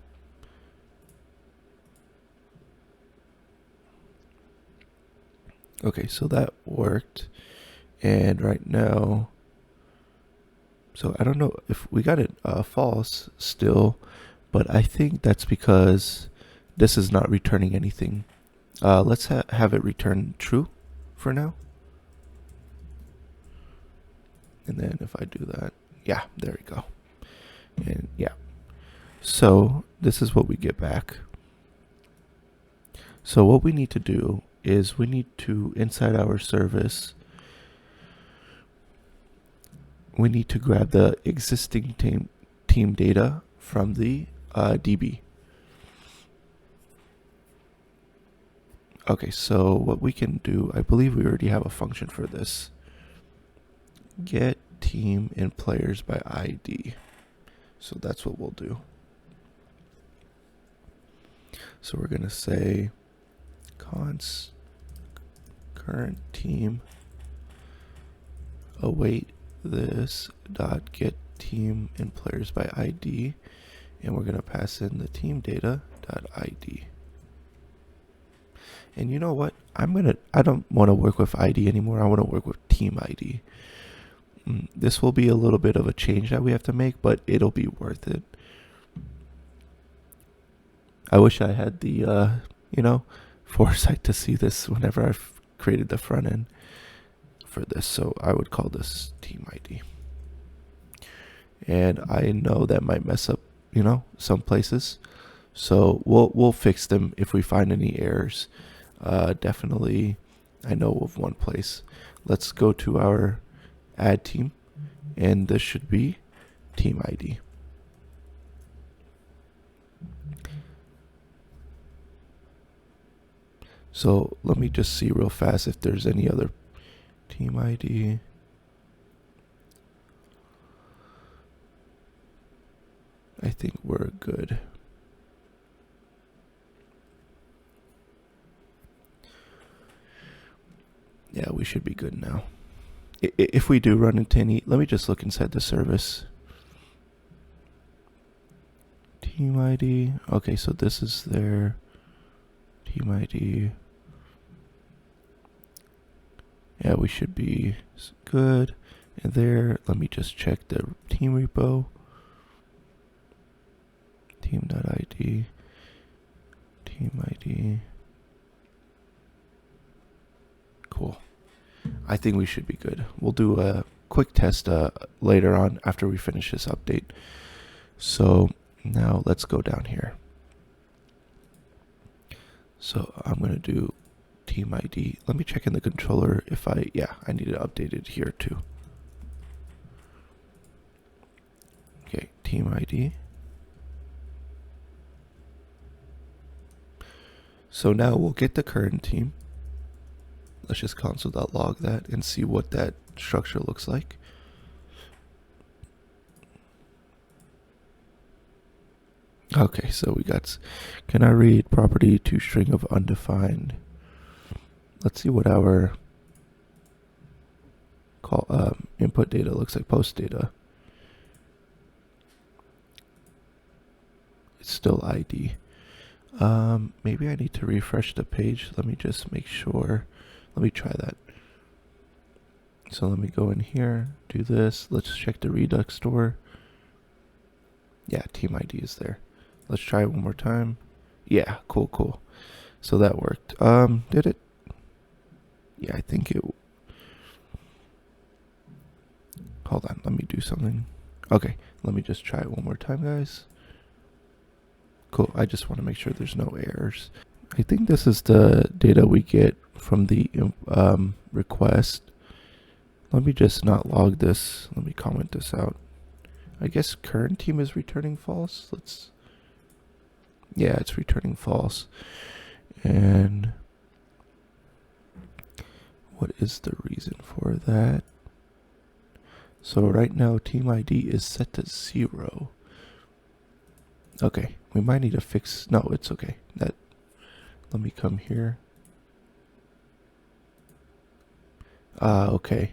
Okay, so that worked. And right now, so I don't know if we got it false still, but I think that's because this is not returning anything. Let's have it return true for now. And then if I do that, yeah, there we go. And yeah, so this is what we get back. So what we need to do is we need to, inside our service, we need to grab the existing team data from the DB. Okay, so what we can do, I believe we already have a function for this. Get team and players by ID. So that's what we'll do. So we're going to say const current team await this dot get team and players by ID, and we're going to pass in the team data dot ID. And you know what? I don't want to work with ID anymore. I want to work with team ID. This will be a little bit of a change that we have to make, but it'll be worth it. I wish I had the, foresight to see this whenever I've created the front end for this. So I would call this team ID. And I know that might mess up, some places. So we'll fix them if we find any errors. Definitely, I know of one place. Let's go to our add team, and this should be team ID. So let me just see real fast if there's any other team ID. I think we're good. Yeah, we should be good now. If we do run into any, let me just look inside the service. Team ID. Okay, so this is their team ID. Yeah, we should be good. And there, let me just check the team repo. Team.id. Team ID. Cool. I think we should be good. We'll do a quick test later on after we finish this update. So now let's go down here. So I'm going to do team ID. Let me check in the controller if I need it updated here too. Okay, team ID. So now we'll get the current team. Let's just console.log that and see what that structure looks like. Okay, so we got, can I read property to string of undefined? Let's see what our input data looks like, post data. It's still ID. Maybe I need to refresh the page. Let me just make sure. Let me try that. So let me go in here, do this. Let's check the Redux store. Yeah, team ID is there. Let's try it one more time. Yeah, cool. So that worked. Did it? Yeah, I think it. Hold on, let me do something. Okay, let me just try it one more time, guys. Cool, I just want to make sure there's no errors. I think this is the data we get from the request. Let me just not log this. Let me comment this out. I guess current team is returning false. Yeah, it's returning false. And what is the reason for that? So right now team ID is set to 0. Okay, we might need to fix, no, it's okay. Let me come here. Okay.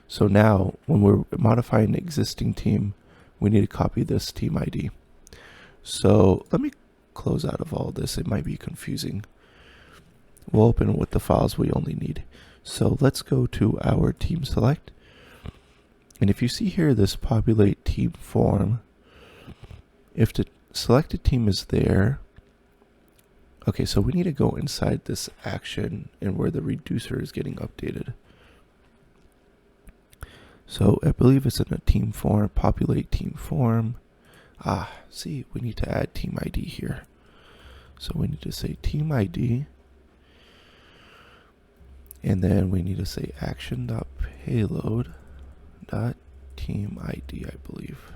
So now when we're modifying the existing team, we need to copy this team ID. So let me close out of all this. It might be confusing. We'll open with the files we only need. So let's go to our team select. And if you see here this populate team form, if the selected team is there, okay, so we need to go inside this action and where the reducer is getting updated. So I believe it's in a team form, populate team form. See, we need to add team ID here. So we need to say team ID. And then we need to say action.payload.team ID, I believe.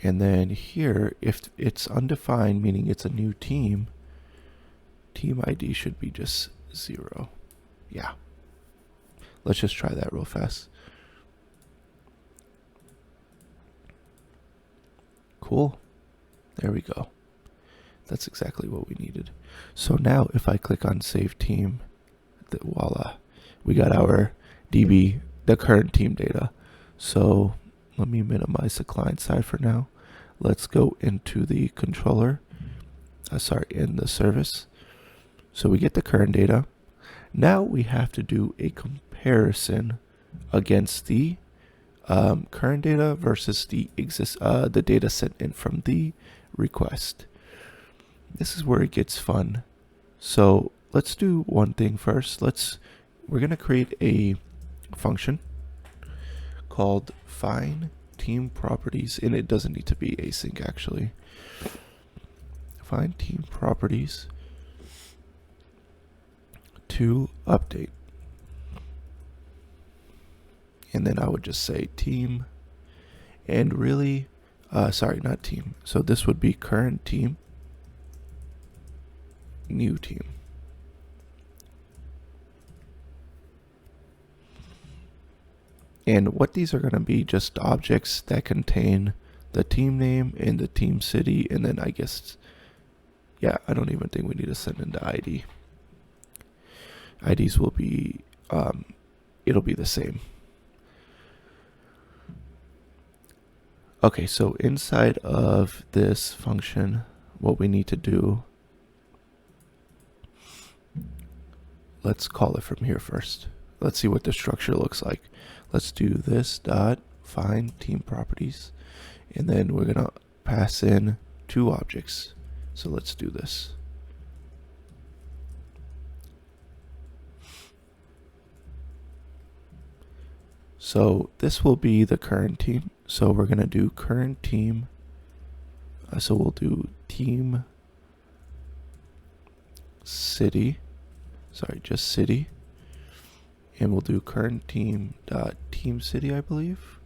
And then here, if it's undefined, meaning it's a new team, team ID should be just 0. Yeah. Let's just try that real fast. Cool. There we go. That's exactly what we needed. So now if I click on Save Team, voila, we got our DB, the current team data. So let me minimize the client side for now. Let's go into the controller, in the service. So we get the current data. Now we have to do a comparison against the current data versus the data sent in from the request. This is where it gets fun. So let's do one thing first. We're going to create a function called find team properties, and it doesn't need to be async actually. Find team properties to update. And then I would just say team, and really, not team. So this would be current team, new team. And what these are going to be, just objects that contain the team name and the team city, and then I guess, yeah, I don't even think we need to send in the ID. IDs will be, it'll be the same. Okay, so inside of this function, what we need to do, let's call it from here first. Let's see what the structure looks like. Let's do this dot find team properties, and then we're gonna pass in 2 objects. So let's do this. So this will be the current team. So we're gonna do current team. So we'll do team city. Just city. And we'll do current team dot team city, I believe.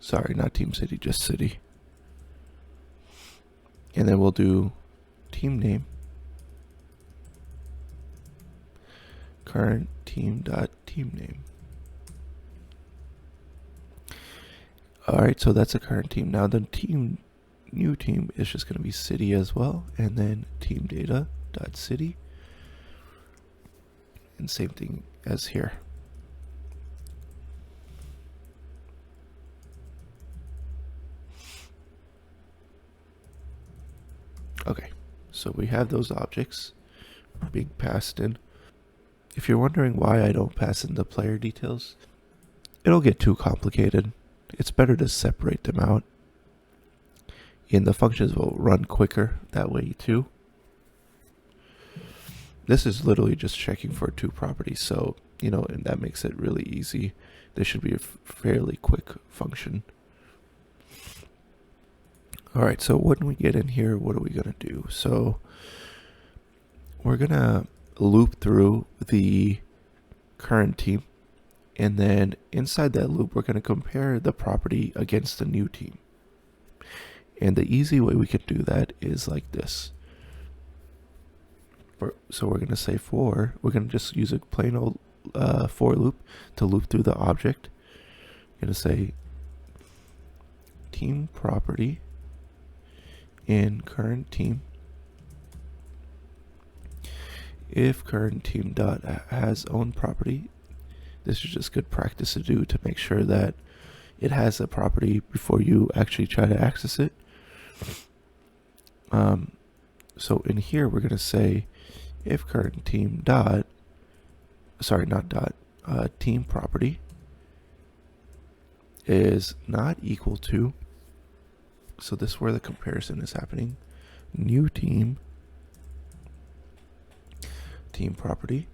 Sorry, not team city, just city. And then we'll do team name, current team dot team name. All right, so that's a current team. Now the new team is just going to be city as well, and then team data dot city, and same thing as here. Okay, so we have those objects being passed in. If you're wondering why I don't pass in the player details, it'll get too complicated. It's better to separate them out, and the functions will run quicker that way too. This is literally just checking for 2 properties, so and that makes it really easy. This should be a fairly quick function. All right, so when we get in here, what are we gonna do? So we're gonna loop through the current team, and then inside that loop, we're gonna compare the property against the new team. And the easy way we can do that is like this. So we're gonna say we're gonna just use a plain old for loop to loop through the object. We're gonna say team property in current team if current team dot has own property. This is just good practice to do to make sure that it has a property before you actually try to access it. So in here we're gonna say if current team dot team property is not equal to, so this is where the comparison is happening, new team property.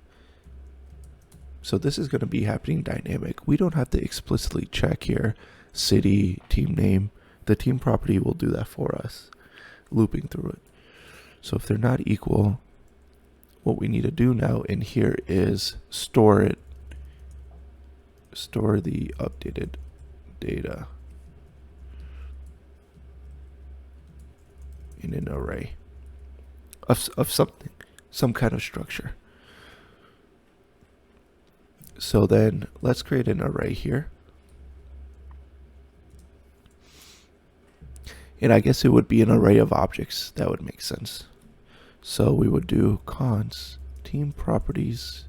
So this is going to be happening dynamic. We don't have to explicitly check here city, team name. The team property will do that for us, looping through it. So if they're not equal, what we need to do now in here is store it store the updated data in an array of something, some kind of structure. So then let's create an array here. And I guess it would be an array of objects. That would make sense. So we would do const team properties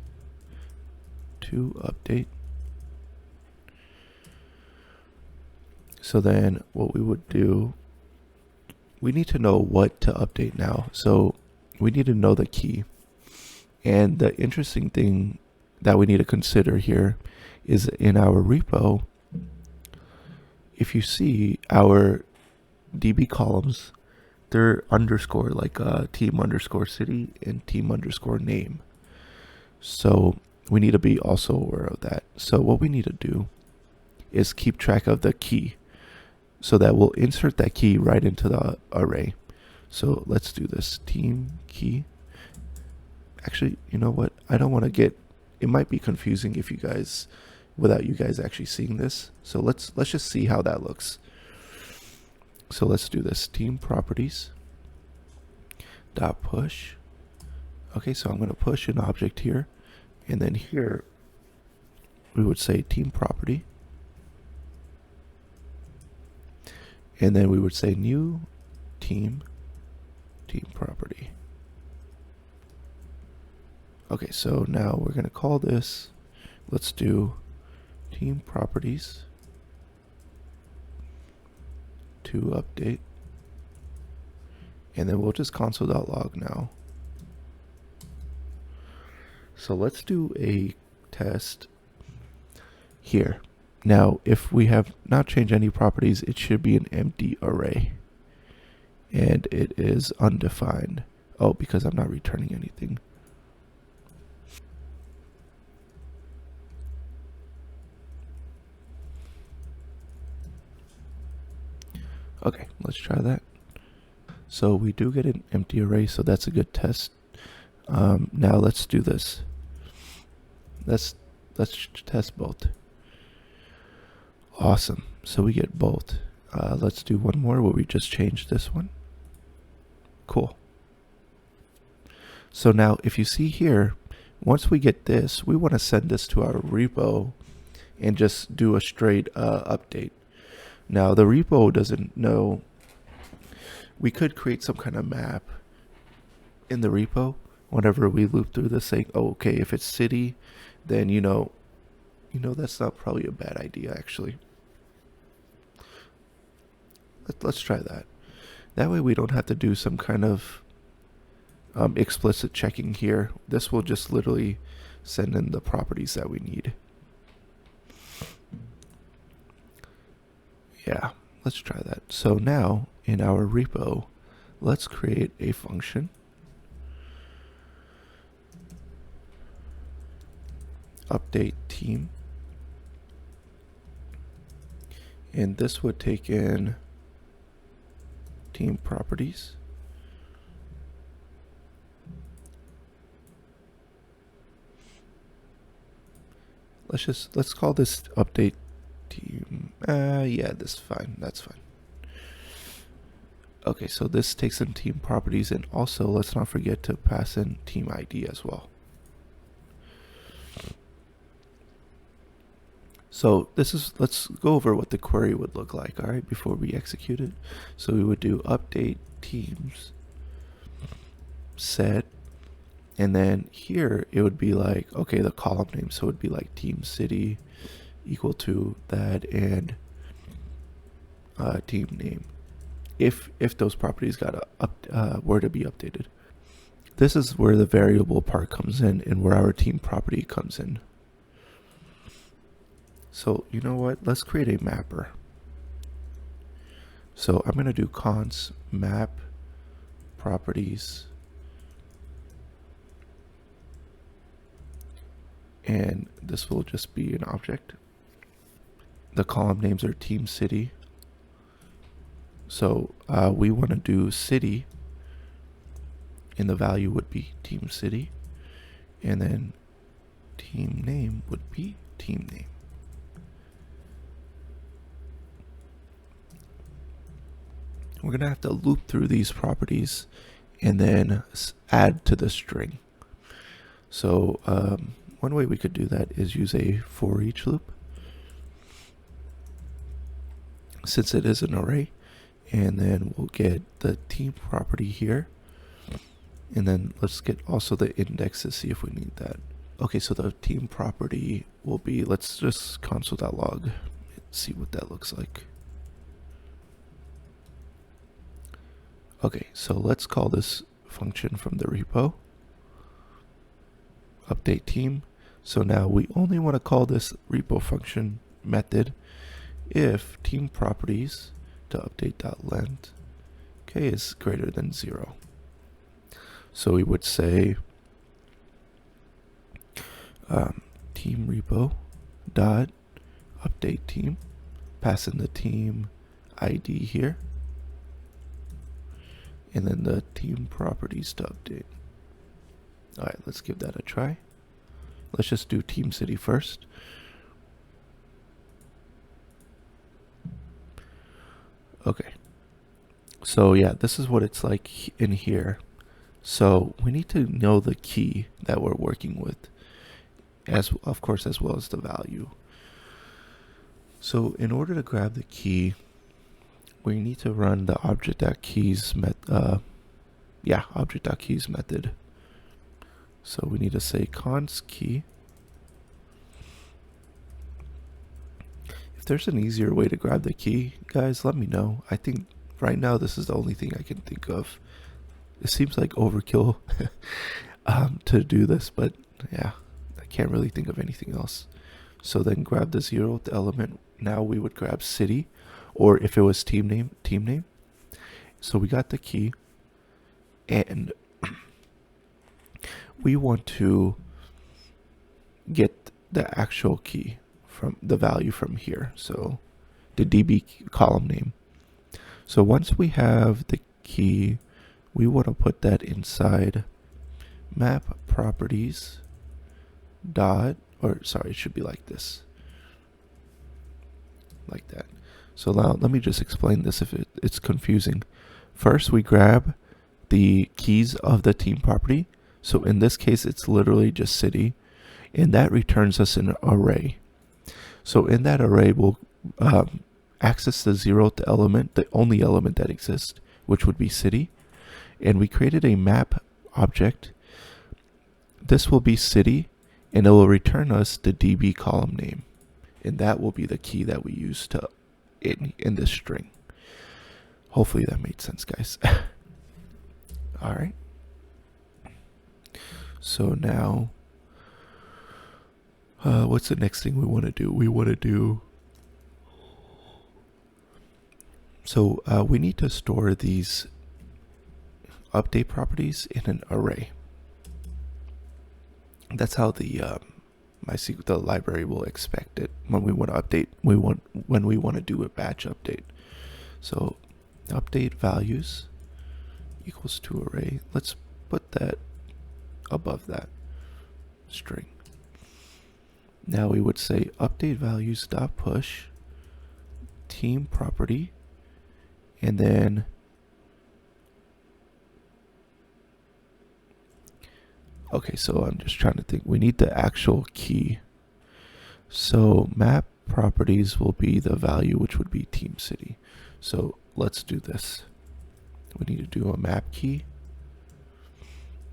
to update. So then what we would do, we need to know what to update now. So we need to know the key. And the interesting thing that we need to consider here is in our repo, if you see our DB columns, they're underscore, like team underscore city and team underscore name. So we need to be also aware of that. So what we need to do is keep track of the key, so that we'll insert that key right into the array. So let's do this, team key. Actually, you know what? I don't want to get, it might be confusing if you guys, without you guys actually seeing this. So let's just see how that looks. So let's do this, team properties dot push. Okay, so I'm going to push an object here, and then here we would say team property, and then we would say new team property. Okay, so now we're going to call this, let's do team properties to update, and then we'll just console.log now. So let's do a test here. Now, if we have not changed any properties, it should be an empty array, and it is undefined. Oh, because I'm not returning anything. Okay, let's try that. So we do get an empty array, so that's a good test. Now let's do this. Let's test both. Awesome. So we get both. Let's do one more where we just change this one. Cool. So now if you see here, once we get this, we want to send this to our repo and just do a straight update. Now the repo doesn't know. We could create some kind of map in the repo whenever we loop through this, saying, oh, okay, if it's city, then you know that's not probably a bad idea actually. Let's try that. That way we don't have to do some kind of explicit checking here. This will just literally send in the properties that we need. Yeah, let's try that. So now in our repo, let's create a function. Update team. And this would take in team properties. Let's call this update team. Yeah, this is fine. That's fine. Okay, so this takes in team properties, and also let's not forget to pass in team ID as well. So let's go over what the query would look like, all right, before we execute it. So we would do update teams set, and then here it would be like, okay, the column name, so it would be like team city equal to that, and team name, if those properties were to be updated. This is where the variable part comes in and where our team property comes in. So you know what, let's create a mapper. So I'm going to do const map properties, and this will just be an object. The column names are team city. So we want to do city, and the value would be team city, and then team name would be team name. we're going to have to loop through these properties and then add to the string. So one way we could do that is use a for each loop, since it is an array, and then we'll get the team property here, and then let's get also the index to see if we need that. Okay, so the team property will be, let's just console.log and see what that looks like. Okay, so let's call this function from the repo, update team. So now we only want to call this repo function method if team properties to update.length, okay, is greater than 0. So we would say team repo dot update team, pass in the team ID here, and then the team properties to update. All right, let's give that a try. Let's just do team city first. Okay, so yeah, this is what it's like in here. So we need to know the key that we're working with, as of course, as well as the value. So in order to grab the key, we need to run the object.keys object.keys method. So we need to say const key. If there's an easier way to grab the key, guys, let me know. I think right now this is the only thing I can think of. It seems like overkill to do this, but yeah, I can't really think of anything else. So then grab the 0th element. Now we would grab city, or if it was team name. So we got the key, and we want to get the actual key from the value from here. So the DB column name. So once we have the key, we want to put that inside map properties dot, or sorry, it should be like this, like that. So now let me just explain this if it's confusing. First, we grab the keys of the team property. So in this case, it's literally just city, and that returns us an array. So in that array, we'll access the 0th element, the only element that exists, which would be city. And we created a map object. This will be city, and it will return us the DB column name. And that will be the key that we use to in this string. Hopefully that made sense, guys. All right. So now, what's the next thing we want to do? We need to store these update properties in an array. That's how the MySQL the library will expect it when we want to update. When we want to do a batch update. So update values equals to array. Let's put that above that string. Now we would say update values dot push team property, and then okay, so I'm just trying to think. We need the actual key. So map properties will be the value, which would be team city. So let's do this. We need to do a map key,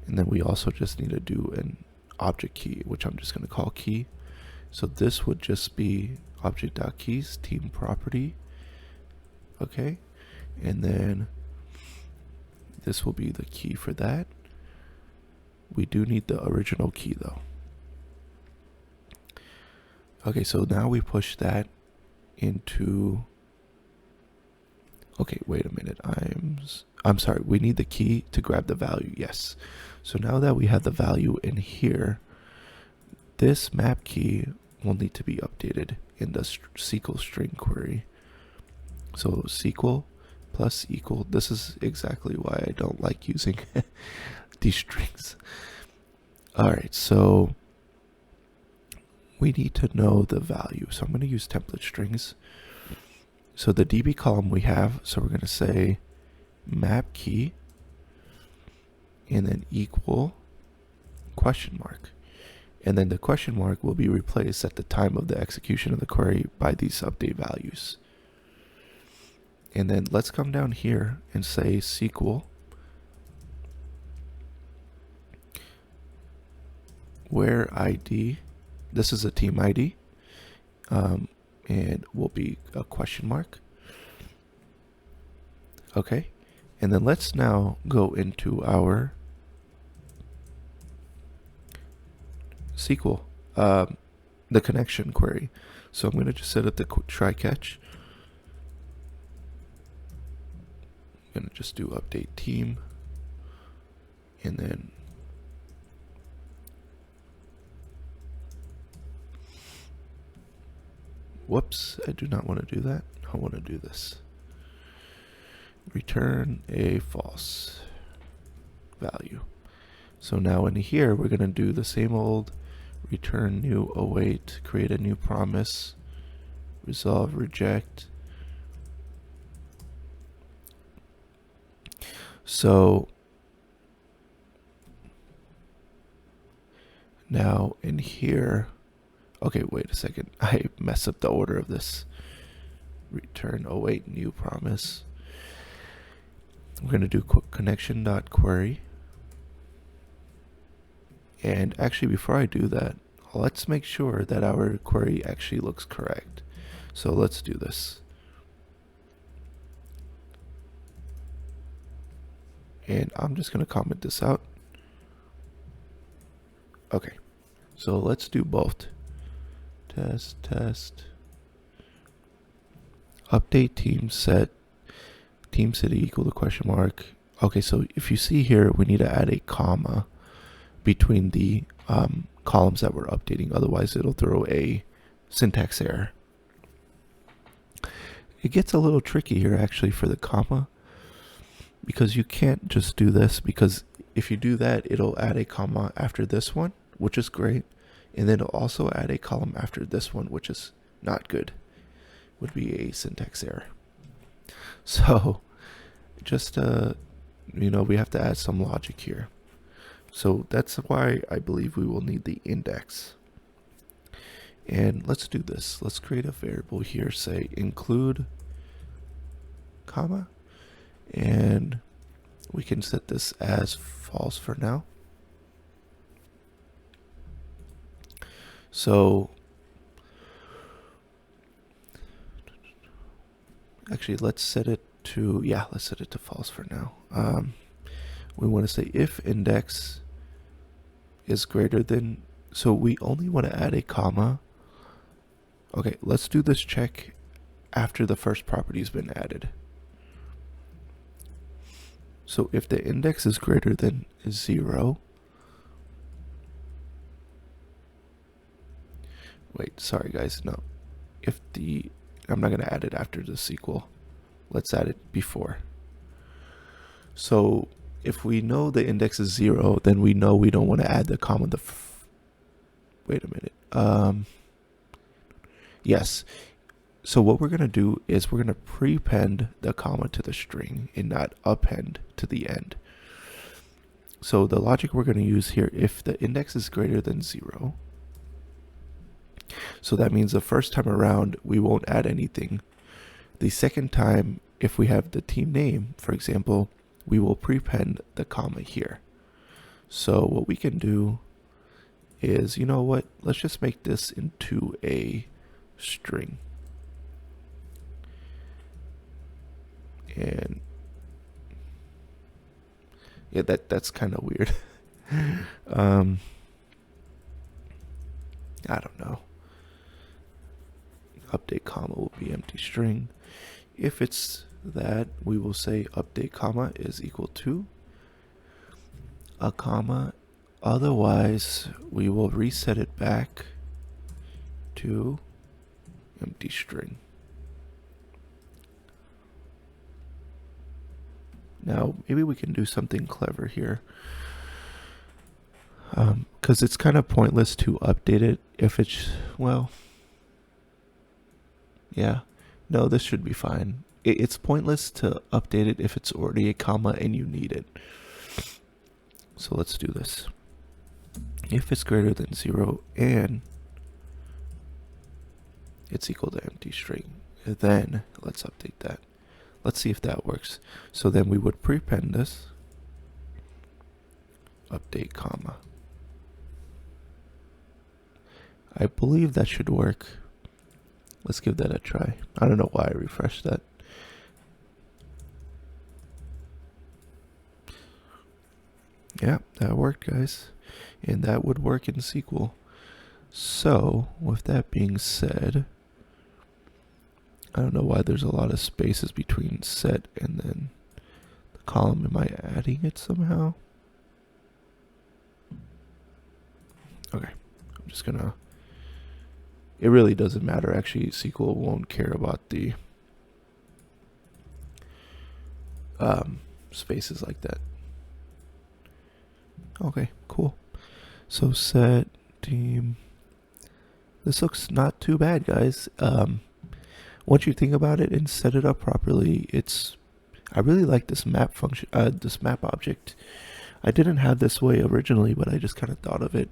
and then we also just need to do an object key, which I'm just going to call key. So this would just be object.keys team property. Okay, and then this will be the key for that. We do need the original key though. Okay, so now we push that into, okay, wait a minute. I'm sorry. We need the key to grab the value. Yes. So now that we have the value in here, this map key will need to be updated in the SQL string query. So SQL plus equal. This is exactly why I don't like using these strings. All right, so we need to know the value. So I'm going to use template strings. So the DB column we have, so we're going to say map key, and then equal question mark. And then the question mark will be replaced at the time of the execution of the query by these update values. And then let's come down here and say SQL where ID, this is a team ID, and will be a question mark. Okay, and then let's now go into our SQL, the connection query. So I'm going to just set up the try catch. I'm going to just do update team, and then whoops, I do not want to do that. I want to do this. Return a false value. So now in here, we're going to do the same old return new await, create a new promise, resolve reject. So now in here, okay, wait a second. I messed up the order of this. Return await new promise. We're going to do connection.query. And actually, before I do that, let's make sure that our query actually looks correct. So let's do this. And I'm just going to comment this out. Okay, so let's do both. Test. Update team set team city equal to question mark. Okay, so if you see here, we need to add a comma between the columns that we're updating. Otherwise, it'll throw a syntax error. It gets a little tricky here actually for the comma, because you can't just do this, because if you do that, it'll add a comma after this one, which is great, and then it'll also add a column after this one, which is not good. Would be a syntax error. So just we have to add some logic here. So that's why I believe we will need the index. And let's do this. Let's create a variable here, say include comma, and we can set this as false for now. So actually, let's set it to false for now. We want to say if index is greater than, so we only want to add a comma. Okay, let's do this check after the first property has been added. So if the index is greater than 0, wait, sorry guys, no. I'm not going to add it after the SQL. Let's add it before. So if we know the index is 0, then we know we don't want to add the comma. Wait a minute. Yes. So what we're going to do is we're going to prepend the comma to the string and not append to the end. So the logic we're going to use here, if the index is greater than 0, so that means the first time around we won't add anything. The second time, if we have the team name, for example, we will prepend the comma here. So what we can do is, you know what, let's just make this into a string. And yeah, that's kind of weird. I don't know. Update comma will be empty string. If it's that, we will say update comma is equal to a comma. Otherwise, we will reset it back to empty string. Now, maybe we can do something clever here. Because it's kind of pointless to update it if it's, well, yeah, no, this should be fine. it's pointless to update it if it's already a comma and you need it. So let's do this. If it's greater than 0 and it's equal to empty string, then let's update that. Let's see if that works. So then we would prepend this, update comma. I believe that should work. Let's give that a try. I don't know why I refreshed that. Yeah, that worked, guys. And that would work in SQL. So, with that being said, I don't know why there's a lot of spaces between set and then the column. Am I adding it somehow? Okay, I'm just gonna, it really doesn't matter. Actually, SQL won't care about the spaces like that. Okay, cool. So set team. This looks not too bad, guys. Once you think about it and set it up properly, I really like this map function, this map object. I didn't have this way originally, but I just kind of thought of it.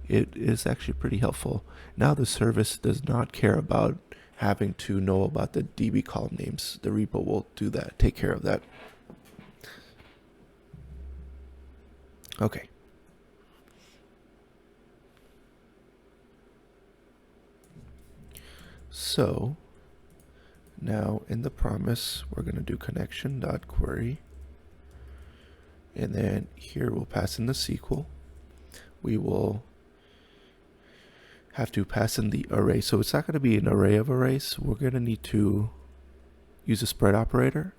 It is actually pretty helpful. Now the service does not care about having to know about the DB column names. The repo will do that, take care of that. Okay. So now in the promise, we're going to do connection.query. And then here we'll pass in the SQL. We will have to pass in the array. So it's not going to be an array of arrays. We're going to need to use a spread operator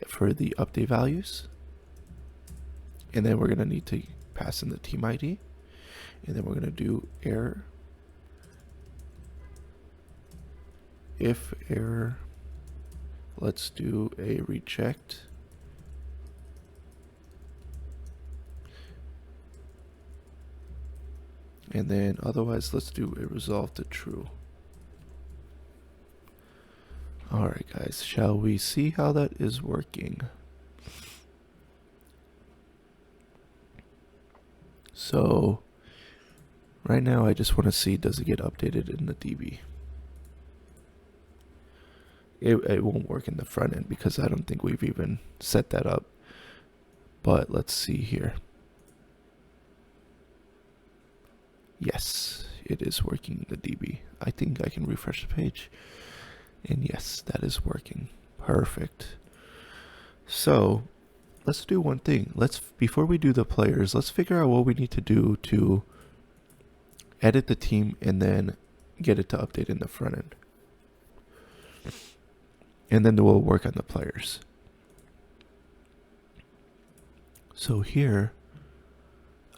for the update values. And then we're going to need to pass in the team ID. And then we're going to do error. If error, let's do a reject. And then otherwise, let's do a resolve to true. All right, guys, shall we see how that is working? So right now, I just want to see, does it get updated in the DB? It won't work in the front end because I don't think we've even set that up. But let's see here. Yes, it is working in the DB. I think I can refresh the page. And yes, that is working. Perfect. So let's do one thing. Before we do the players, let's figure out what we need to do to edit the team and then get it to update in the front end. And then we'll work on the players. So here,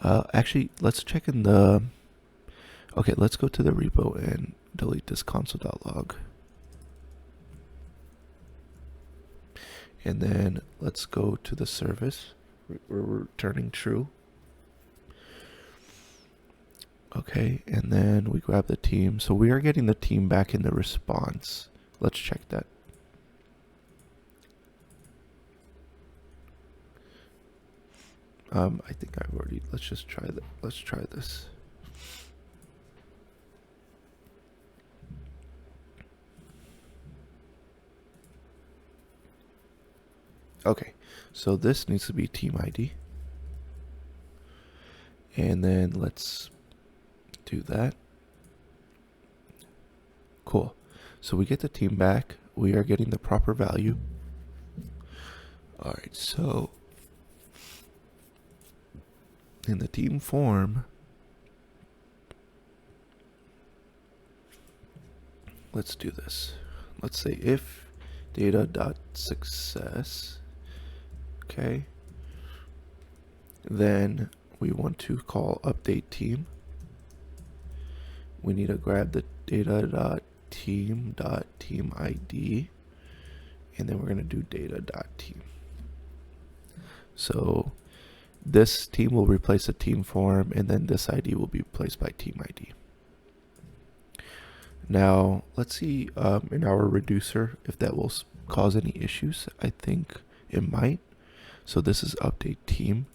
actually, let's check in the, okay, let's go to the repo and delete this console.log. And then let's go to the service. We're returning true. Okay, and then we grab the team. So we are getting the team back in the response. Let's check that. I think I've already, let's just try that. Let's try this. Okay, so this needs to be team ID. And then let's do that. Cool. So we get the team back. We are getting the proper value. All right, so in the team form, let's do this. Let's say if data.success, okay, then we want to call update team. We need to grab the data.team.team ID, and then we're going to do data.team. So this team will replace the team form, and then this ID will be replaced by team ID. Now, let's see in our reducer if that will cause any issues. I think it might. So this is update team.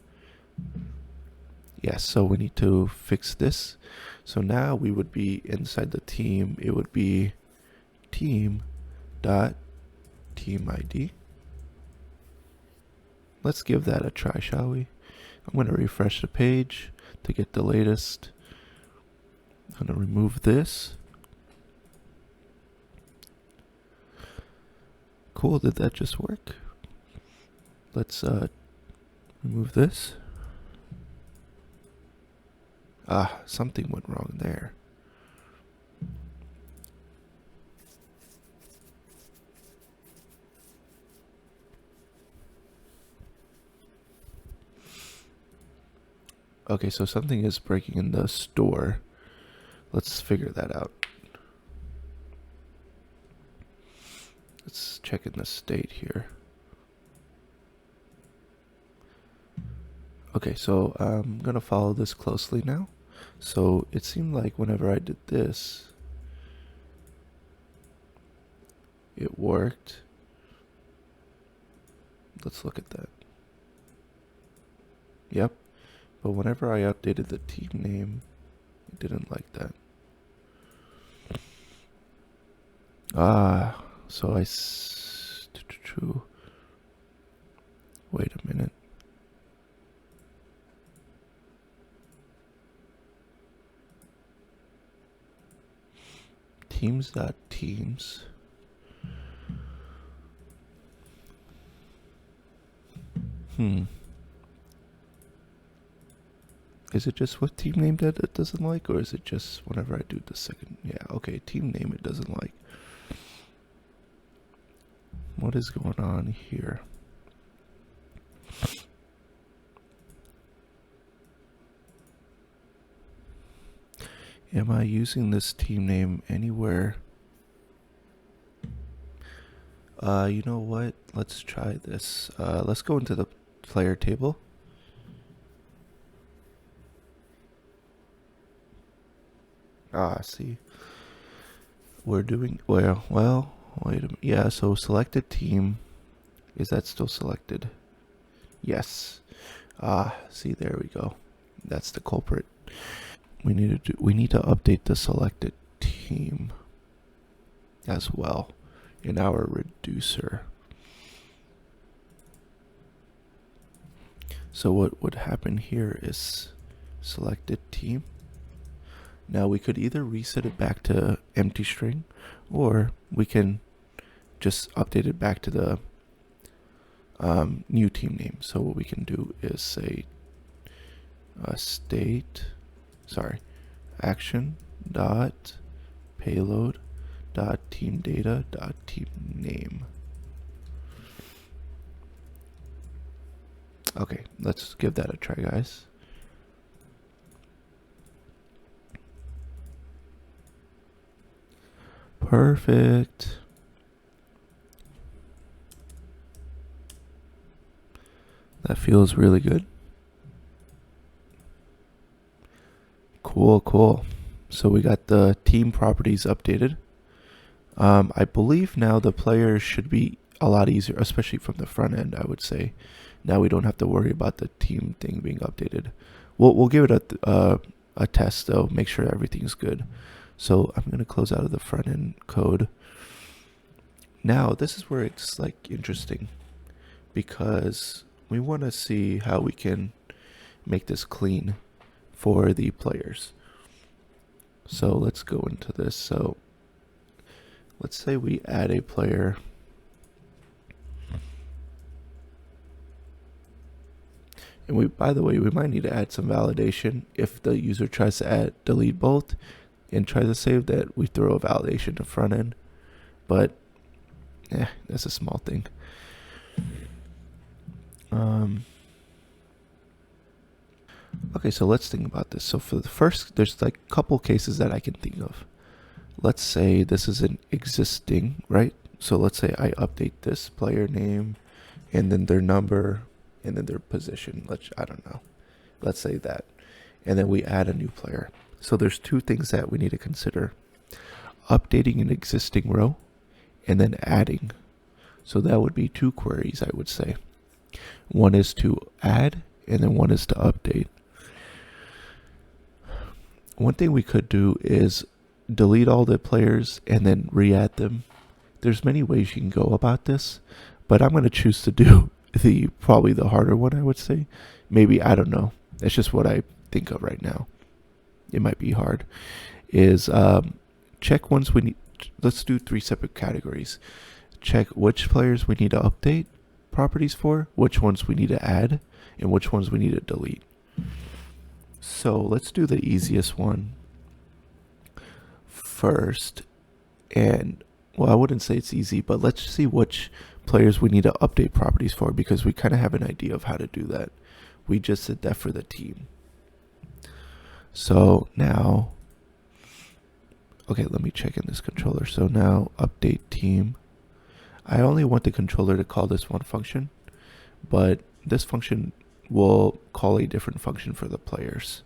Yes, so we need to fix this. So now we would be inside the team. It would be team dot team ID. Let's give that a try, shall we? I'm going to refresh the page to get the latest. I'm going to remove this. Cool, did that just work? Let's remove this. Something went wrong there. Okay, so something is breaking in the store. Let's figure that out. Let's check in the state here. Okay, so I'm gonna follow this closely now. So it seemed like whenever I did this, it worked. Let's look at that. Yep. But whenever I updated the team name, it didn't like that. So wait a minute. Teams.teams. Is it just what team name that it doesn't like, or is it just whenever I do the second? Yeah, okay, team name it doesn't like. What is going on here? Am I using this team name anywhere? You know what? Let's try this. Let's go into the player table. See. We're doing, well, wait a minute. Yeah, so selected team. Is that still selected? Yes. See, there we go. That's the culprit. We need to update the selected team as well in our reducer. So what would happen here is selected team. Now we could either reset it back to empty string, or we can just update it back to the new team name. So what we can do is say action dot payload dot team data dot team name. Okay, let's give that a try, guys. Perfect. That feels really good. Cool. So we got the team properties updated. I believe now the players should be a lot easier, especially from the front end, I would say. Now we don't have to worry about the team thing being updated. We'll give it a test though, make sure everything's good. So I'm gonna close out of the front end code. Now this is where it's like interesting, because we want to see how we can make this clean for the players. So let's go into this. So let's say we add a player. And by the way, we might need to add some validation if the user tries to delete both and tries to save, that we throw a validation to front end. But that's a small thing. Okay, so let's think about this. So for the first, there's like a couple cases that I can think of. Let's say this is an existing, right? So let's say I update this player name and then their number and then their position. I don't know. Let's say that. And then we add a new player. So there's two things that we need to consider. updating an existing row, and then adding. So that would be two queries, I would say. One is to add, and then one is to update. One thing we could do is delete all the players and then re-add them. There's many ways you can go about this, but I'm going to choose to do probably the harder one, I would say. Maybe, I don't know. That's just what I think of right now. It might be hard. Is check once we need. Let's do 3 separate categories. Check which players we need to update properties for, which ones we need to add, and which ones we need to delete. So let's do the easiest one first. And, well, I wouldn't say it's easy, but let's see which players we need to update properties for, because we kind of have an idea of how to do that. We just did that for the team. So now, okay, let me check in this controller. So now update team. I only want the controller to call this one function, but this function will call a different function for the players.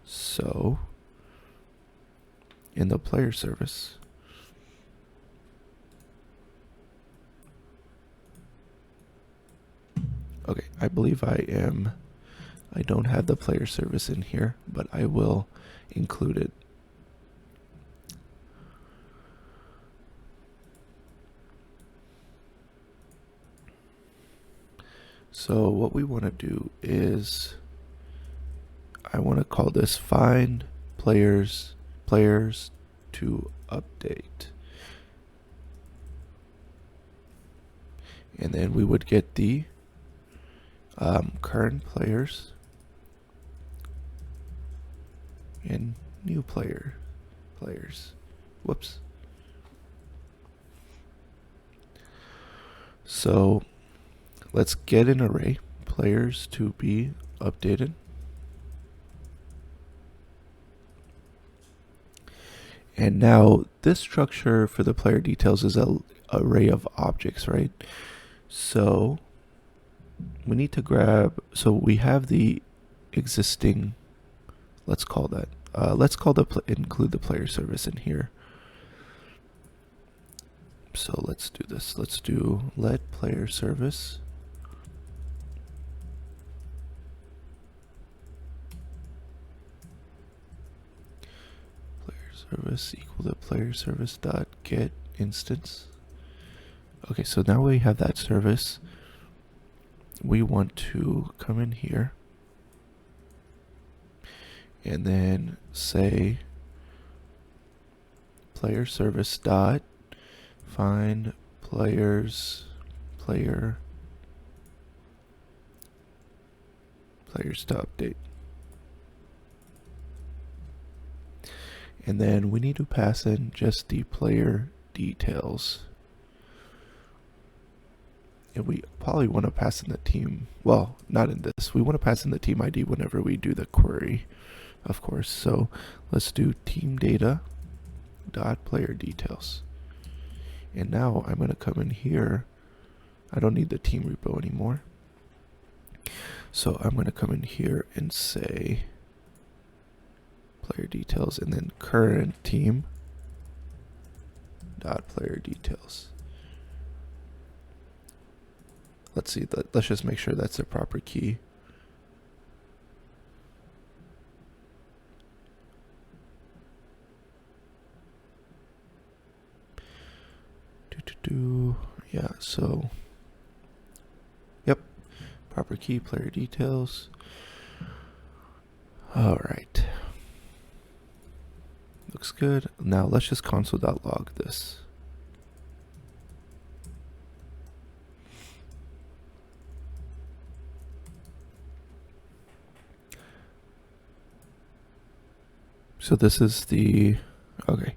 So in the player service, okay, I believe I don't have the player service in here, but I will include it. So what we want to do is, I want to call this find players to update. And then we would get the current players and new players. Whoops. So let's get an array, players to be updated. And now this structure for the player details is an array of objects, right? So we need to grab, so we have the existing, let's call that, include the player service in here. So let's do this. Let's do let player service equal to player service dot get instance. Okay, so now we have that service. We want to come in here and then say player service dot find players to update. And then we need to pass in just the player details. And we probably want to pass in the team, well, not in this. We want to pass in the team ID whenever we do the query, of course. So let's do team data dot player details. And now I'm going to come in here. I don't need the team repo anymore. So I'm going to come in here and say player details and then current team dot player details. Let's see, let's just make sure that's the proper key. Yeah, so yep, proper key, player details. All right, looks good. Now let's just console.log this. So this is the, okay.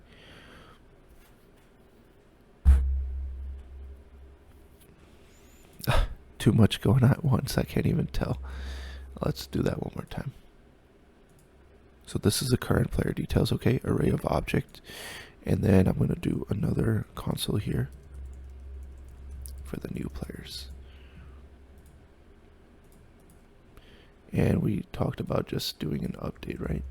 Too much going on at once, I can't even tell. Let's do that one more time. So this is the current player details, okay, array of object. And then I'm going to do another console here for the new players. And we talked about just doing an update, right?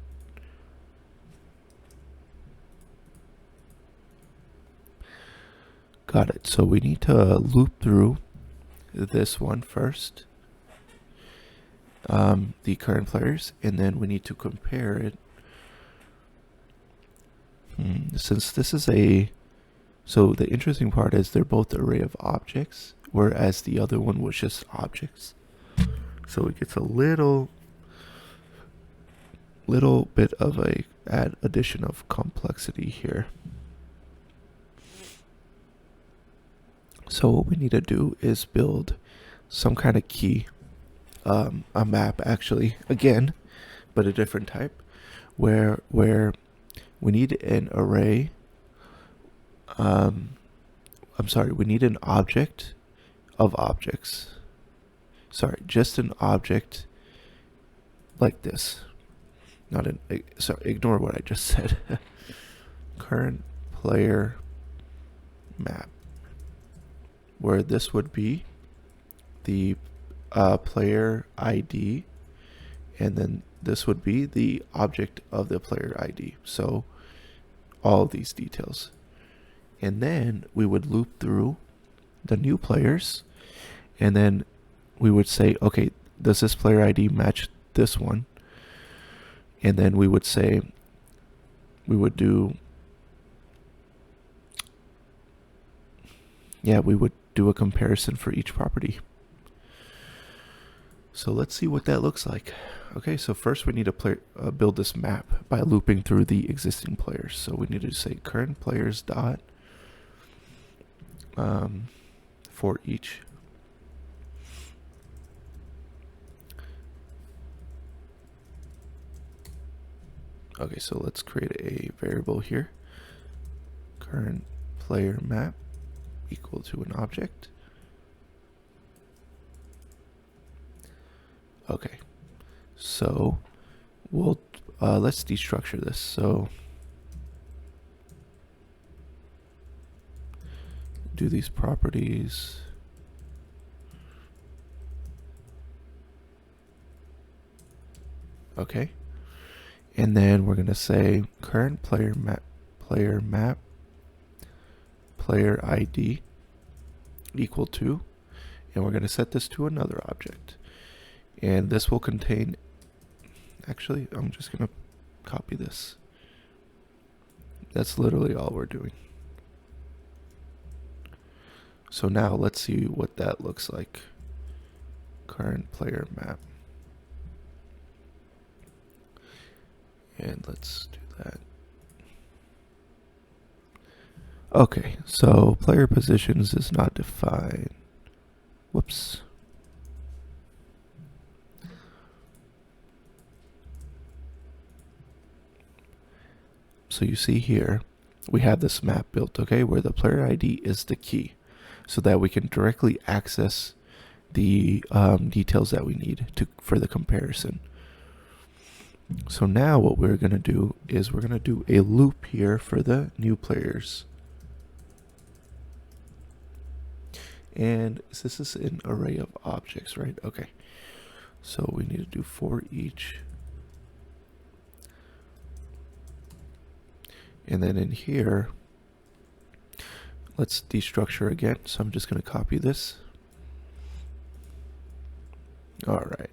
Got it. So we need to loop through this one first, the current players, and then we need to compare it. Since this is so the interesting part is they're both array of objects, whereas the other one was just objects. So it gets a little bit of a addition of complexity here. So what we need to do is build some kind of key, a map actually, again, but a different type, where we need an array. We need an object of objects. Sorry, just an object like this. Not an, sorry, ignore what I just said. Current player map, where this would be the player ID, and then this would be the object of the player ID. So all of these details. And then we would loop through the new players, and then we would say, okay, does this player ID match this one? And then we would say, we would do a comparison for each property. So let's see what that looks like. Okay, so first we need to build this map by looping through the existing players. So we need to say current players dot for each. Okay, so let's create a variable here. Current player map equal to an object. Okay, so we'll let's destructure this. So do these properties. Okay, and then we're gonna say current player map player ID equal to, and we're gonna set this to another object. And this will contain, actually, I'm just going to copy this. That's literally all we're doing. So now let's see what that looks like. Current player map. And let's do that. Okay, so player positions is not defined. Whoops. So you see here, we have this map built, okay, where the player ID is the key, so that we can directly access the details that we need for the comparison. So now what we're going to do is we're going to do a loop here for the new players. And this is an array of objects, right? Okay. So we need to do for each. And then in here, let's destructure again. So I'm just going to copy this. All right.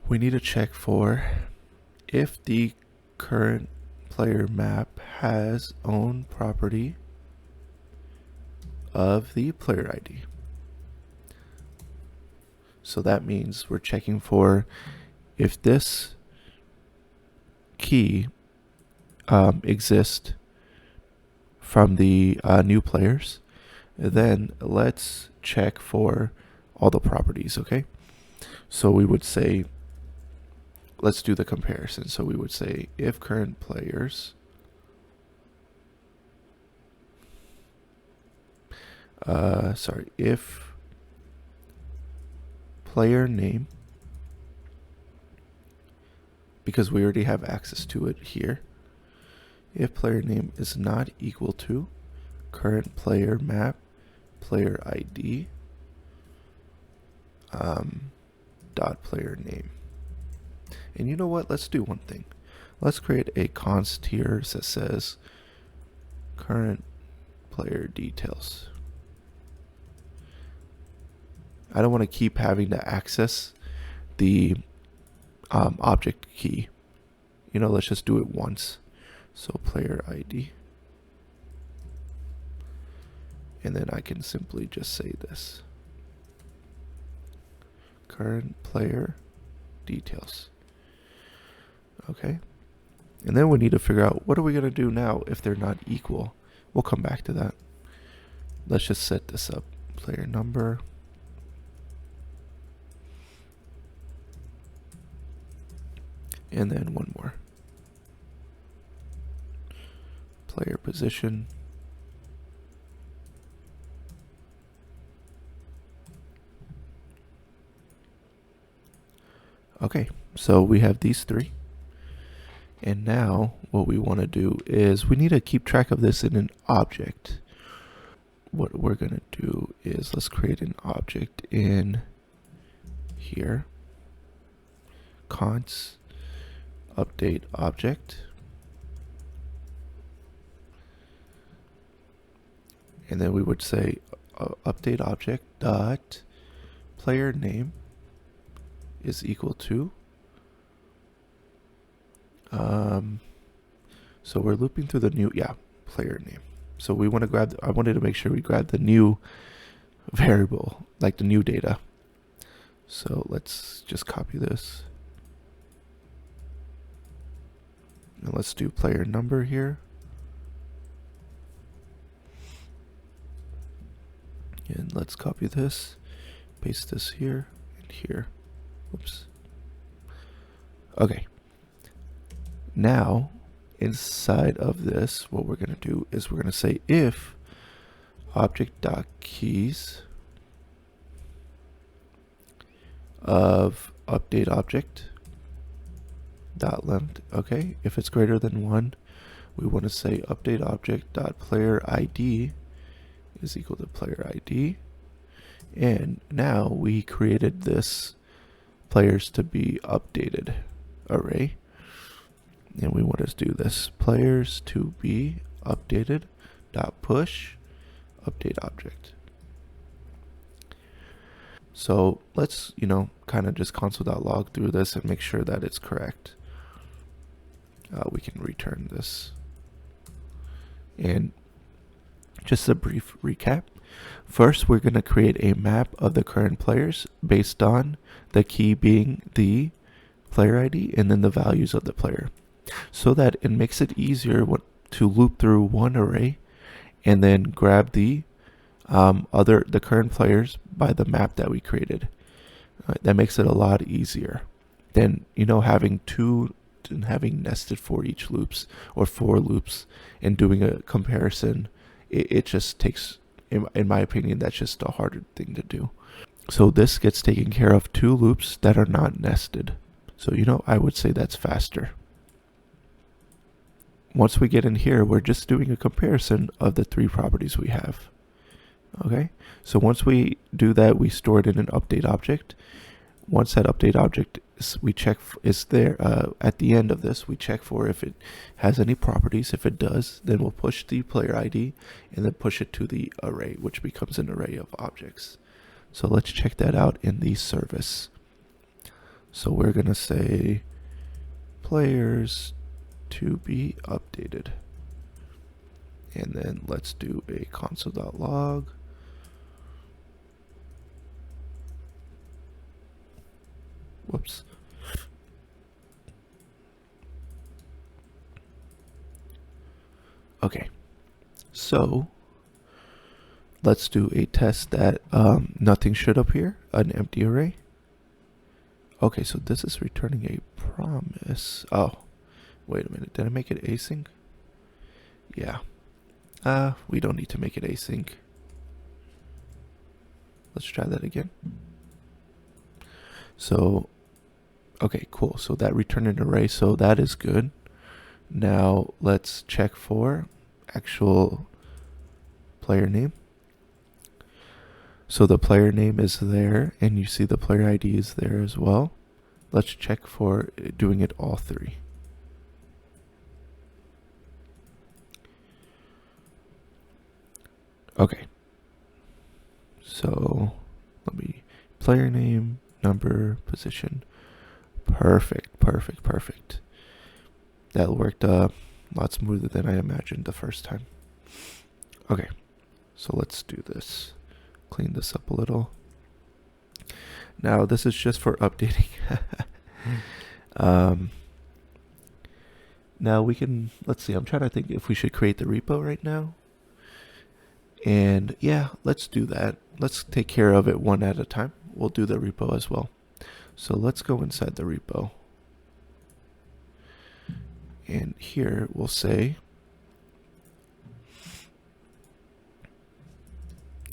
We need to check for if the current player map has own property of the player ID. So that means we're checking for if this key exists from the new players, then let's check for all the properties, okay? So we would say, let's do the comparison. So we would say if current players if player name, because we already have access to it here, if player name is not equal to current player map player ID dot player name. And you know what? Let's do one thing. Let's create a const here that says current player details. I don't want to keep having to access the object key. Let's just do it once. So player ID. And then I can simply just say this. Current player details. Okay. And then we need to figure out what are we going to do now if they're not equal. We'll come back to that. Let's just set this up. Player number. And then one more. Player position. Okay, so we have these three. And now what we want to do is we need to keep track of this in an object. What we're going to do is let's create an object in here. Const update object. And then we would say update object dot player name is equal to so we're looping through the new player name. So we want to grab I wanted to make sure we grab the new variable, like the new data. So let's just copy this. And let's do player number here. And let's copy this, paste this here and here. Whoops. Okay. Now, inside of this, what we're going to do is we're going to say if object.keys of update object dot length. Okay, if it's greater than 1, we want to say update object dot player ID is equal to player ID. And now we created this players to be updated array. And we want to do this players to be updated dot push update object. So let's, kind of just console.log through this and make sure that it's correct. We can return this. And just a brief recap. First, we're going to create a map of the current players based on the key being the player ID and then the values of the player, so that it makes it easier to loop through one array and then grab the current players by the map that we created. That makes it a lot easier than having nested for each loops or for loops and doing a comparison. It just takes, in my opinion, that's just a harder thing to do. So this gets taken care of 2 loops that are not nested. So I would say that's faster. Once we get in here, we're just doing a comparison of the 3 properties we have. Okay, so once we do that, we store it in an update object. Once that update object is there at the end of this, we check for if it has any properties. If it does, then we'll push the player ID and then push it to the array, which becomes an array of objects. So let's check that out in the service. So we're going to say players to be updated. And then let's do a console.log. Whoops. Okay, so let's do a test that nothing should appear, an empty array. Okay, so this is returning a promise. Oh, wait a minute, did I make it async? Yeah. We don't need to make it async. Let's try that again. So, okay, cool. So that returned an array, so that is good. Now let's check for actual player name. So the player name is there, and you see the player ID is there as well. Let's check for doing it all 3. Okay. So let me player name, number, position. Perfect, perfect, perfect. That worked a lot smoother than I imagined the first time. Okay, so let's do this. Clean this up a little. Now this is just for updating. Now we can, let's see, I'm trying to think if we should create the repo right now. And yeah, let's do that. Let's take care of it one at a time. We'll do the repo as well. So let's go inside the repo. And here we'll say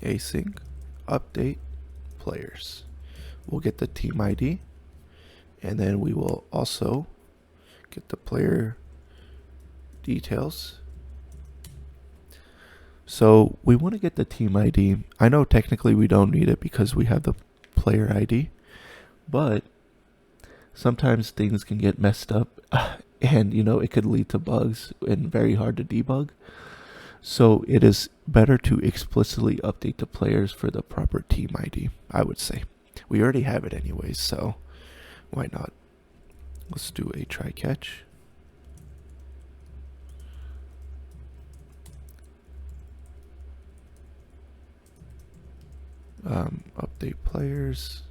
async update players. We'll get the team ID, and then we will also get the player details. So we want to get the team ID. I know technically we don't need it because we have the player ID, but sometimes things can get messed up and it could lead to bugs and very hard to debug. So it is better to explicitly update the players for the proper team ID, I would say. We already have it anyways, so why not? Let's do a try catch. Update players.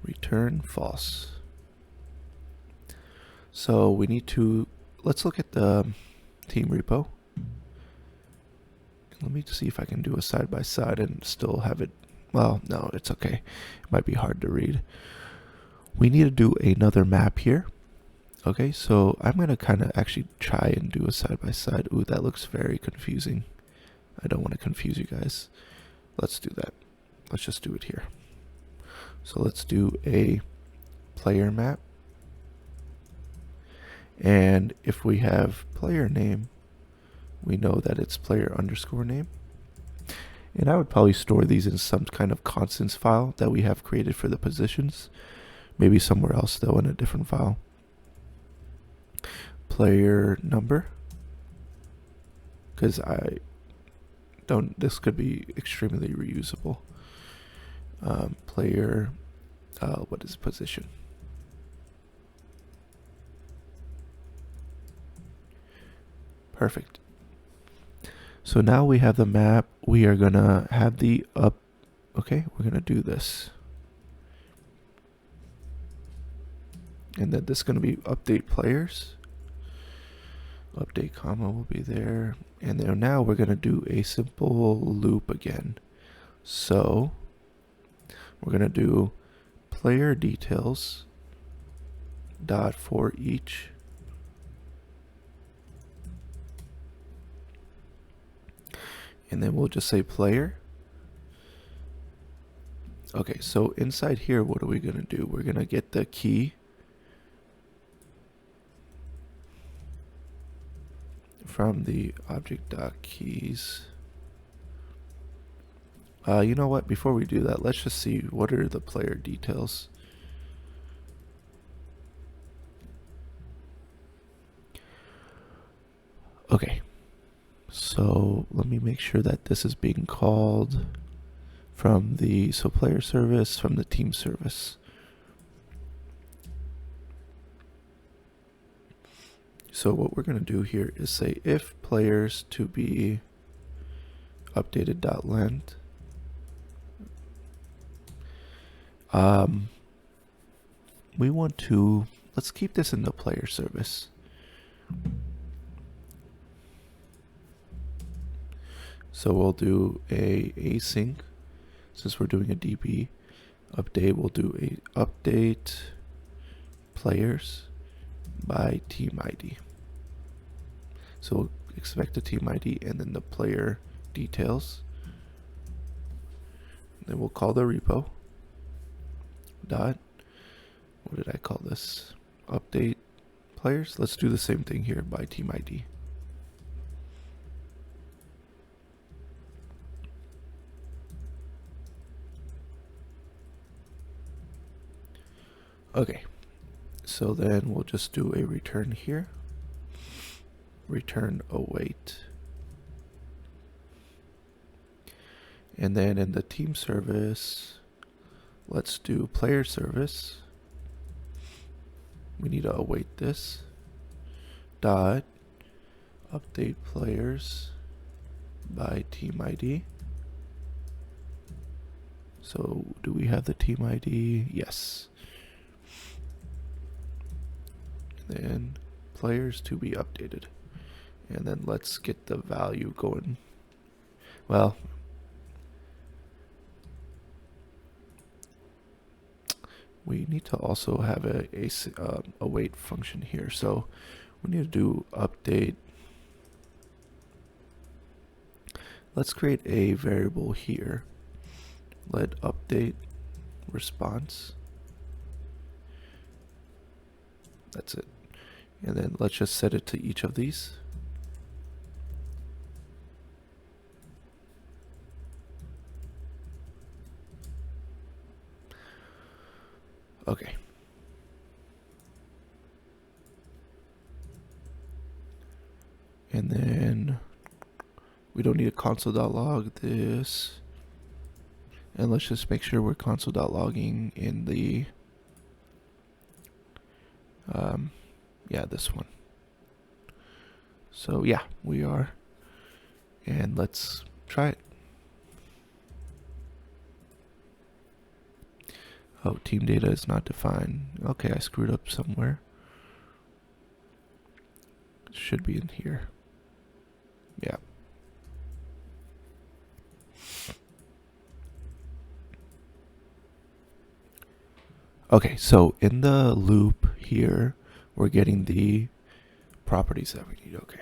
Return false. So we need to, let's look at the team repo. Let me see if I can do a side by side and still have it. Well, no, it's okay. It might be hard to read. We need to do another map here. Okay, so I'm going to kind of actually try and do a side by side. Ooh, that looks very confusing. I don't want to confuse you guys. Let's do that. Let's just do it here. So let's do a player map. And if we have player name, we know that it's player underscore name. And I would probably store these in some kind of constants file that we have created for the positions. Maybe somewhere else though, in a different file. Player number. Because this could be extremely reusable. Player, what is position? Perfect. So now we have the map. We are gonna have the up. Okay, we're gonna do this. And then this is gonna be update players. Update comma will be there. And then now we're gonna do a simple loop again. So we're gonna do player details dot for each. And then we'll just say player. Okay, so inside here, what are we gonna do? We're gonna get the key from the object.keys. You know what? Before we do that, let's just see what are the player details. Okay. So let me make sure that this is being called from the player service, from the team service. So what we're going to do here is say if players to be updated.length. We want to, let's keep this in the player service. So we'll do a async, since we're doing a DB update, we'll do a update players by team ID. So we'll expect the team ID and then the player details. Then we'll call the repo dot, what did I call this? Update players. Let's do the same thing here by team ID. Okay, So then we'll just do a return here. Return await. And then in the team service, let's do player service. We need to await this. Dot update players by team ID. So do we have the team ID? Yes. And then players to be updated. And then let's get the value going. Well, we need to also have a await function here. So we need to do update. Let's create a variable here. Let update response. That's it. And then let's just set it to each of these. Okay. And then we don't need a console.log this. And let's just make sure we're console.logging in the, yeah, this one. So yeah, we are. And let's try it. Oh, team data is not defined. Okay, I screwed up somewhere. It should be in here. Yeah. Okay, so in the loop here, we're getting the properties that we need. Okay.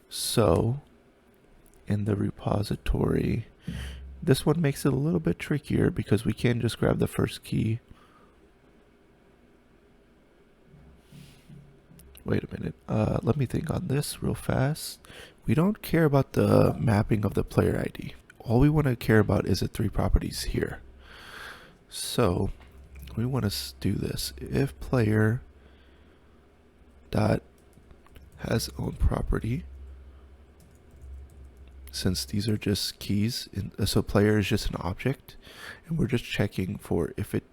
So in the repository, this one makes it a little bit trickier because we can't just grab the first key. Wait a minute. Let me think on this real fast. We don't care about the mapping of the player ID. All we want to care about is the three properties here. So we want to do this. If player dot has own property, since these are just keys, so player is just an object, and we're just checking for if it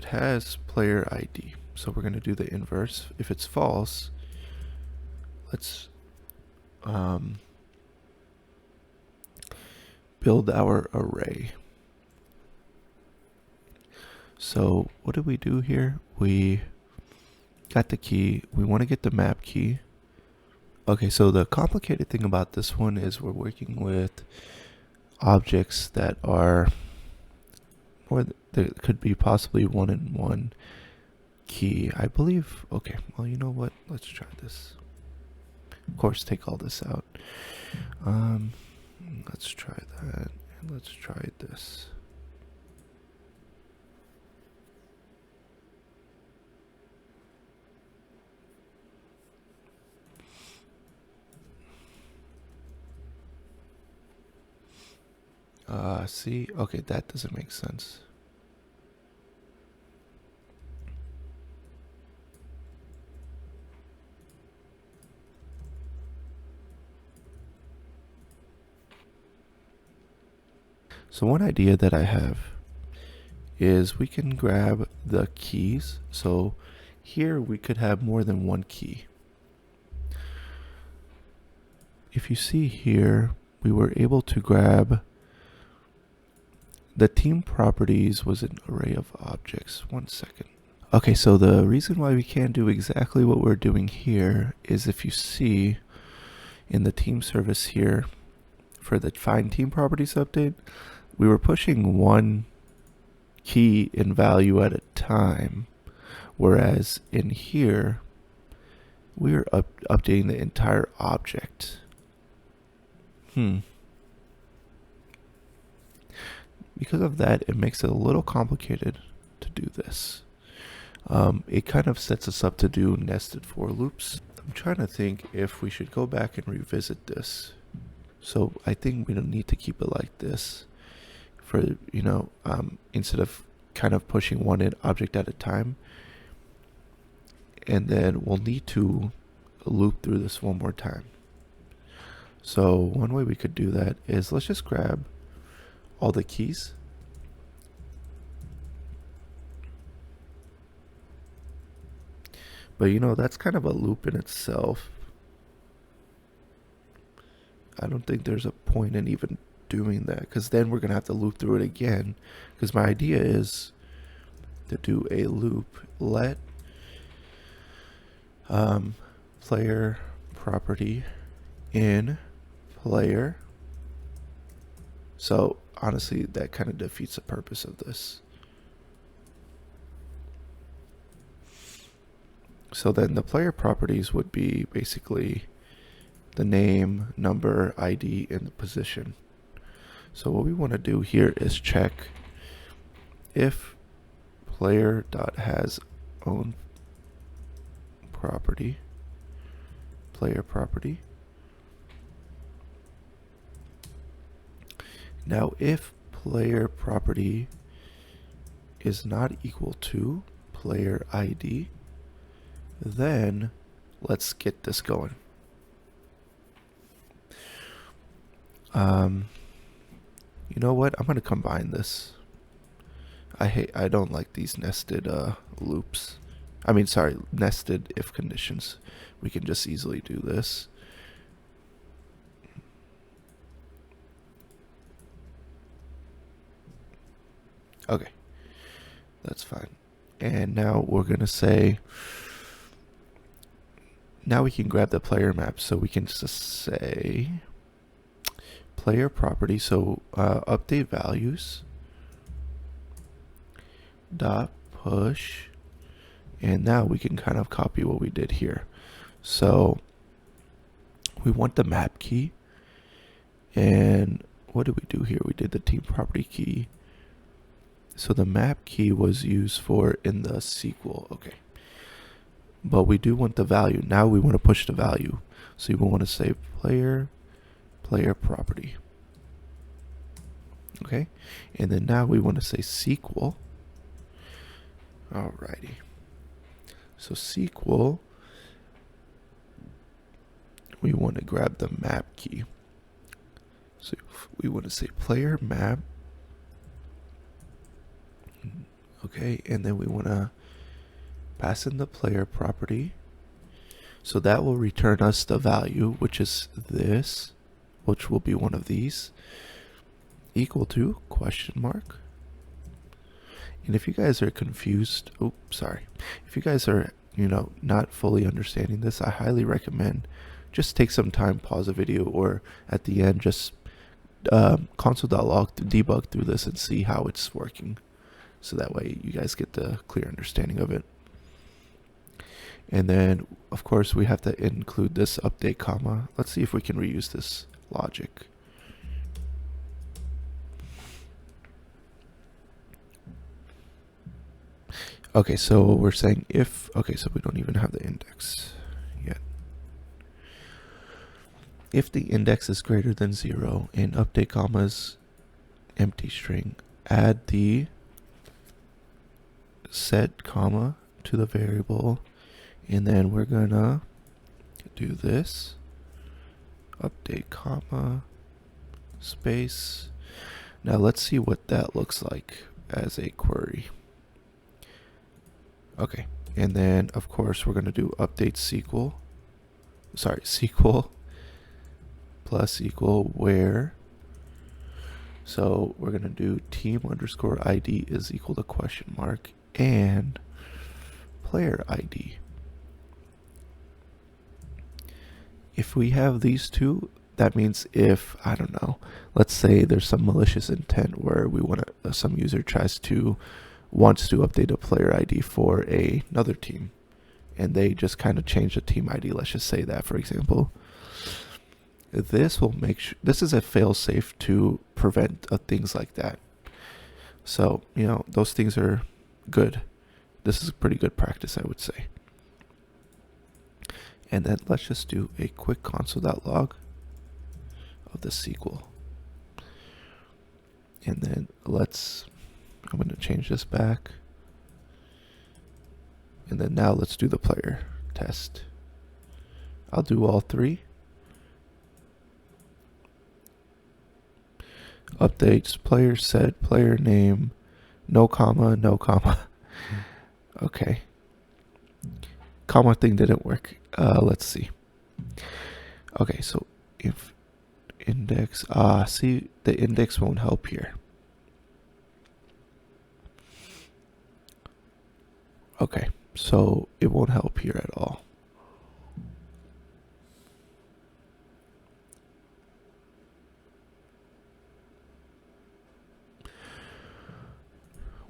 has player ID. So we're going to do the inverse. If it's false, let's build our array. So what do we do here? We got the key. We want to get the map key. Okay, so the complicated thing about this one is we're working with objects that are more, there could be possibly one in one key, I believe. Okay, well, you know what? Let's try this. Of course, take all this out. Let's try that, and let's try this. See? Okay, that doesn't make sense. So one idea that I have is we can grab the keys. So here we could have more than one key. If you see here, we were able to grab the team properties was an array of objects. 1 second. Okay, so the reason why we can't do exactly what we're doing here is if you see in the team service here for the find team properties update, we were pushing one key in value at a time, whereas in here we are updating the entire object. Because of that, it makes it a little complicated to do this. It kind of sets us up to do nested for loops. I'm trying to think if we should go back and revisit this. So I think we don't need to keep it like this. for, instead of kind of pushing one object at a time. And then we'll need to loop through this one more time. So one way we could do that is, let's just grab all the keys. But that's kind of a loop in itself. I don't think there's a point in even doing that, because then we're going to have to loop through it again. Because my idea is to do a loop, let player property in player. So honestly, that kind of defeats the purpose of this. So then the player properties would be basically the name, number, ID, and the position. So what we want to do here is check if player.has own property, player property. Now if player property is not equal to player ID, then let's get this going. You know what? I'm going to combine this. I don't like these nested loops. I mean, sorry, nested if conditions. We can just easily do this. Okay, that's fine. And now we're going to say, now we can grab the player map. So we can just say player property. So update values dot push. And now we can kind of copy what we did here. So we want the map key. And what did we do here? We did the team property key. So the map key was used for in the SQL. Okay. But we do want the value. Now we want to push the value. So you will want to say player property. Okay. And then now we want to say SQL. Alrighty. So SQL, we want to grab the map key. So we want to say player map. Okay, and then we want to pass in the player property. So that will return us the value, which is this, which will be one of these, equal to question mark. And if you guys are confused, if you guys are, not fully understanding this, I highly recommend just take some time, pause the video, or at the end, just console.log to debug through this and see how it's working. So that way you guys get the clear understanding of it. And then, of course, we have to include this update comma. Let's see if we can reuse this logic. Okay, so we're saying if, okay, so we don't even have the index yet. If the index is greater than 0 and update commas empty string, add the set comma to the variable, and then we're gonna do this update comma space. Now let's see what that looks like as a query. Okay, and then of course we're gonna do update SQL plus equal where. So we're gonna do team underscore ID is equal to question mark and player ID. If we have these two, that means if, I don't know, let's say there's some malicious intent where we want to, some user wants to update a player ID for another team, and they just kind of change the team ID. Let's just say that, for example. This will make sure, this is a fail-safe to prevent things like that. So, those things are good. This is a pretty good practice, I would say. And then let's just do a quick console.log of the SQL. And then I'm going to change this back. And then now let's do the player test. I'll do all three. Updates, player set, player name, no comma, no comma. Okay. Comma thing didn't work. Let's see. Okay, so if index, see, the index won't help here. Okay, so it won't help here at all.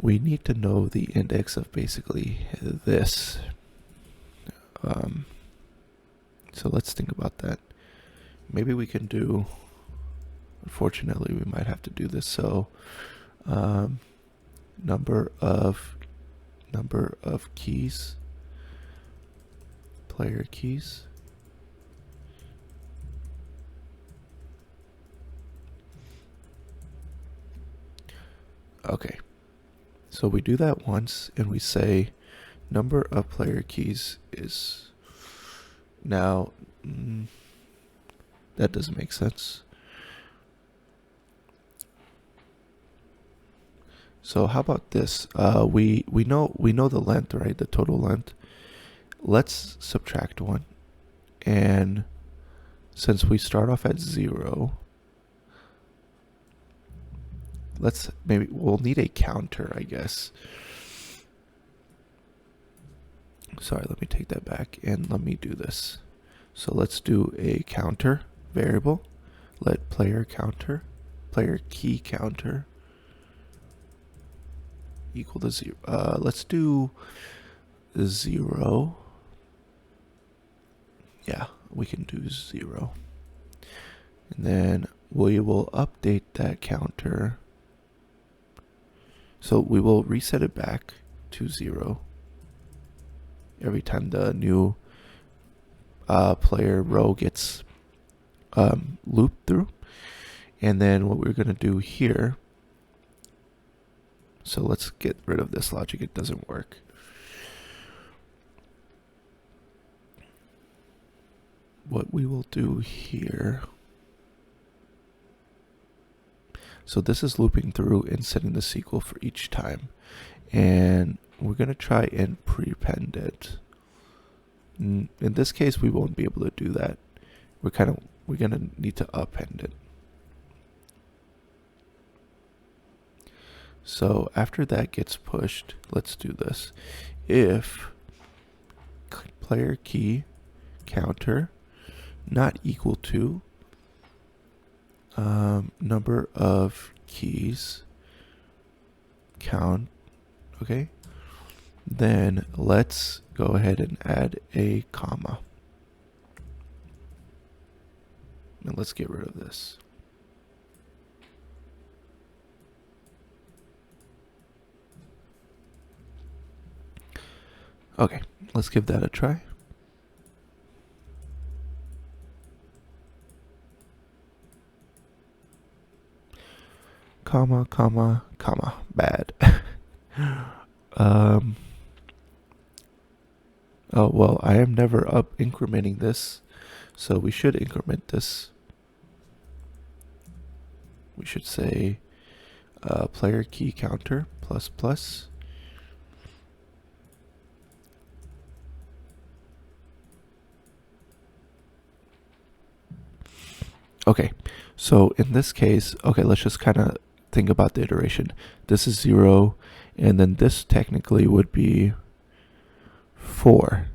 We need to know the index of basically this. So let's think about that. Maybe we can do, unfortunately, we might have to do this. So number of keys, player keys. Okay. So we do that once and we say number of player keys is now, that doesn't make sense. So how about this? We know the length, right? The total length. Let's subtract one. And since we start off at 0, we'll need a counter, I guess. Sorry, let me take that back and let me do this. So let's do a counter variable. Let player key counter equal to 0. Let's do 0. Yeah, we can do 0. And then we will update that counter. So we will reset it back to 0 every time the new player row gets looped through. And then what we're going to do here, so let's get rid of this logic, it doesn't work. What we will do here, so this is looping through and setting the SQL for each time. And we're going to try and prepend it. In this case, we won't be able to do that. We're going to need to append it. So after that gets pushed, let's do this. If player key counter not equal to number of keys count, okay, then let's go ahead and add a comma. And let's get rid of this. Okay, let's give that a try. Comma, comma, comma, bad. Oh, well, I am never incrementing this, so we should increment this. We should say player key counter plus plus. Okay, so in this case, okay, let's just kind of think about the iteration. This is 0, and then this technically would be 4.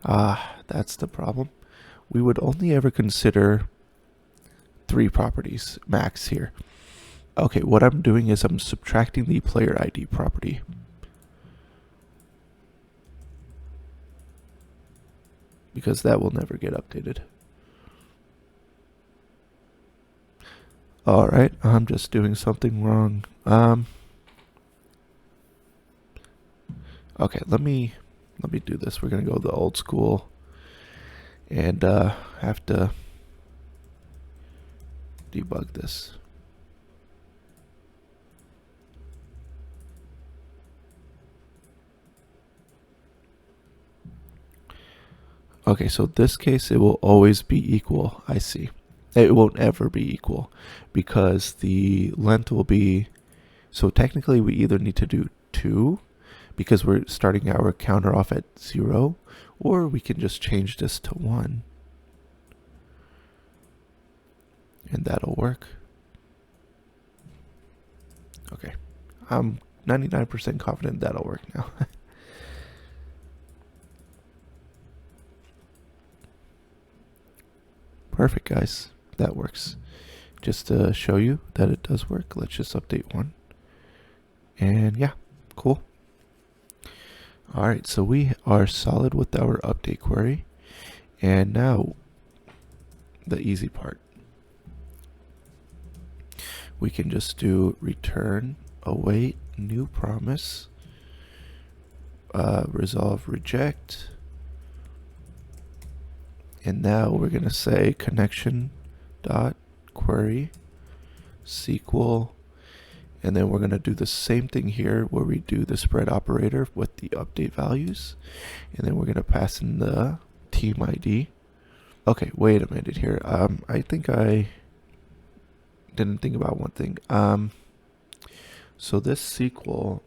That's the problem. We would only ever consider 3 properties max here. Okay, what I'm doing is I'm subtracting the player ID property. Because that will never get updated. Alright, I'm just doing something wrong. Okay, let me do this. We're gonna go the old school and have to debug this. Okay, so this case, it will always be equal. I see. It won't ever be equal because the length will be, so technically we either need to do 2 because we're starting our counter off at 0, or we can just change this to 1 and that'll work. Okay, I'm 99% confident that'll work now. Perfect, guys. That works. Just to show you that it does work, let's just update 1. And yeah, cool. All right, so we are solid with our update query. And now the easy part. We can just do return await new promise, resolve reject. And now we're going to say connection dot query SQL, and then we're going to do the same thing here where we do the spread operator with the update values, and then we're going to pass in the team ID. Okay, wait a minute here. I think I didn't think about one thing. So this SQL,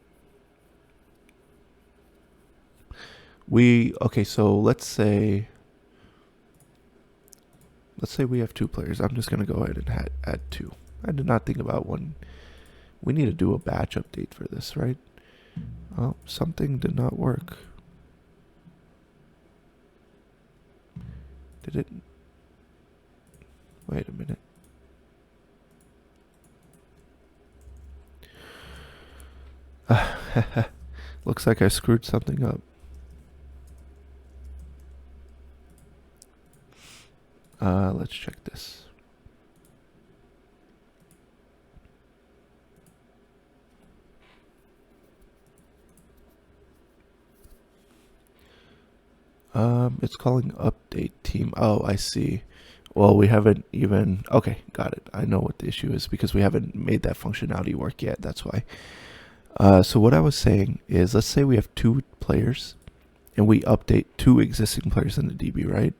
okay, so let's say we have 2 players. I'm just going to go ahead and add 2. I did not think about one. We need to do a batch update for this, right? Oh, something did not work. Did it? Wait a minute. Looks like I screwed something up. Let's check this. It's calling update team. Oh, I see. Well, we haven't even, okay, got it. I know what the issue is because we haven't made that functionality work yet. That's why. So what I was saying is, let's say we have 2 players and we update 2 existing players in the DB, right?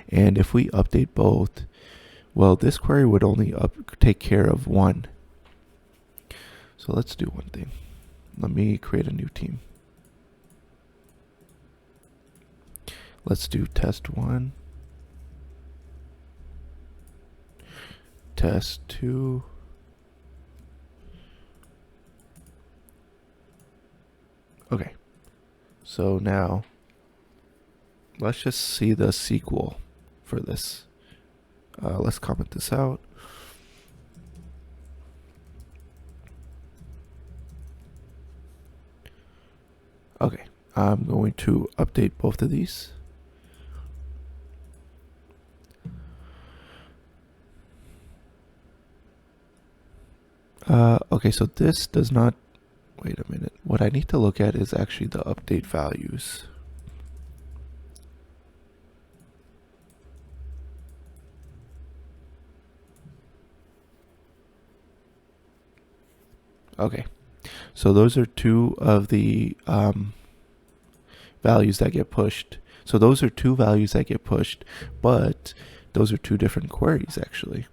And if we update both, well, this query would only take care of 1. So let's do one thing. Let me create a new team. Let's do test 1, test 2, okay. So now let's just see the SQL for this. Let's comment this out. Okay, I'm going to update both of these. Okay, so this does not, wait a minute. What I need to look at is actually the update values. Okay, so those are 2 of the values that get pushed. So those are 2 values that get pushed, but those are 2 different queries actually.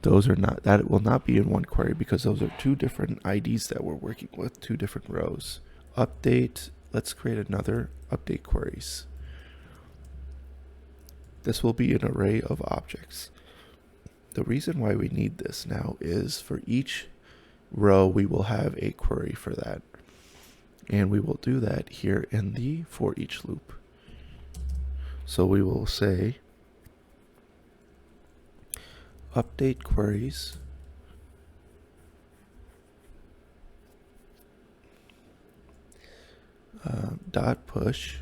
Those are not, that will not be in one query because those are 2 different IDs that we're working with, 2 different rows. Update, let's create another update queries. This will be an array of objects. The reason why we need this now is for each row we will have a query for that. And we will do that here in the for each loop. So we will say update queries dot push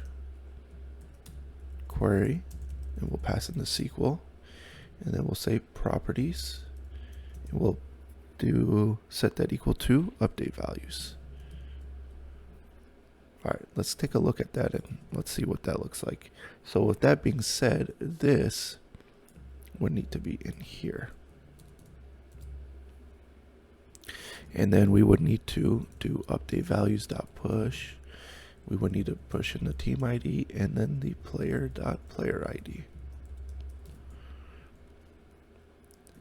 query, and we'll pass in the SQL, and then we'll say properties, and we'll do set that equal to update values. All right, let's take a look at that and let's see what that looks like. So with that being said, this would need to be in here. And then we would need to do update values dot push, we would need to push in the team ID and then the player.player ID.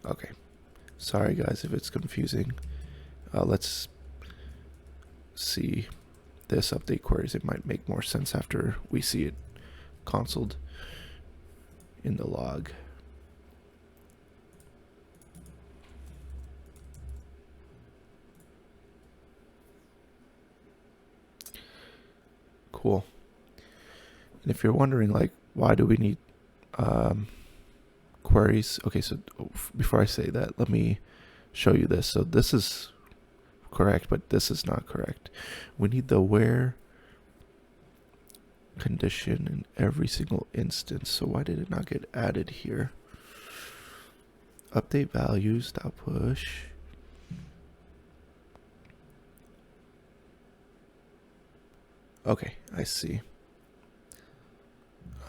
Okay, sorry guys if it's confusing. Let's see this update queries. It might make more sense after we see it consoled in the log. Cool. And if you're wondering, like, why do we need queries? Okay, so before I say that, let me show you this. So this is correct, but this is not correct. We need the where condition in every single instance. So why did it not get added here? Update values dot push. Okay, I see.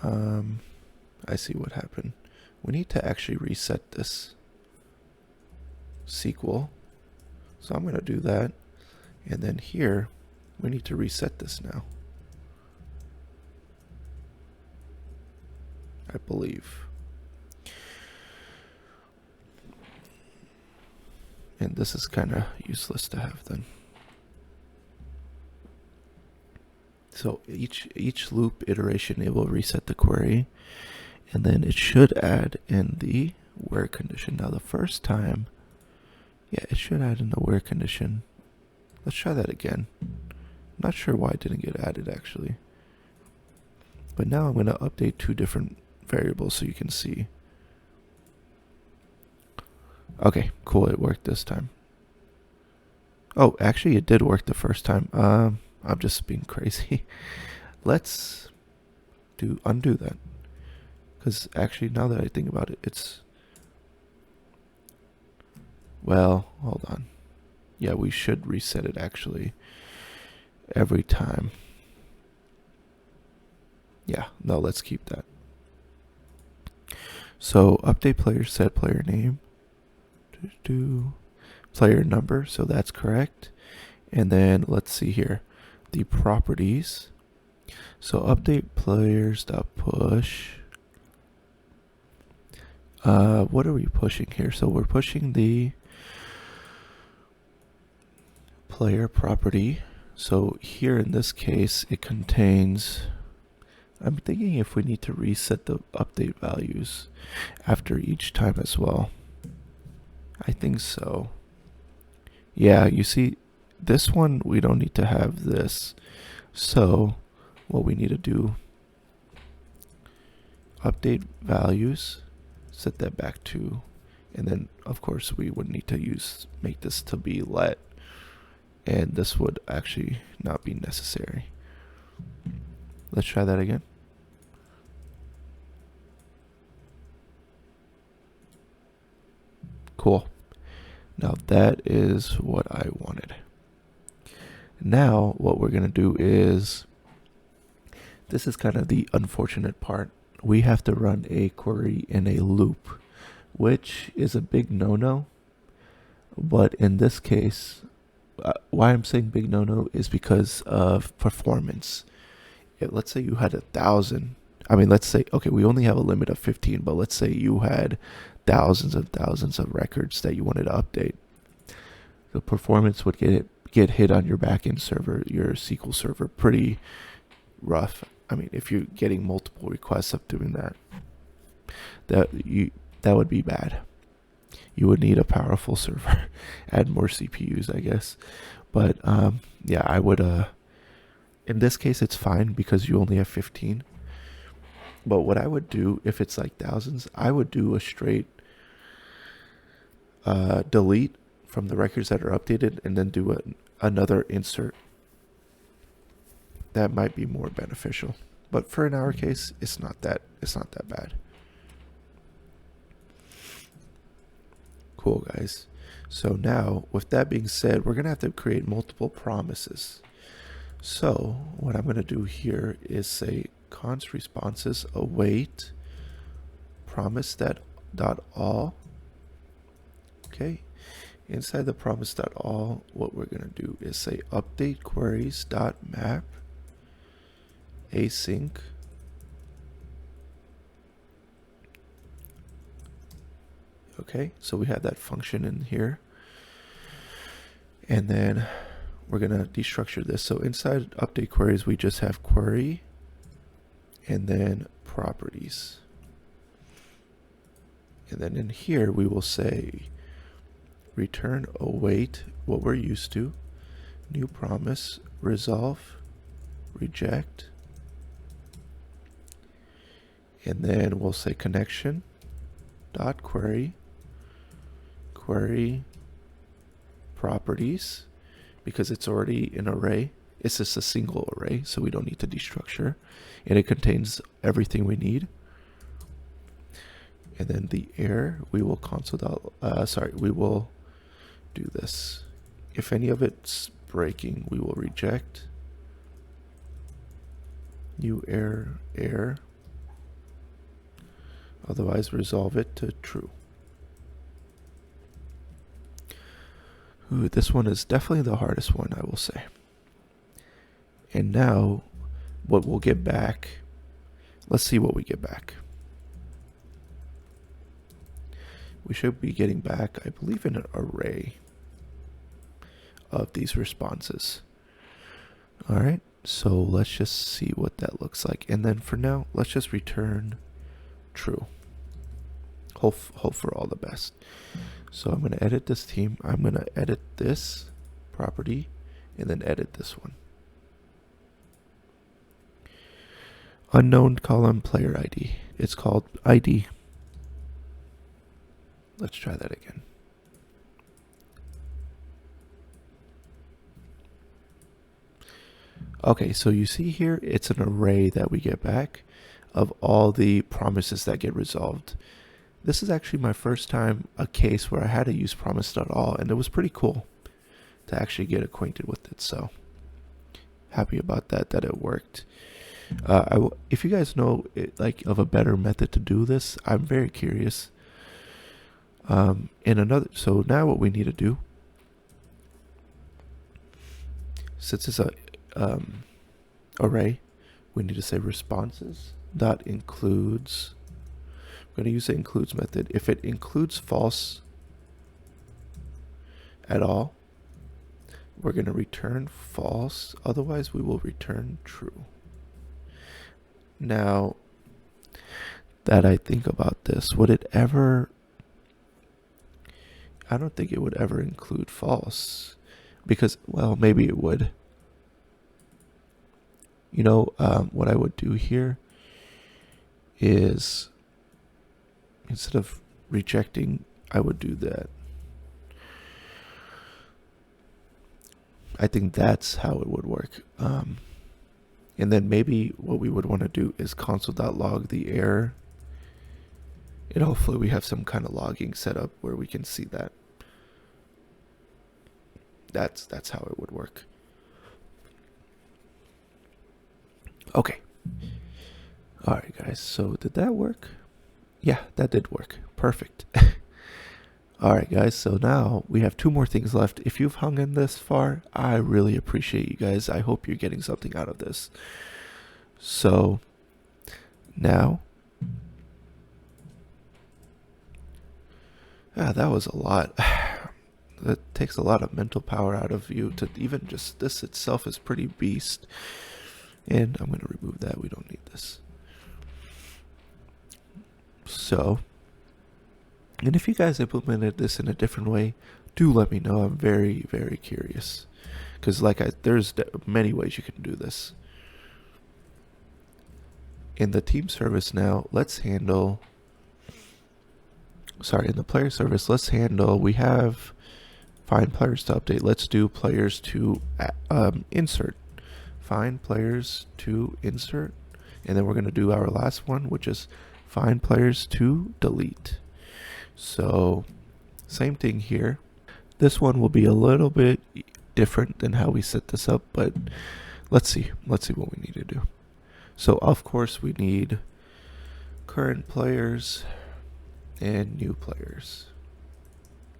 I see what happened. We need to actually reset this SQL. So I'm going to do that. And then here, we need to reset this now, I believe. And this is kind of useless to have then. So each loop iteration, it will reset the query, and then it should add in the where condition. Now the first time, yeah, it should add in the where condition. Let's try that again. I'm not sure why it didn't get added actually. But now I'm going to update two different variables so you can see. Okay, cool, it worked this time. Oh, actually it did work the first time. I'm just being crazy. Let's undo that. Because actually, now that I think about it, it's... Well, hold on. Yeah, we should reset it actually every time. Yeah, no, let's keep that. So update player set player name. Player number, so that's correct. And then let's see here. The properties. So update players.push. What are we pushing here? So we're pushing the player property. So here in this case, it contains, I'm thinking if we need to reset the update values after each time as well. I think so. Yeah, you see, this one, we don't need to have this. So what we need to do, update values, set that back to, and then of course we would need to make this to be let, and this would actually not be necessary. Let's try that again. Cool. Now that is what I wanted. Now what we're going to do is, this is kind of the unfortunate part. We have to run a query in a loop, which is a big no-no. But in this case, why I'm saying big no-no is because of performance. Let's say you had 1,000. I mean, let's say, okay, we only have a limit of 15, but let's say you had thousands of records that you wanted to update. The performance would get hit on your backend server, your SQL server, pretty rough. I mean, if you're getting multiple requests of doing that, that would be bad. You would need a powerful server, add more CPUs, I guess. But yeah, I would. In this case, it's fine because you only have 15. But what I would do if it's like thousands, I would do a straight delete from the records that are updated, and then do another insert. That might be more beneficial. But for in our case, it's not that bad. Cool, guys. So now, with that being said, we're gonna have to create multiple promises. So what I'm gonna do here is say const responses await promise that dot all. Okay. Inside the promise dot all, what we're gonna do is say update queries dot map async okay, so we have that function in here, and then we're gonna destructure this. So inside update queries we just have query and then properties, and then in here we will say return await, what we're used to, new promise, resolve, reject, and then we'll say connection dot query properties, because it's already an array. It's just a single array, so we don't need to destructure, and it contains everything we need. And then the error, we will we will do this. If any of it's breaking, we will reject. New error. Otherwise, resolve it to true. Ooh, this one is definitely the hardest one, I will say. And now, what we'll get back, let's see what we get back. We should be getting back, I believe, an array of these responses. All right, so let's just see what that looks like. And then for now, let's just return true. Hope for all the best. So I'm going to edit this theme. I'm going to edit this property and then edit this one. Unknown column player ID. It's called ID. Let's try that again. Okay, so you see here, it's an array that we get back of all the promises that get resolved. This is actually my first time a case where I had to use promise.all, and it was pretty cool to actually get acquainted with it. So happy about that it worked. If you guys know of a better method to do this, I'm very curious. So now what we need to do, since it's a array, we need to say responses dot includes. I'm going to use the includes method. If it includes false at all, we're going to return false. Otherwise, we will return true. Now that I think about this, would it ever... I don't think it would ever include false, because, well, maybe it would. You know, what I would do here is, instead of rejecting, I would do that. I think that's how it would work. And then maybe what we would want to do is console.log the error. And hopefully we have some kind of logging set up where we can see that. That's how it would work. Okay. All right, guys. So did that work? Yeah, that did work. Perfect. All right, guys. So now we have two more things left. If you've hung in this far, I really appreciate you guys. I hope you're getting something out of this. So now, that was a lot. That takes a lot of mental power out of you to even just this itself is pretty beast. And I'm going to remove that. We don't need this. So, and if you guys implemented this in a different way, do let me know. I'm very, very curious. Because there's many ways you can do this. In the team service now, let's handle... Sorry, in the player service, let's handle... We have find players to update. Let's do players to insert. Find players to insert. And then we're going to do our last one, which is find players to delete. So same thing here. This one will be a little bit different than how we set this up, but let's see what we need to do. So of course we need current players and new players.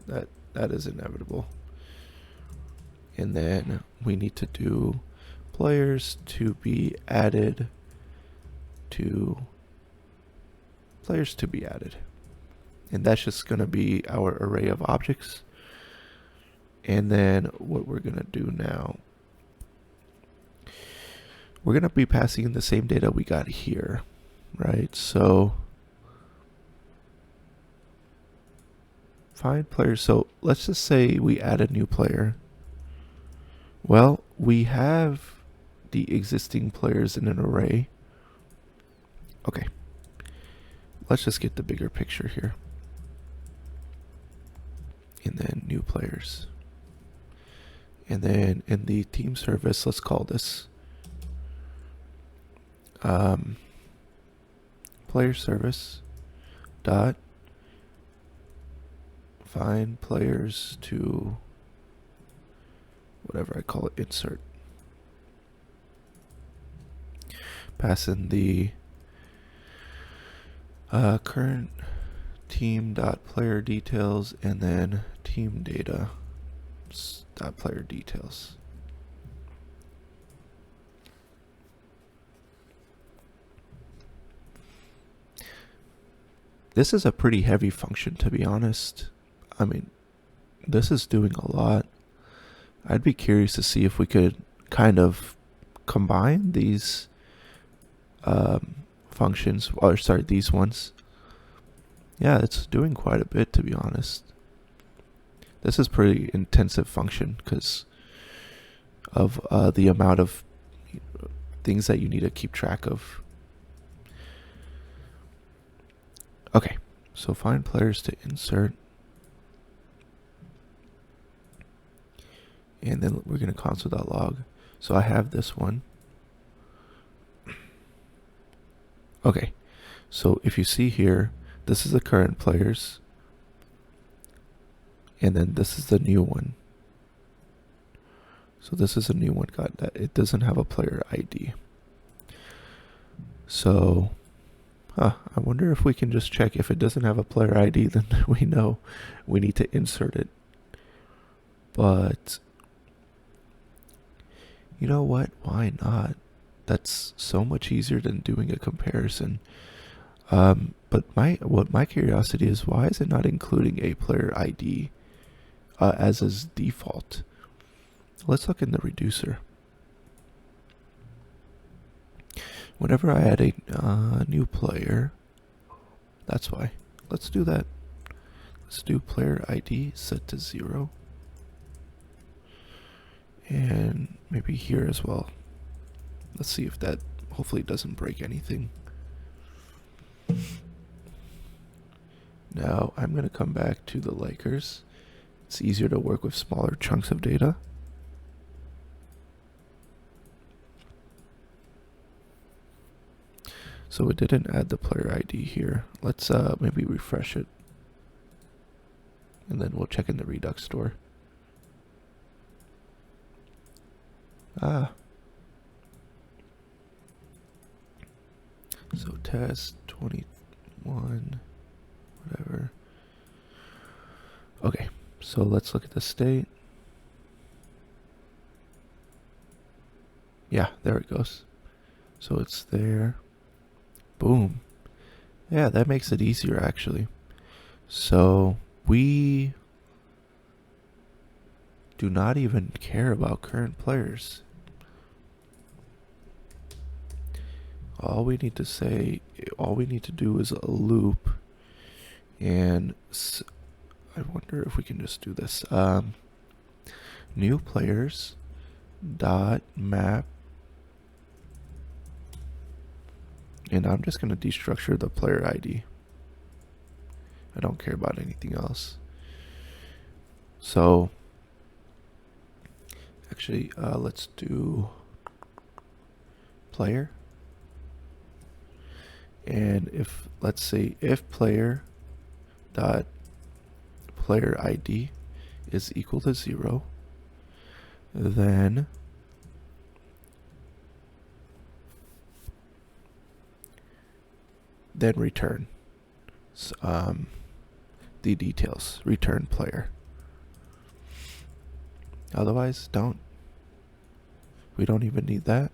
That is inevitable. And then we need to do players to be added to players to be added. And that's just going to be our array of objects. And then what we're going to do now, we're going to be passing in the same data we got here, right? So find players. So let's just say we add a new player. Well, we have the existing players in an array. Okay. Let's just get the bigger picture here. And then new players. And then in the team service, let's call this player service dot find players to whatever I call it, insert. Pass in the current team dot player details and then team data dot player details. This is a pretty heavy function, to be honest. I mean, this is doing a lot. I'd be curious to see if we could kind of combine these functions, or sorry, these ones. Yeah, it's doing quite a bit, to be honest. This is pretty intensive function because of the amount of things that you need to keep track of. Okay, so find players to insert. And then we're going to console.log. So I have this one. Okay, so if you see here, this is the current players. And then this is the new one. So this is a new one. Got that? It doesn't have a player ID. So, I wonder if we can just check if it doesn't have a player ID, then we know we need to insert it. But you know what? Why not? That's so much easier than doing a comparison. But my curiosity is, why is it not including a player ID as its default? Let's look in the reducer. Whenever I add a new player, that's why. Let's do that. Let's do player ID set to 0. And maybe here as well. Let's see if that hopefully doesn't break anything. Now I'm going to come back to the Lakers. It's easier to work with smaller chunks of data. So it didn't add the player ID here. Let's maybe refresh it. And then we'll check in the Redux store. So test 21, whatever. Okay, so let's look at the state. Yeah, there it goes. So it's there. Boom. Yeah, that makes it easier actually. So we do not even care about current players. All we need to do is a loop, and I wonder if we can just do this. New players dot map, and I'm just going to destructure the player ID. I don't care about anything else. So actually, let's do player. And if, let's say, if player dot player ID is equal to 0, then return the details, return player. Otherwise, don't. We don't even need that.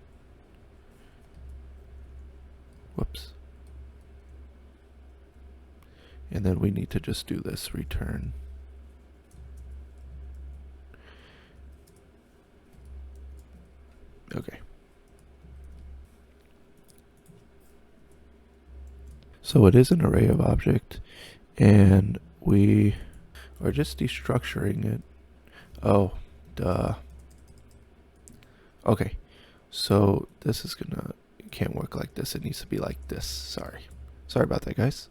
Whoops. And then we need to just do this return. Okay. So it is an array of object, and we are just destructuring it. Oh, duh. Okay. So this is gonna, it can't work like this. It needs to be like this. Sorry about that, guys.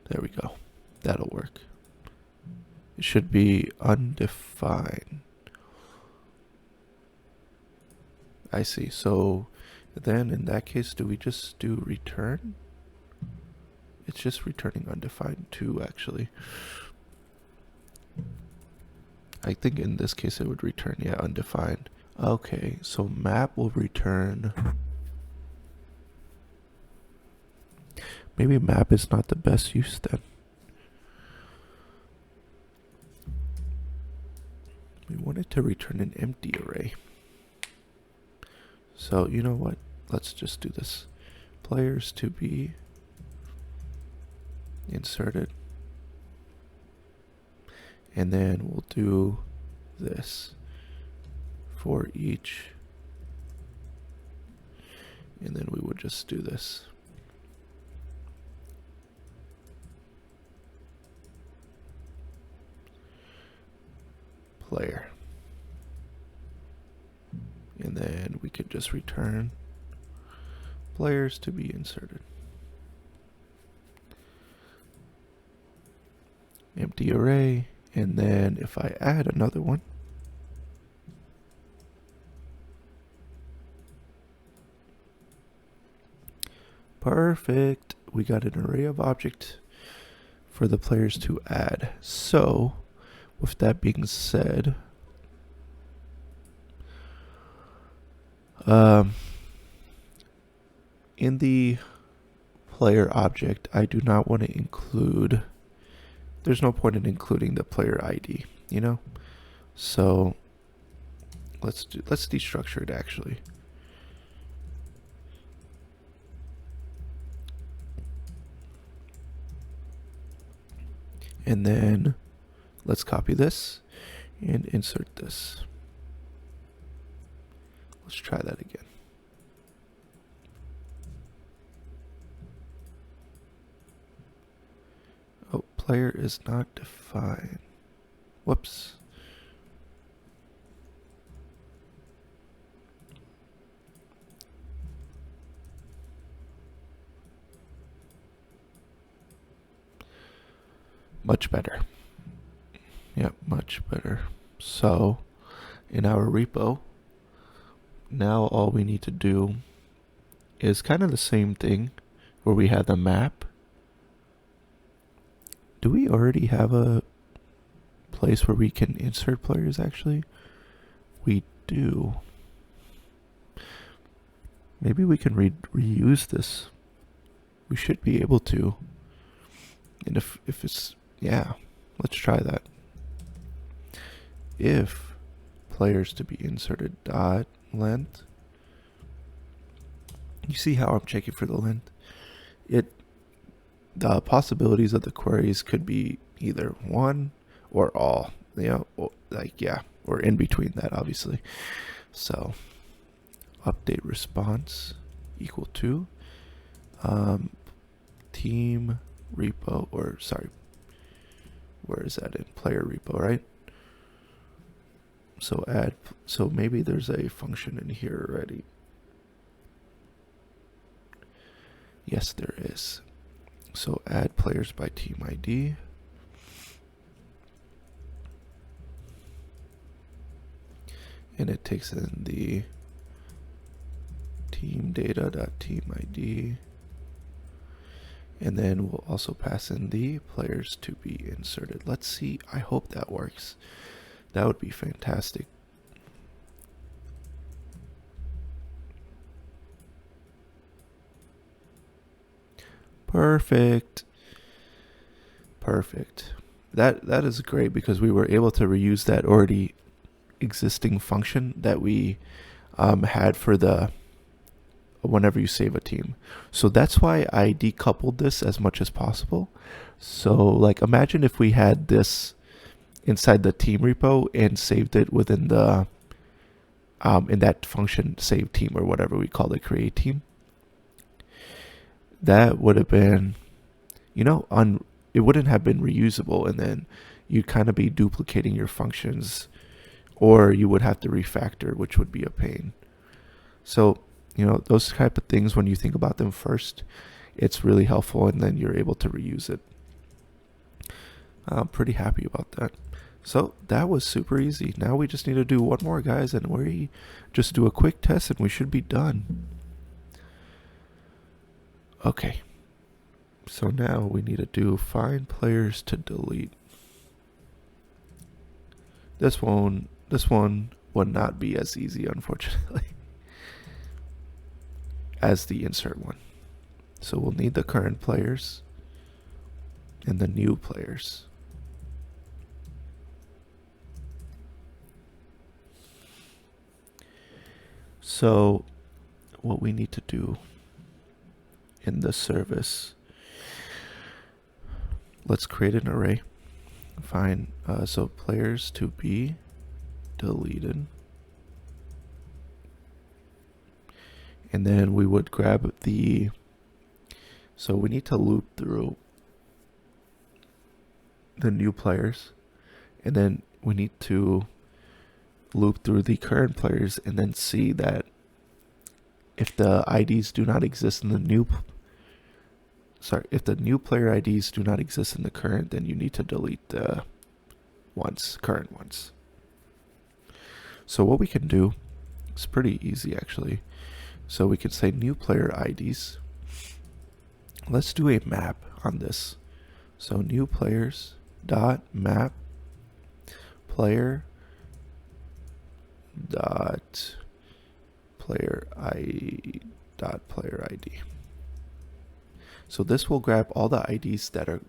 There we go. That'll work. It should be undefined. I see. So then in that case, do we just do return? It's just returning undefined too, actually. I think in this case it would return, yeah, undefined. Okay, so map will return. Maybe map is not the best use then. We wanted to return an empty array. So you know what? Let's just do this. Players to be inserted. And then we'll do this for each. And then we would just do this. Player. And then we could just return players to be inserted. Empty array. And then if I add another one, perfect. We got an array of object for the players to add. So with that being said, in the player object, I do not want to include, there's no point in including the player ID, you know? So let's destructure it actually. And then let's copy this and insert this. Let's try that again. Oh, player is not defined. Whoops. Much better. Yep, much better. So in our repo, now all we need to do is kind of the same thing where we have the map. Do we already have a place where we can insert players actually? We do. Maybe we can reuse this. We should be able to. And if it's, yeah, let's try that. If players to be inserted dot length, you see how I'm checking for the length? The possibilities of the queries could be either one or all, you know, or like, yeah, or in between that, obviously. So update response equal to team repo, or sorry, where is that in player repo, right? So add, so maybe there's a function in here already. Yes, there is. So add players by team ID. And it takes in the team data.team ID. And then we'll also pass in the players to be inserted. Let's see. I hope that works. That would be fantastic. Perfect. Perfect. That is great because we were able to reuse that already existing function that we had for the whenever you save a team. So that's why I decoupled this as much as possible. So like imagine if we had this inside the team repo and saved it within the in that function save team or whatever we call it, create team. That would have been, you know, it wouldn't have been reusable, and then you'd kind of be duplicating your functions, or you would have to refactor, which would be a pain. So, you know, those type of things, when you think about them first, it's really helpful, and then you're able to reuse it. I'm pretty happy about that. So that was super easy. Now we just need to do one more, guys, and we just do a quick test and we should be done. Okay. So now we need to do find players to delete. This one would not be as easy, unfortunately, as the insert one. So we'll need the current players and the new players. So what we need to do in the service, let's create an array. Fine. So players to be deleted. And then we would grab so we need to loop through the new players, and then we need to loop through the current players and then see that if the IDs do not exist in the if the new player IDs do not exist in the current, then you need to delete the current ones. So what we can do, it's pretty easy actually. So we can say new player IDs. Let's do a map on this. So new players dot map player dot player ID. So this will grab all the IDs that are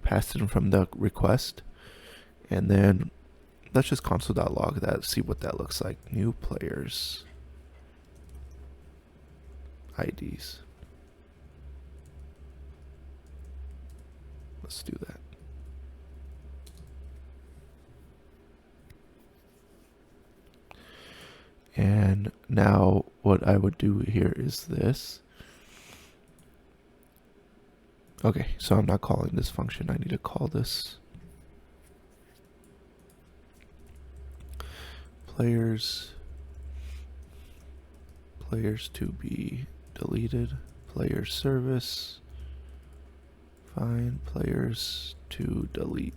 passed in from the request, and then let's just console.log that, see what that looks like. New players IDs. Let's do that. And now what I would do here is this. Okay, so I'm not calling this function. I need to call this players to be deleted, player service, find players to delete.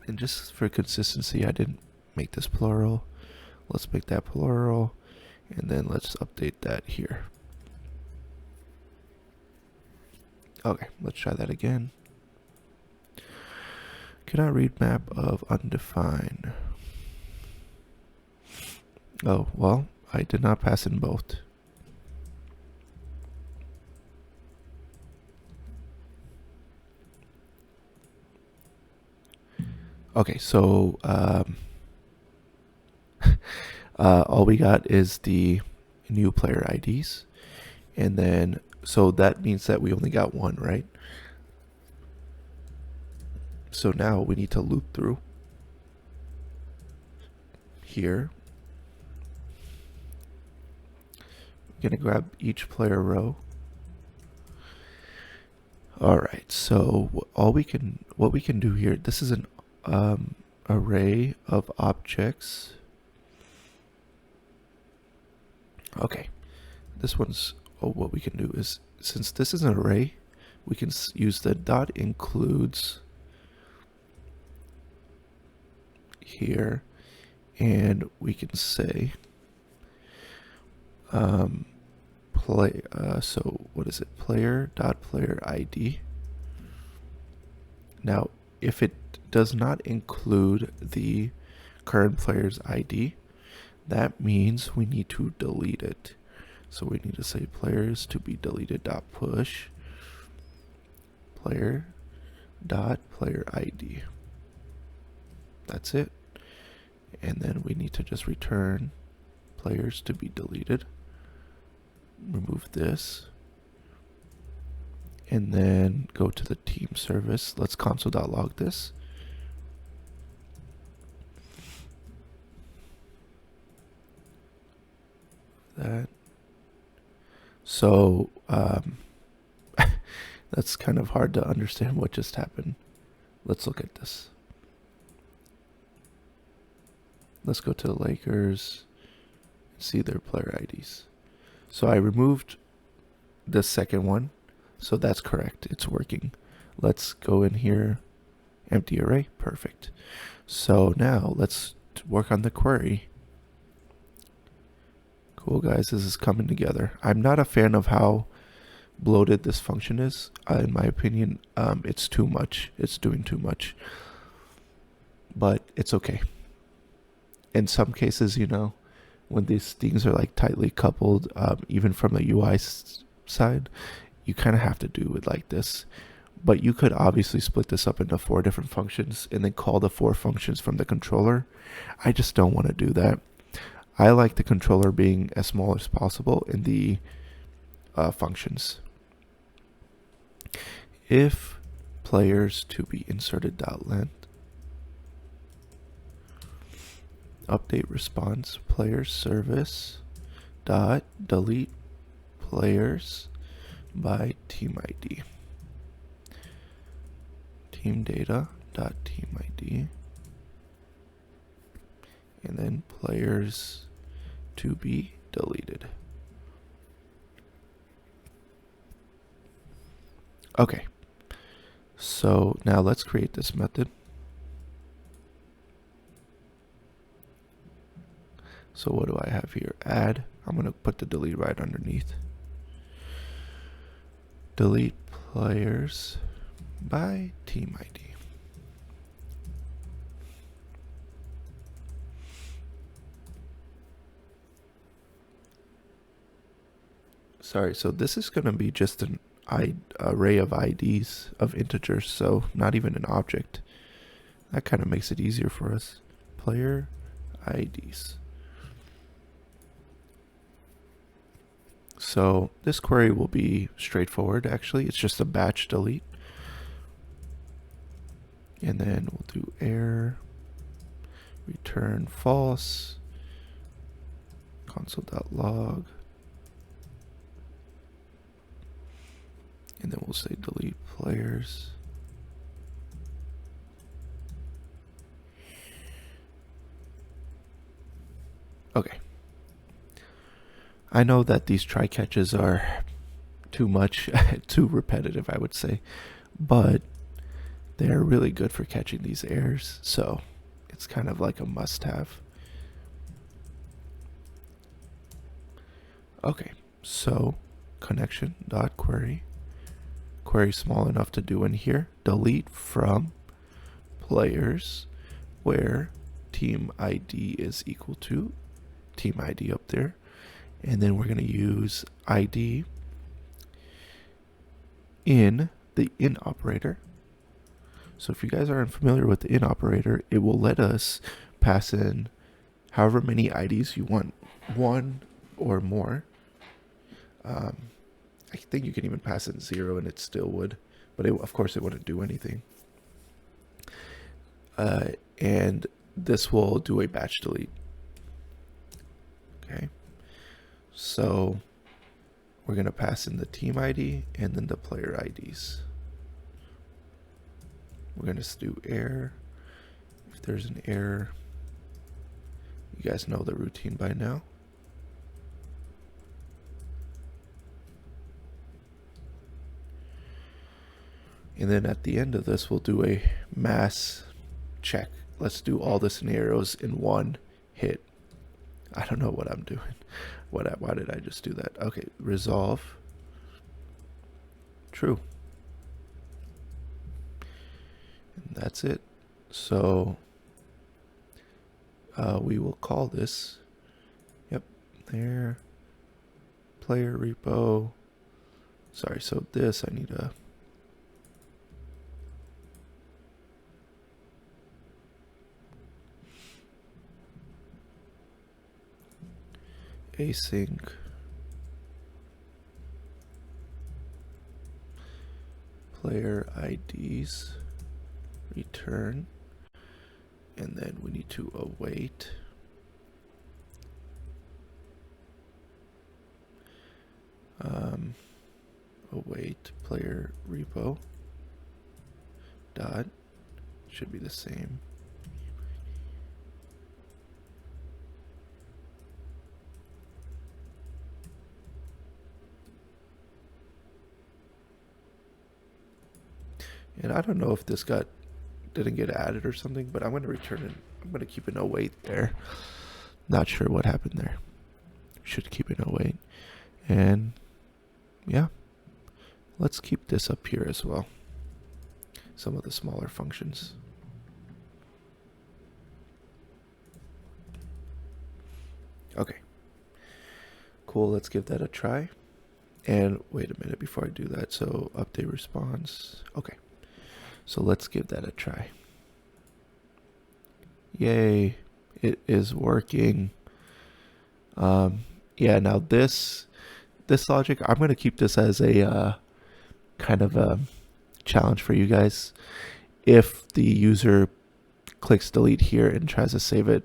And just for consistency, I didn't make this plural. Let's make that plural, and then let's update that here. Okay, let's try that again. Cannot read map of undefined. Oh, well, I did not pass in both. Okay, so all we got is the new player IDs, and then so that means that we only got one, right? So now we need to loop through here. We're gonna grab each player row. All right, so what we can do here, this is an array of objects. Okay, this one's, what we can do is, since this is an array, we can use the dot includes here, and we can say so what is it, player dot player ID. Now if it does not include the current player's ID, that means we need to delete it. So we need to say players to be deleted dot push player dot player ID. That's it. And then we need to just return players to be deleted. Remove this. And then go to the team service. Let's console.log this. That. So that's kind of hard to understand what just happened. Let's look at this. Let's go to the Lakers and see their player IDs. So I removed the second one. So that's correct. It's working. Let's go in here. Empty array. Perfect. So now let's work on the query. Cool, guys. This is coming together. I'm not a fan of how bloated this function is. In my opinion, it's too much. It's doing too much. But it's okay. In some cases, you know, when these things are like tightly coupled, even from the UI side, you kind of have to do it like this. But you could obviously split this up into 4 different functions and then call the 4 functions from the controller. I just don't want to do that. I like the controller being as small as possible in the functions. If players to be inserted .length, update response players service dot delete players by team ID. Team data dot team ID. And then players to be deleted. Okay. So now let's create this method. So what do I have here? Add. I'm going to put the delete right underneath. Delete players by team ID. Sorry, so this is going to be just an array of IDs of integers, so not even an object. That kind of makes it easier for us. Player IDs. So this query will be straightforward, actually. It's just a batch delete. And then we'll do error, return false, console.log. And then we'll say delete players. Okay. I know that these try catches are too much, too repetitive, I would say, but they're really good for catching these errors, so it's kind of like a must-have. Okay, so connection.query, query small enough to do in here, delete from players where team ID is equal to team ID up there. And then we're going to use ID in the in operator. So if you guys aren't familiar with the in operator, it will let us pass in however many IDs you want, 1 or more. I think you can even pass in 0 and it still would, but of course it wouldn't do anything. And this will do a batch delete. Okay. So we're going to pass in the team ID and then the player IDs. We're going to do error. If there's an error, you guys know the routine by now. And then at the end of this, we'll do a mass check. Let's do all the scenarios in one hit. I don't know what I'm doing. Why did I just do that? Okay, resolve. True. And that's it. So we will call this, yep, there, player repo. Sorry, so this I need to async player IDs return, and then we need to await await player repo dot should be the same. And I don't know if this didn't get added or something, but I'm going to return it. I'm going to keep an await there. Not sure what happened there. Should keep an await. And yeah, let's keep this up here as well. Some of the smaller functions. Okay. Cool, let's give that a try. And wait a minute before I do that. So update response. Okay. So let's give that a try. Yay, it is working. Yeah, now this logic, I'm going to keep this as a kind of a challenge for you guys. If the user clicks delete here and tries to save it,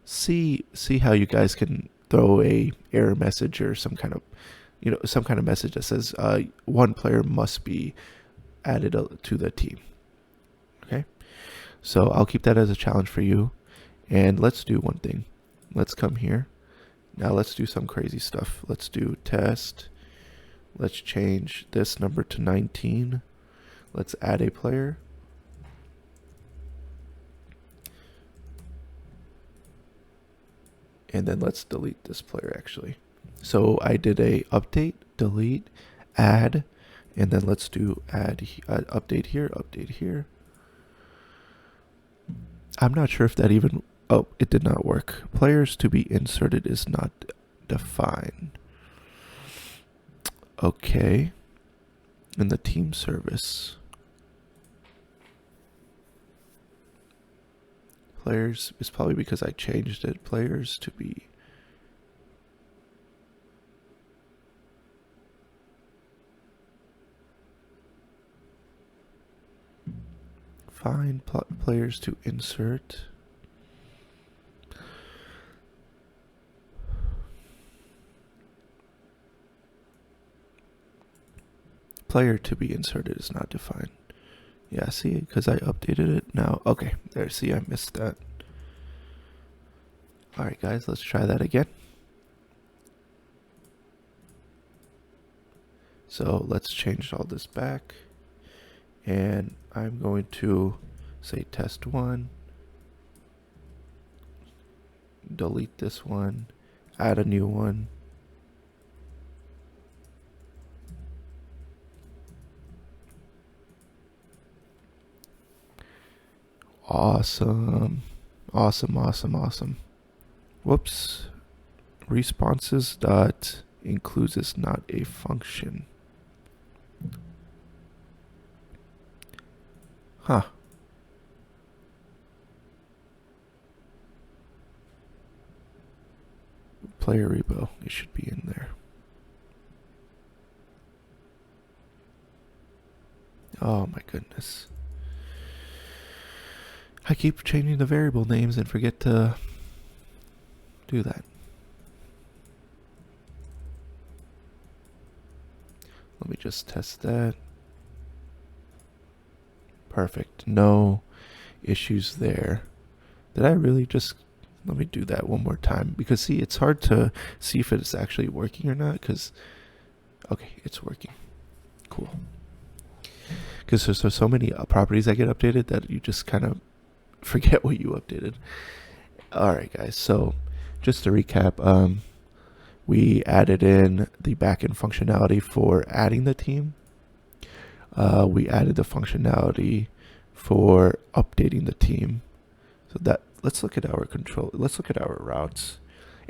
see how you guys can throw a error message or some kind of message that says one player must be added to the team. Okay, so I'll keep that as a challenge for you. And let's do one thing. Let's come here. Now let's do some crazy stuff. Let's do test. Let's change this number to 19. Let's add a player. And then let's delete this player actually. So I did a update, delete, add, and then let's do update here. I'm not sure if that even, oh, it did not work. Players to be inserted is not defined. Okay. In the team service. Players is probably because I changed it. Players to be. Find players to insert. Player to be inserted is not defined. Yeah, see, because I updated it now. Okay, there, see, I missed that. Alright guys, let's try that again. So let's change all this back. And I'm going to say test 1. Delete this one. Add a new one. Awesome. Awesome. Whoops. Responses dot includes is not a function. Huh. Player repo, it should be in there. Oh my goodness. I keep changing the variable names and forget to do that. Let me just test that. Perfect. No issues there. Did I really just... Let me do that one more time. Because see, it's hard to see if it's actually working or not. Because... Okay, it's working. Cool. Because there's so many properties that get updated that you just kind of forget what you updated. Alright guys, so just to recap, we added in the backend functionality for adding the team. We added the functionality for updating the team. So that, let's look at our routes.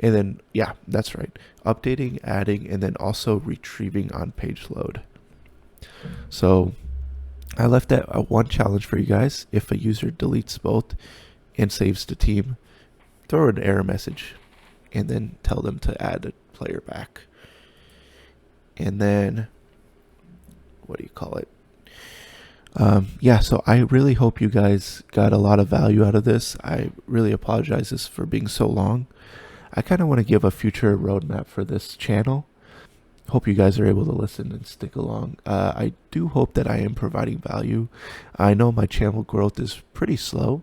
And then, yeah, that's right. Updating, adding, and then also retrieving on page load. So I left that one challenge for you guys. If a user deletes both and saves the team, throw an error message. and then tell them to add a player back. And then, what do you call it? Yeah, so I really hope you guys got a lot of value out of this. I really apologize for being so long. I kind of want to give a future roadmap for this channel. Hope you guys are able to listen and stick along. I do hope that I am providing value. I know my channel growth is pretty slow,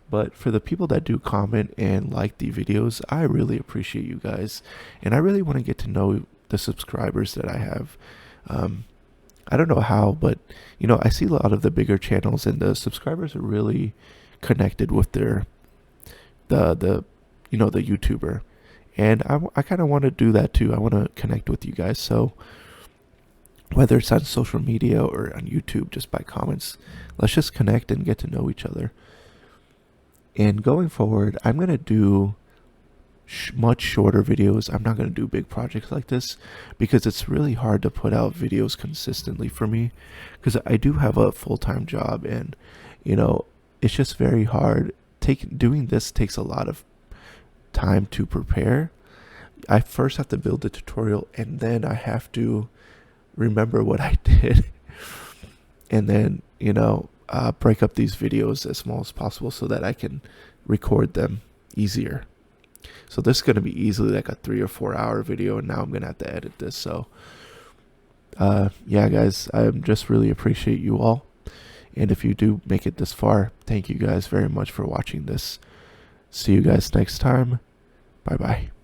but for the people that do comment and like the videos, I really appreciate you guys. And I really want to get to know the subscribers that I have. I don't know how, but I see a lot of the bigger channels and the subscribers are really connected with the YouTuber. And I kind of want to do that too. I want to connect with you guys. So whether it's on social media or on YouTube, just by comments, let's just connect and get to know each other. And going forward, I'm going to do much shorter videos. I'm not going to do big projects like this because it's really hard to put out videos consistently for me, because I do have a full-time job, and it's just very hard. Doing this takes a lot of time to prepare. I first have to build the tutorial, and then I have to remember what I did and then break up these videos as small as possible so that I can record them easier. So this is going to be easily like a 3 or 4 hour video, and now I'm going to have to edit this. So yeah, guys, I just really appreciate you all. And if you do make it this far, thank you guys very much for watching this. See you guys next time. Bye-bye.